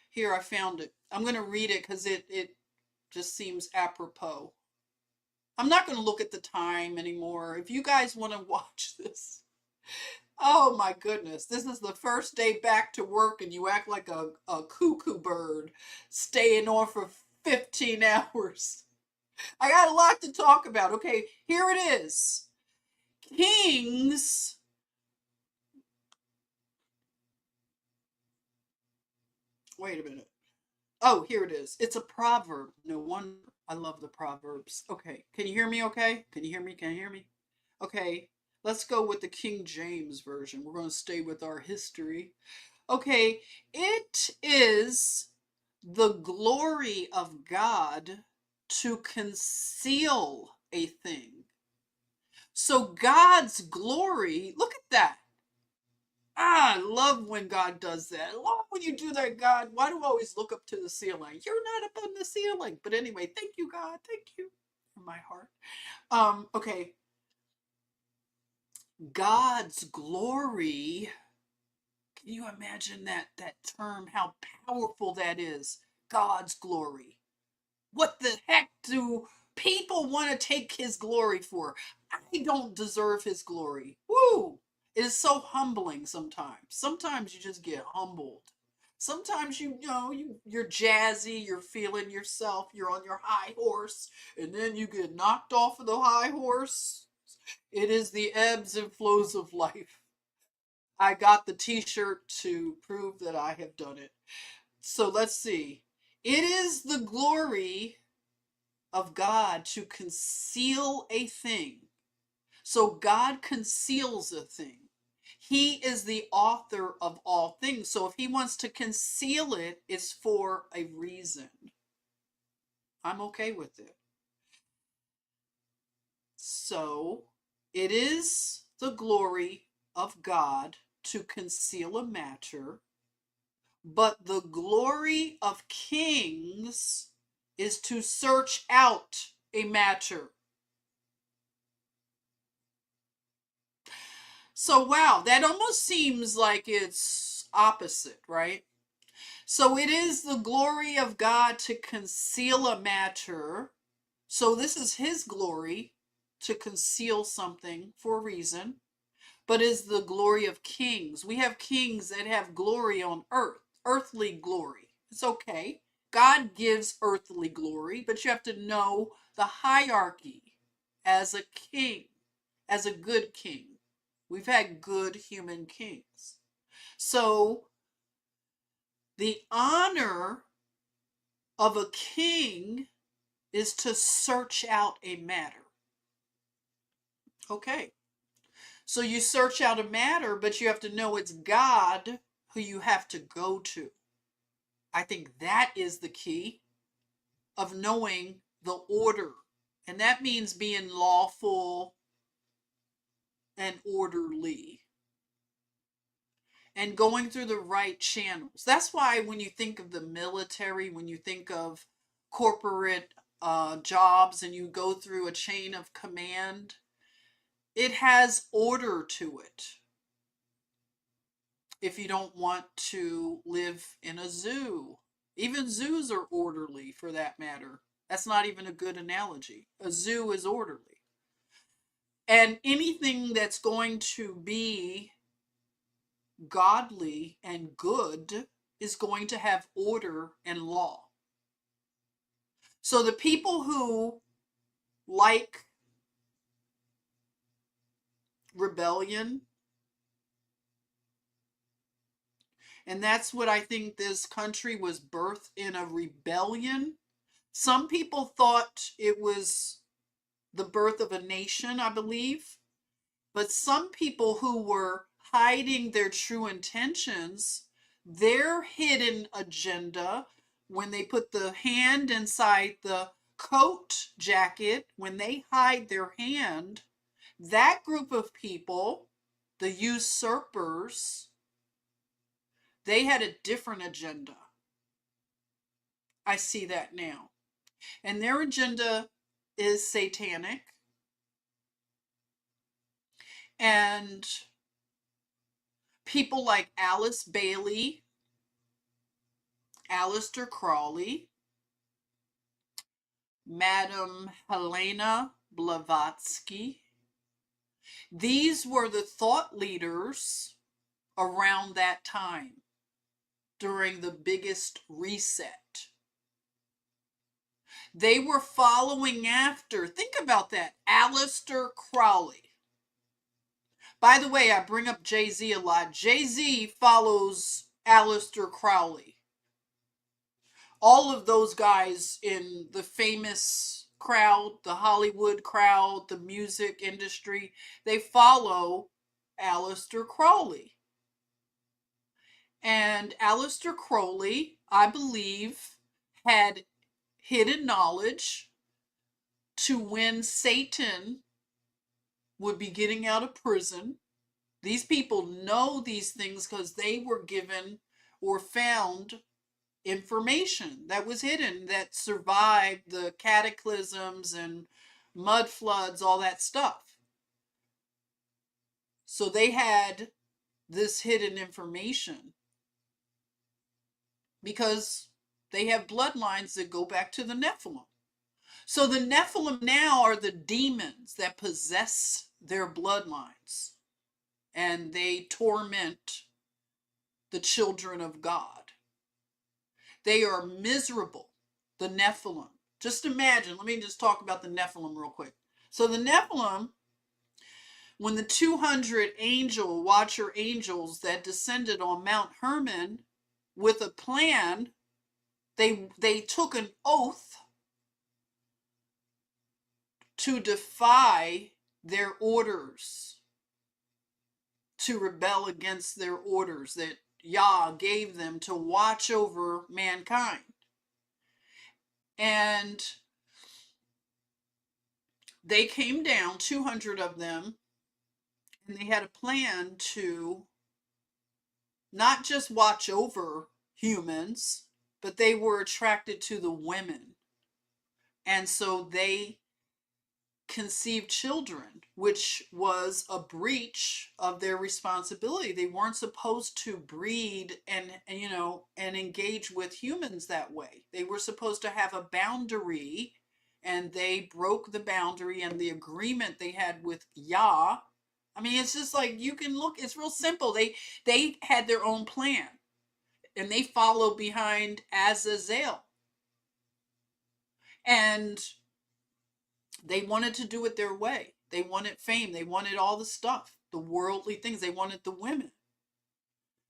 Here, I found it. I'm going to read it because it just seems apropos. I'm not going to look at the time anymore. If you guys want to watch this, oh my goodness, this is the first day back to work and you act like a cuckoo bird staying on for 15 hours. I got a lot to talk about. Okay, here it is. Kings. Wait a minute. Oh, here it is. It's a proverb. No wonder I love the proverbs. Okay, can you hear me okay? Can you hear me? Can you hear me? Okay, let's go with the King James Version. We're going to stay with our history. Okay, it is the glory of God to conceal a thing. So God's glory, look at that. I love when God does that. I love when you do that, God. Why do I always look up to the ceiling? You're not up on the ceiling. But anyway, thank you, God. Thank you from my heart. Okay. God's glory. Can you imagine that term, how powerful that is? God's glory. What the heck do people want to take his glory for? I don't deserve his glory. Woo! It is so humbling sometimes. Sometimes you just get humbled. Sometimes you're jazzy, you're feeling yourself, you're on your high horse, and then you get knocked off of the high horse. It is the ebbs and flows of life. I got the t-shirt to prove that I have done it. So let's see. It is the glory of God to conceal a thing. So God conceals a thing. He is the author of all things. So if he wants to conceal it, it's for a reason. I'm okay with it. So it is the glory of God to conceal a matter, but the glory of kings is to search out a matter. So wow, that almost seems like it's opposite, right? So it is the glory of God to conceal a matter. So this is his glory to conceal something for a reason, but is the glory of kings. We have kings that have glory on earth, earthly glory. It's okay. God gives earthly glory, but you have to know the hierarchy as a king, as a good king. We've had good human kings. So the honor of a king is to search out a matter. Okay. So you search out a matter, but you have to know it's God who you have to go to. I think that is the key of knowing the order. And that means being lawful and orderly. And going through the right channels. That's why when you think of the military, when you think of corporate jobs and you go through a chain of command, it has order to it. If you don't want to live in a zoo, even zoos are orderly for that matter. That's not even a good analogy. A zoo is orderly. And anything that's going to be godly and good is going to have order and law. So the people who like rebellion, and that's what I think this country was birthed in, a rebellion. Some people thought it was the birth of a nation, I believe. But some people who were hiding their true intentions their hidden agenda, when they put the hand inside the coat jacket, when they hide their hand, that group of people, the usurpers, they had a different agenda. I see that now. And their agenda is satanic. And people like Alice Bailey, Aleister Crowley, Madame Helena Blavatsky, these were the thought leaders around that time during the biggest reset. They were following after, think about that, Aleister Crowley. By the way, I bring up Jay-Z a lot. Jay-Z follows Aleister Crowley. All of those guys in the famous crowd, the Hollywood crowd, the music industry, they follow Aleister Crowley. And Aleister Crowley, I believe, had hidden knowledge to when Satan would be getting out of prison. These people know these things because they were given or found information that was hidden, that survived the cataclysms and mud floods, all that stuff. So they had this hidden information because they have bloodlines that go back to the Nephilim. So the Nephilim now are the demons that possess their bloodlines, and they torment the children of God. They are miserable, the Nephilim. Just imagine, let me just talk about the Nephilim real quick. So the Nephilim, when the 200 watcher angels that descended on Mount Hermon with a plan, they took an oath to defy their orders, to rebel against their orders that Yah gave them to watch over mankind. And they came down, 200 of them, and they had a plan to not just watch over humans, but they were attracted to the women. And so they conceived children, which was a breach of their responsibility. They weren't supposed to breed and engage with humans that way. They were supposed to have a boundary, and they broke the boundary and the agreement they had with Yah. I mean, it's just like, you can look, it's real simple. They had their own plan, and they followed behind Azazel. And they wanted to do it their way. They wanted fame. They wanted all the stuff, the worldly things. They wanted the women.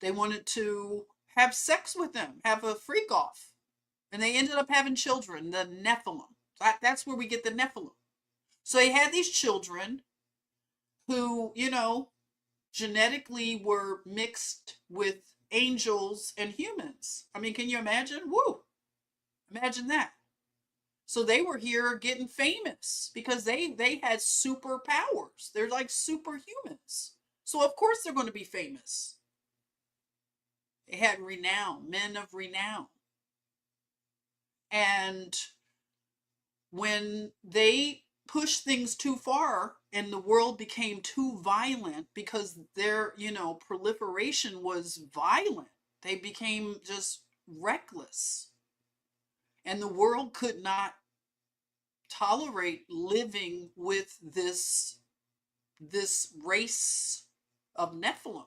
They wanted to have sex with them, have a freak off. And they ended up having children, the Nephilim. That's where we get the Nephilim. So they had these children who, genetically were mixed with angels and humans. I mean, can you imagine? Woo! Imagine that. So they were here getting famous because they had superpowers. They're like superhumans. So of course they're going to be famous. They had renown, men of renown. And when they pushed things too far and the world became too violent because their, proliferation was violent, they became just reckless. And the world could not tolerate living with this race of Nephilim.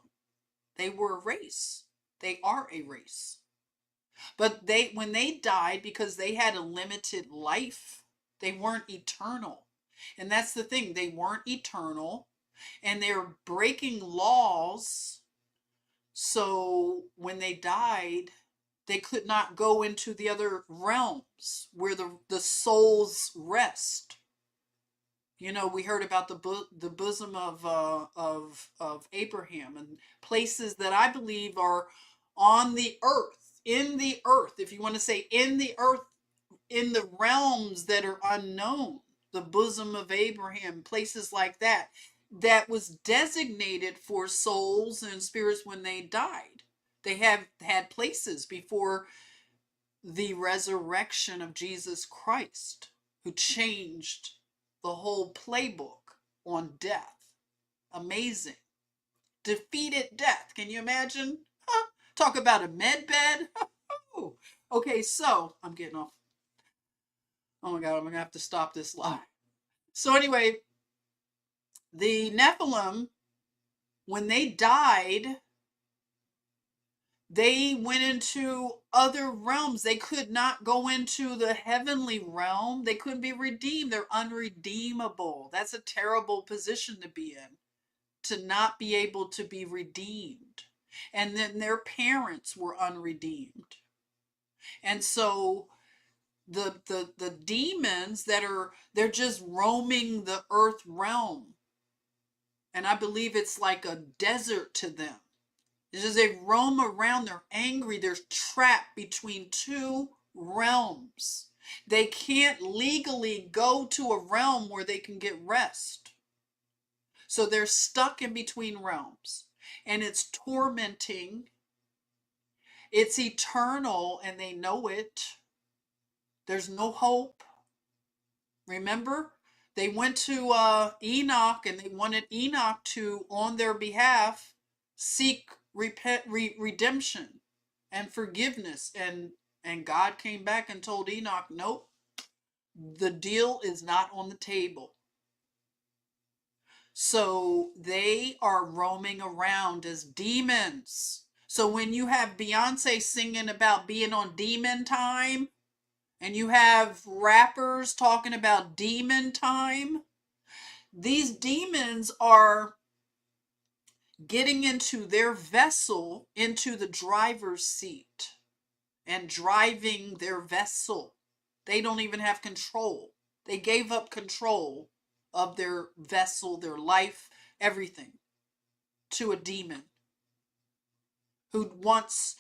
They were a race. They are a race. But when they died, because they had a limited life, they weren't eternal. And that's the thing. They weren't eternal, and they're breaking laws. So when they died, they could not go into the other realms where the souls rest. We heard about the bosom of Abraham, and places that I believe are on the earth, in the earth, if you want to say in the earth, in the realms that are unknown, the bosom of Abraham, places like that, that was designated for souls and spirits when they died. They have had places before the resurrection of Jesus Christ, who changed the whole playbook on death. Amazing. Defeated death. Can you imagine? Huh? Talk about a med bed. Okay, so I'm getting off. Oh my God, I'm going to have to stop this live. So anyway, the Nephilim, when they died, they went into other realms. They could not go into the heavenly realm. They couldn't be redeemed. They're unredeemable. That's a terrible position to be in, to not be able to be redeemed. And then their parents were unredeemed. And so the demons they're just roaming the earth realm. And I believe it's like a desert to them. It's just they roam around, they're angry, they're trapped between two realms. They can't legally go to a realm where they can get rest. So they're stuck in between realms. And it's tormenting. It's eternal, and they know it. There's no hope. Remember? They went to Enoch, and they wanted Enoch to, on their behalf, seek redemption and forgiveness. And God came back and told Enoch, nope, the deal is not on the table. So they are roaming around as demons. So when you have Beyonce singing about being on demon time, and you have rappers talking about demon time, these demons are getting into their vessel, into the driver's seat, and driving their vessel. They don't even have control. They gave up control of their vessel, their life, everything, to a demon who wants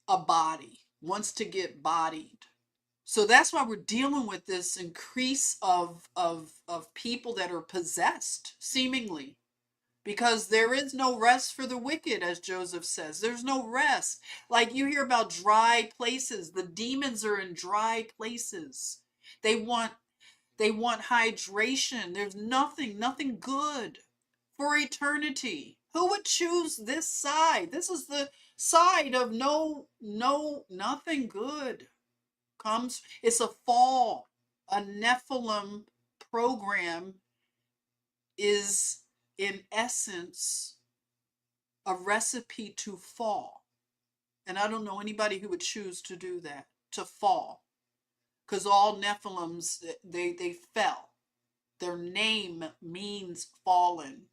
a body, wants to get bodied. So that's why we're dealing with this increase of people that are possessed, seemingly. Because there is no rest for the wicked, as Joseph says. There's no rest. Like you hear about dry places. The demons are in dry places. They want hydration. There's nothing good for eternity. Who would choose this side? This is the side of nothing good comes. It's a fall. A Nephilim program is, in essence, a recipe to fall. And I don't know anybody who would choose to do that, to fall. Because all Nephilims, they fell. Their name means fallen.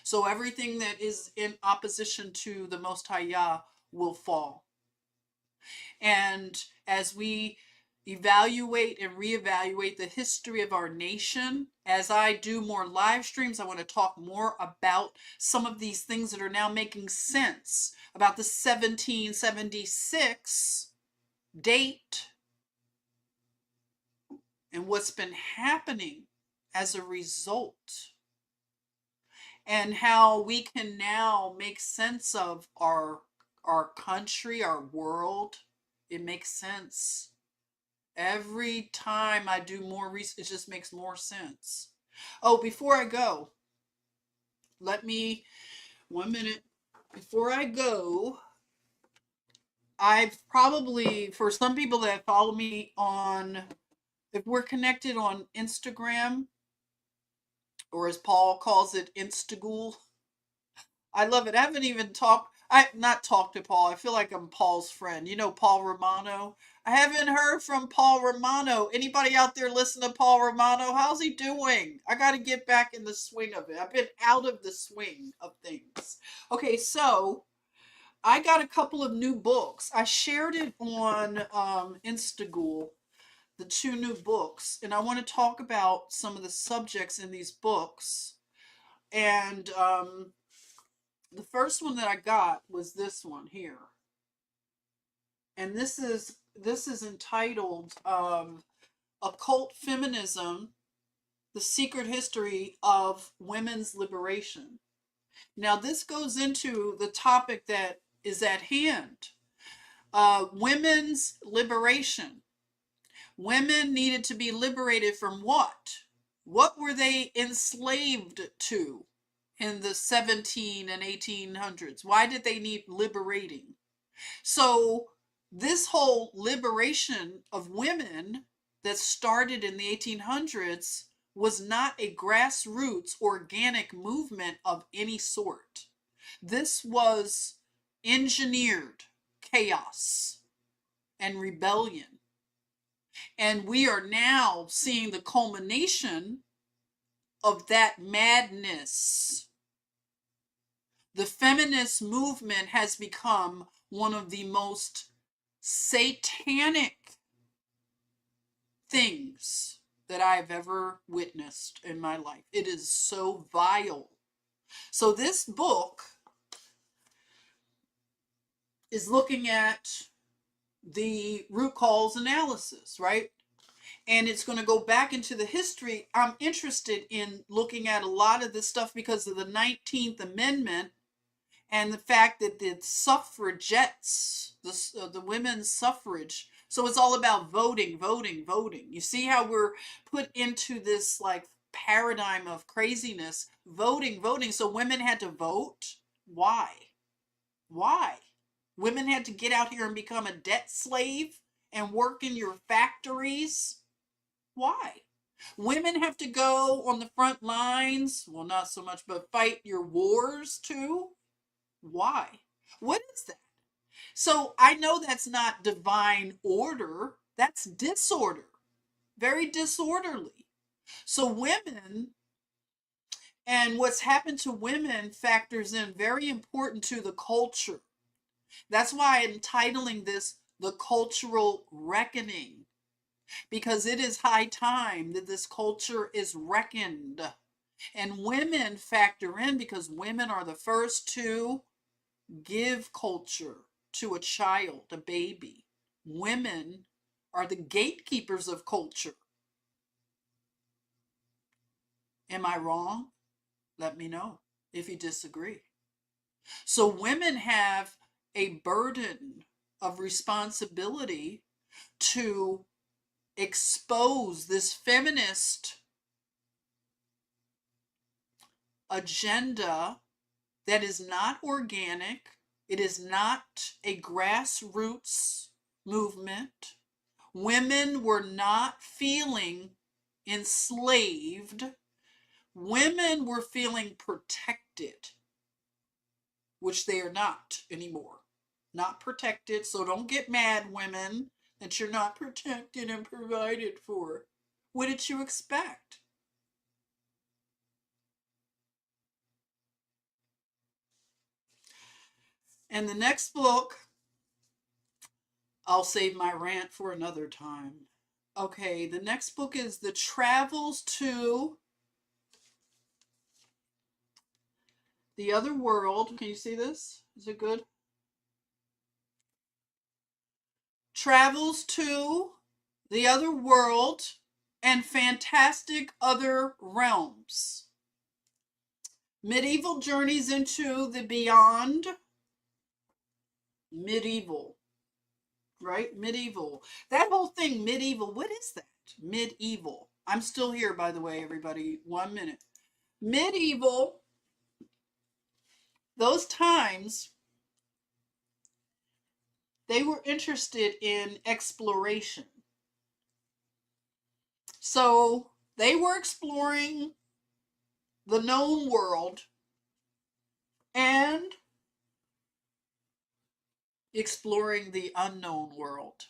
So everything that is in opposition to the Most High Yah will fall. And as we evaluate and reevaluate the history of our nation, as I do more live streams, I want to talk more about some of these things that are now making sense about the 1776 date and what's been happening as a result, and how we can now make sense of our country, our world. It makes sense. Every time I do more research, it just makes more sense. Oh, before I go, let me, 1 minute. Before I go, I've probably, for some people that follow me on, if we're connected on Instagram, or as Paul calls it, Instagool, I love it. I haven't even not talked to Paul. I feel like I'm Paul's friend. You know Paul Romano? I haven't heard from Paul Romano. Anybody out there listen to Paul Romano? How's he doing? I got to get back in the swing of it. I've been out of the swing of things. Okay, so I got a couple of new books. I shared it on Instagool, the 2 new books, and I want to talk about some of the subjects in these books. And the first one that I got was this one here. And this is entitled Occult Feminism, The Secret History of Women's Liberation. Now this goes into the topic that is at hand. Women's liberation. Women needed to be liberated from what? What were they enslaved to in the 17 and 1800s? Why did they need liberating? So this whole liberation of women that started in the 1800s was not a grassroots organic movement of any sort. This was engineered chaos and rebellion. And we are now seeing the culmination of that madness. The feminist movement has become one of the most satanic things that I've ever witnessed in my life. It is so vile. So this book is looking at the root cause analysis, right? And it's going to go back into the history. I'm interested in looking at a lot of this stuff because of the 19th Amendment and the fact that the suffragettes, the women's suffrage, so it's all about voting, voting, voting. You see how we're put into this like paradigm of craziness, voting, voting. So women had to vote. Why? Why? Women had to get out here and become a debt slave and work in your factories. Why? Women have to go on the front lines. Well, not so much, but fight your wars too. Why? What is that? So I know that's not divine order. That's disorder. Very disorderly. So women and what's happened to women factors in very important to the culture. That's why I'm titling this The Cultural Reckoning, because it is high time that this culture is reckoned. And women factor in because women are the first to give culture to a child, a baby. Women are the gatekeepers of culture. Am I wrong? Let me know if you disagree. So women have a burden of responsibility to expose this feminist agenda that is not organic. It is not a grassroots movement. Women were not feeling enslaved. Women were feeling protected, which they are not anymore. Not protected. So don't get mad, women, that you're not protected and provided for. What did you expect? And the next book, I'll save my rant for another time. Okay, the next book is The Travels to the Other World. Can you see this? Is it good? Travels to the Other World and Fantastic Other Realms. Medieval Journeys into the Beyond. Medieval. Right? Medieval. That whole thing, medieval, what is that? Medieval. I'm still here, by the way, everybody. 1 minute. Medieval, those times, they were interested in exploration. So they were exploring the known world and exploring the unknown world.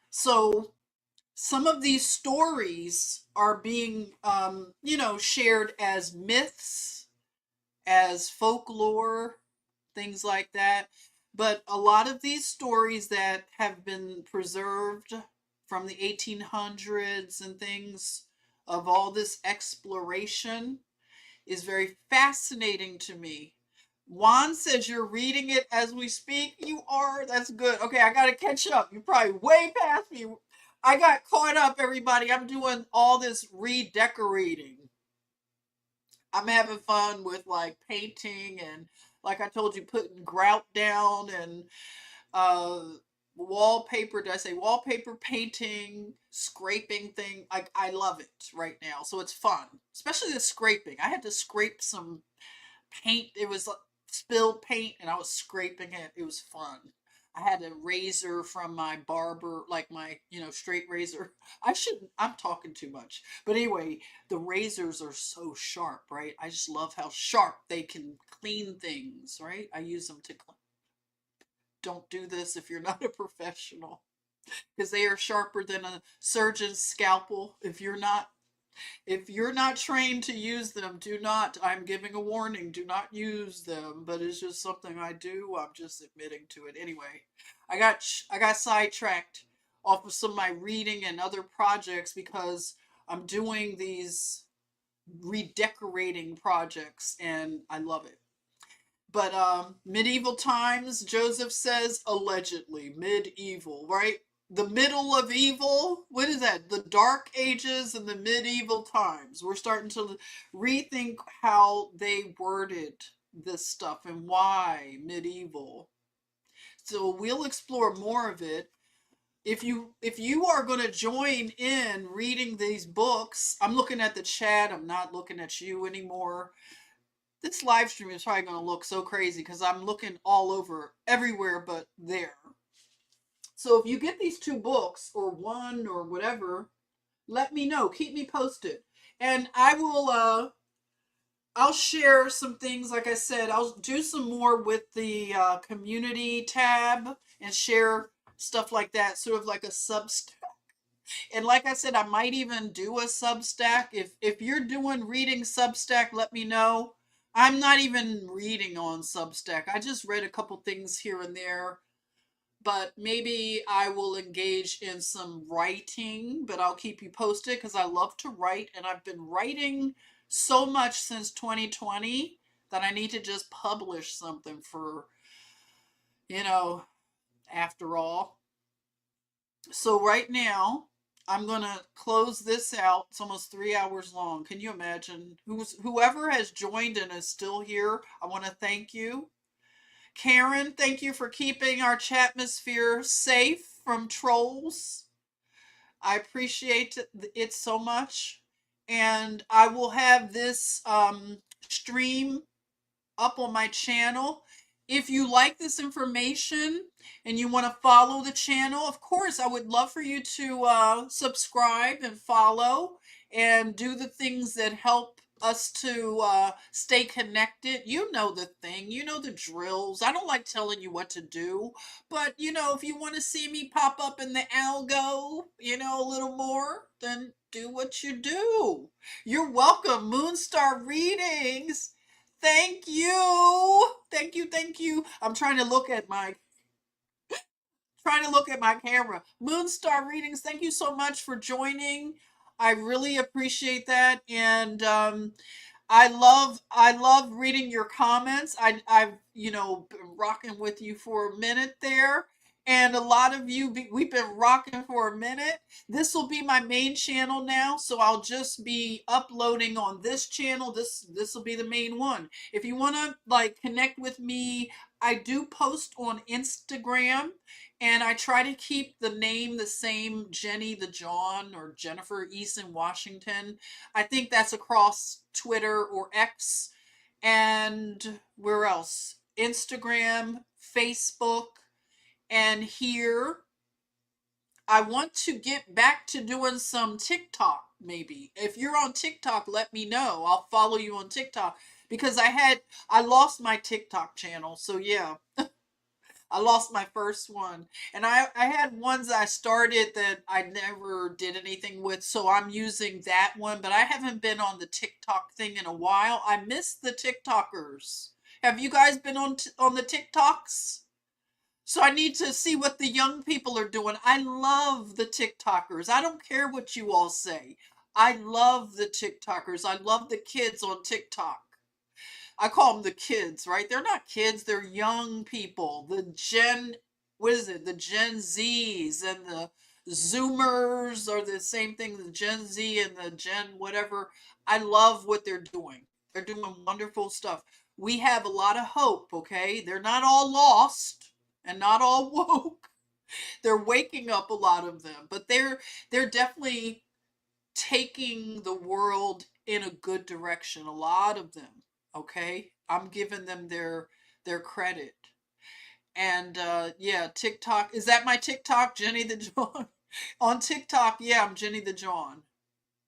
So some of these stories are being, shared as myths, as folklore, things like that. But a lot of these stories that have been preserved from the 1800s and things of all this exploration is very fascinating to me. Juan says you're reading it as we speak. You are. That's good. Okay, I gotta catch up. You're probably way past me. I got caught up, everybody. I'm doing all this redecorating. I'm having fun with like painting and, like I told you, putting grout down and uh wallpaper. Did I say wallpaper, painting, scraping thing? I love it right now. So it's fun, especially the scraping. I had to scrape some paint. It was spilled paint and I was scraping it. It was fun. I had a razor from my barber, like my, straight razor. I'm talking too much. But anyway, the razors are so sharp, right? I just love how sharp they can clean things, right? I use them to clean. Don't do this if you're not a professional, because they are sharper than a surgeon's scalpel. If you're not trained to use them, do not, I'm giving a warning, do not use them. But it's just something I do. I'm just admitting to it. Anyway, I got sidetracked off of some of my reading and other projects because I'm doing these redecorating projects and I love it. But medieval times, Joseph says, allegedly medieval, right? The middle of evil. What is that? The dark ages and the medieval times. We're starting to rethink how they worded this stuff and why medieval. So we'll explore more of it. If you are going to join in reading these books, I'm looking at the chat. I'm not looking at you anymore. This live stream is probably going to look so crazy because I'm looking all over, everywhere but there. So if you get these 2 books or one or whatever, let me know. Keep me posted. And I will, I'll share some things. Like I said, I'll do some more with the community tab and share stuff like that, sort of like a Substack. And like I said, I might even do a Substack. If you're doing reading Substack, let me know. I'm not even reading on Substack. I just read a couple things here and there. But maybe I will engage in some writing, but I'll keep you posted because I love to write. And I've been writing so much since 2020 that I need to just publish something for, after all. So right now, I'm going to close this out. It's almost 3 hours long. Can you imagine? Whoever has joined and is still here, I want to thank you. Karen, thank you for keeping our chatmosphere safe from trolls. I appreciate it so much. And I will have this stream up on my channel. If you like this information and you want to follow the channel, of course, I would love for you to subscribe and follow and do the things that help us to stay connected. You know the thing, you know the drills. I don't like telling you what to do, but if you want to see me pop up in the algo, a little more, then do what you do. You're welcome. Moonstar Readings. Thank you. Thank you. Thank you. I'm trying to look at my camera. Moonstar Readings, thank you so much for joining. I really appreciate that. And I love reading your comments. I've been rocking with you for a minute there. And a lot of you, we've been rocking for a minute. This will be my main channel now, so I'll just be uploading on this channel. This will be the main one. If you want to connect with me, I do post on Instagram, and I try to keep the name the same, Jenny the John or Jennifer Easton Washington. I think that's across Twitter or X, and where else? Instagram, Facebook. And here, I want to get back to doing some TikTok, maybe. If you're on TikTok, let me know. I'll follow you on TikTok. Because I lost my TikTok channel. So yeah, I lost my first one. And I had ones I started that I never did anything with. So I'm using that one. But I haven't been on the TikTok thing in a while. I miss the TikTokers. Have you guys been on the TikToks? So I need to see what the young people are doing. I love the TikTokers. I don't care what you all say. I love the TikTokers. I love the kids on TikTok. I call them the kids, right? They're not kids, they're young people. The what is it? The Gen Zs and the Zoomers are the same thing, the Gen Z and the Gen whatever. I love what they're doing. They're doing wonderful stuff. We have a lot of hope, okay? They're not all lost and not all woke. They're waking up, a lot of them, but they're definitely taking the world in a good direction, a lot of them. Okay, I'm giving them their credit. And yeah, TikTok, is that my TikTok, Jenny the John? On TikTok, yeah, I'm Jenny the John.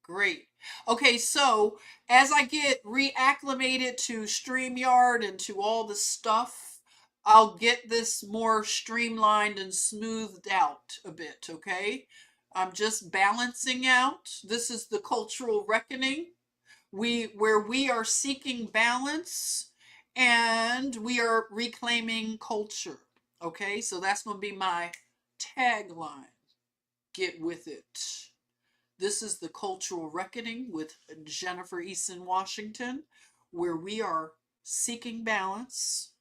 Great. Okay, so as I get reacclimated to StreamYard and to all the stuff, I'll get this more streamlined and smoothed out a bit, okay? I'm just balancing out. This is the cultural reckoning. Where we are seeking balance and we are reclaiming culture. Okay, so that's going to be my tagline. Get with it. This is the cultural reckoning with Jennifer Easton Washington, where we are seeking balance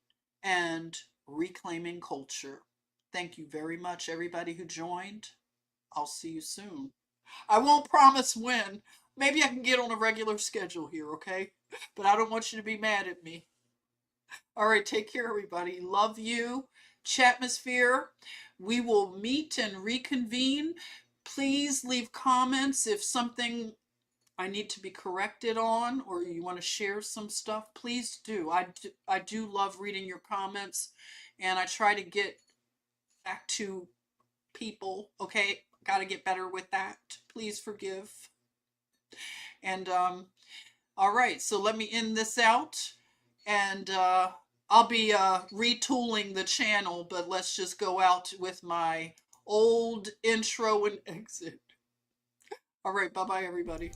and reclaiming culture. Thank you very much, everybody who joined. I'll see you soon. I won't promise when. Maybe I can get on a regular schedule here, okay? But I don't want you to be mad at me. All right, take care, everybody. Love you. Chatmosphere, we will meet and reconvene. Please leave comments if something I need to be corrected on or you want to share some stuff. Please do. I do love reading your comments, and I try to get back to people, okay? Got to get better with that. Please forgive. And all right, so let me end this out, and I'll be retooling the channel, but let's just go out with my old intro and exit. All right, bye-bye, everybody.